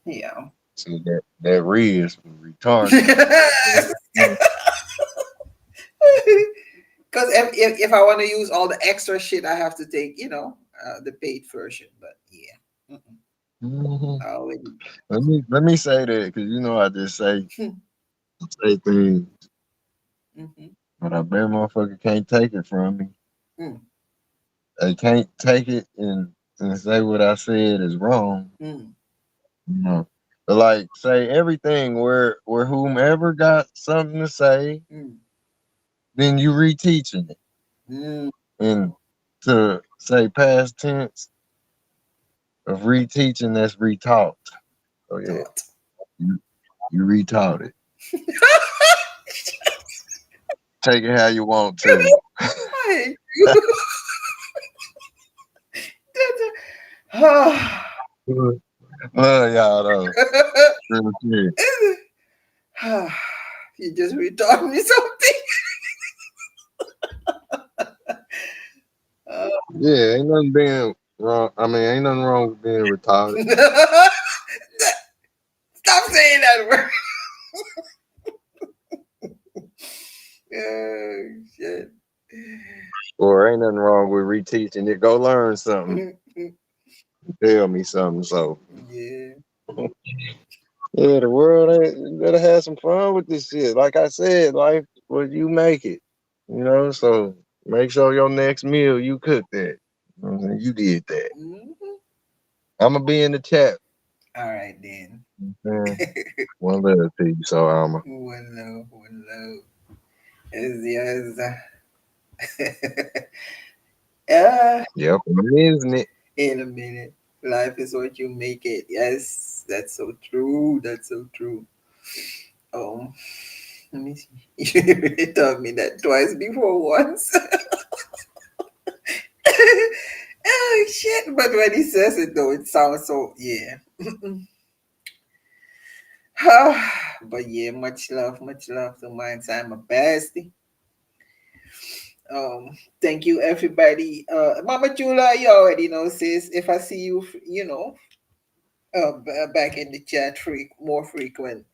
Yeah. see that Riz was retarded. Because if I want to use all the extra shit, I have to take, the paid version. But yeah, Mhm. I already. Let me say that because you know I just say things, Mhm. but I bet motherfucker can't take it from me. Mm, They can't take it and say what I said is wrong. mm, You know, but like say everything where whomever got something to say, mm, then you reteaching it, mm. and to say past tense of reteaching, that's retaught. So yeah, Thought. you you retaught it. Take it how you want to. I hate you. Love y'all though. Real shit. You just retaught me something. Uh, Yeah, ain't nothing being wrong. I mean, ain't nothing wrong with being retarded. Stop saying that word. Oh, shit. Or ain't nothing wrong with reteaching it. Go learn something. Tell me something. So Yeah. yeah, the world ain't you gotta have some fun with this shit. Like I said, life what you make it. You know, so make sure your next meal you cook that. You know what I'm saying? You did that. Mhm. I'ma be in the chat. All right, then. Man, one letter to you, so I'ma. One love, one love. Yes, yes. Yep, isn't it? In a minute. Life is what you make it. Yes, that's so true. That's so true. Oh, let me see. You told me that twice before once. Oh, shit. But when he says it, though, it sounds so, yeah. But yeah, much love to mine. I'm a bestie. Thank you, everybody. Mama Jula, you already know, sis. If I see you, back in the chat more frequent,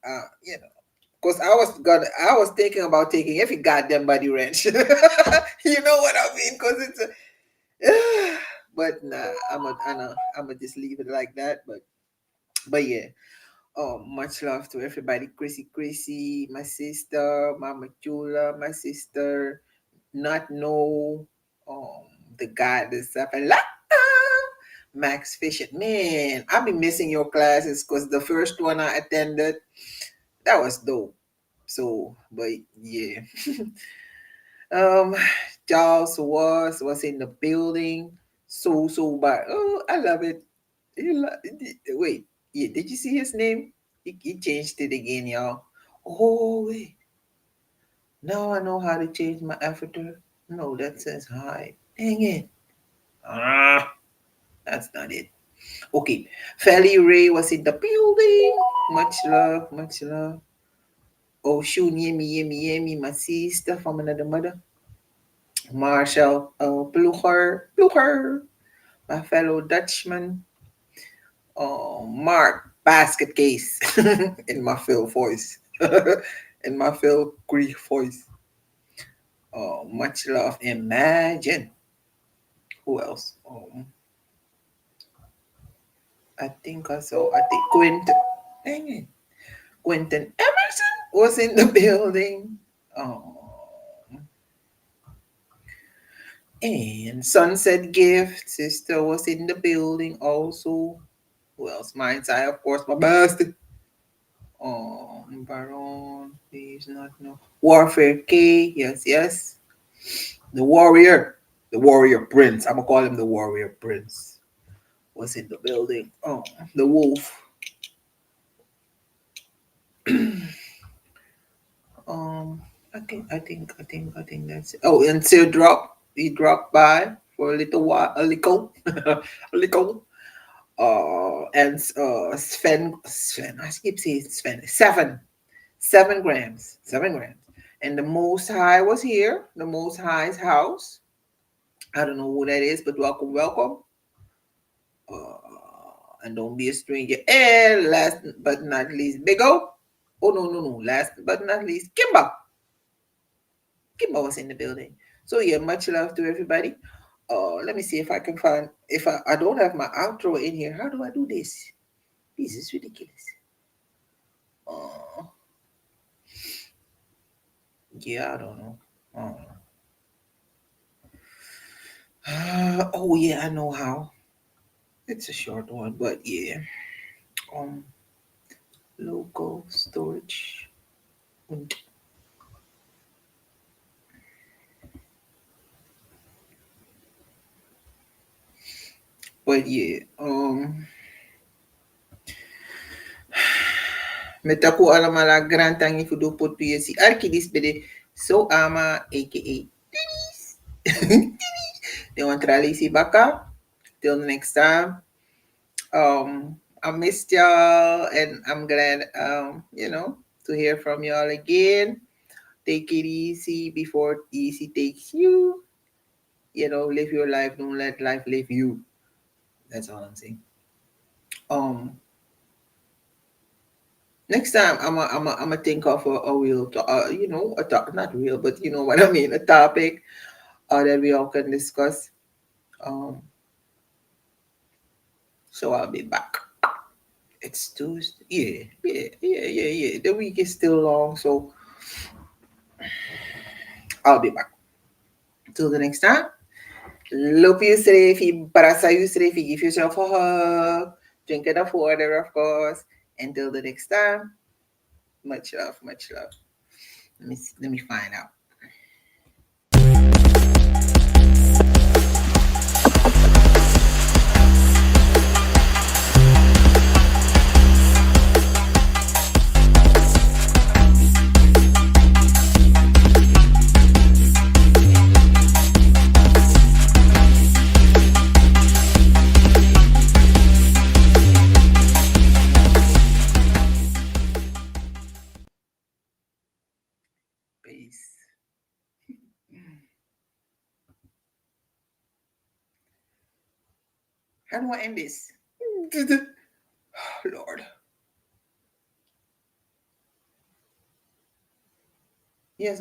because I was thinking about taking every goddamn body wrench. You know what I mean? Because it's a, but nah, I'm a just leave it like that. But yeah. Oh, much love to everybody. Chrissy, my sister, Mama Chula, my sister, not know, the guy that's up and Max Fisher. Man, I've been missing your classes because the first one I attended, that was dope. So, but yeah. Um, Charles was in the building. So bad. Oh, I love it. Wait, yeah, did you see his name? He changed it again, y'all. Oh wait, now I know how to change my avatar. No, that says hi. Dang it. Ah, that's not it. Okay, Felly Ray was in the building. Much love, much love. Oh, Shun Yemi, my sister from another mother. Marshall Blucher, my fellow Dutchman. Oh, Mark Basket Case in my Phil voice. In my Phil Greek voice. Oh, much love. Imagine. Who else? I think Quentin. Dang it. Quentin Emerson was in the building. Oh, and Sunset Gift sister was in the building also. Who else? Mine's I, of course, my best. Oh, Baron, please not no. Warfare K, yes, yes. The warrior prince. I'm gonna call him the warrior prince. Was in the building. Oh, the wolf. Um, I think that's it. Oh, and Sir Drop, he dropped by for a little while, a little, a little. And Sven, I keep saying Sven, 7 grams, 7 grams. And the Most High was here, the Most High's house. I don't know who that is, but welcome, welcome. And don't be a stranger. And last but not least, Big O. Oh, no. Last but not least, Kimba. Kimba was in the building. So, yeah, much love to everybody. Let me see if I can find, if I don't have my outro in here. How do I do this? This is ridiculous. Uh, yeah, I don't know. Oh, yeah, I know how. It's a short one, but yeah. Um, Local storage. But yeah, metaku alamala grantang ifudu po tuya si Archidis bede so ama aka they want si baka. Till next time. I missed y'all and I'm glad to hear from y'all again. Take it easy before easy takes you. Live your life, don't let life live you. That's all I'm saying. Um Next time, I'm a think of a real, a not real, but you know what I mean, a topic that we all can discuss. Um, so I'll be back. It's Tuesday. Yeah. The week is still long, so I'll be back. Till the next time. Love you, Srefi. Barasa you, Srefi. Give yourself a hug. Drink enough water, of course. Until the next time. Much love, much love. Let me find out. Peace. How do I end this? Lord. Yes,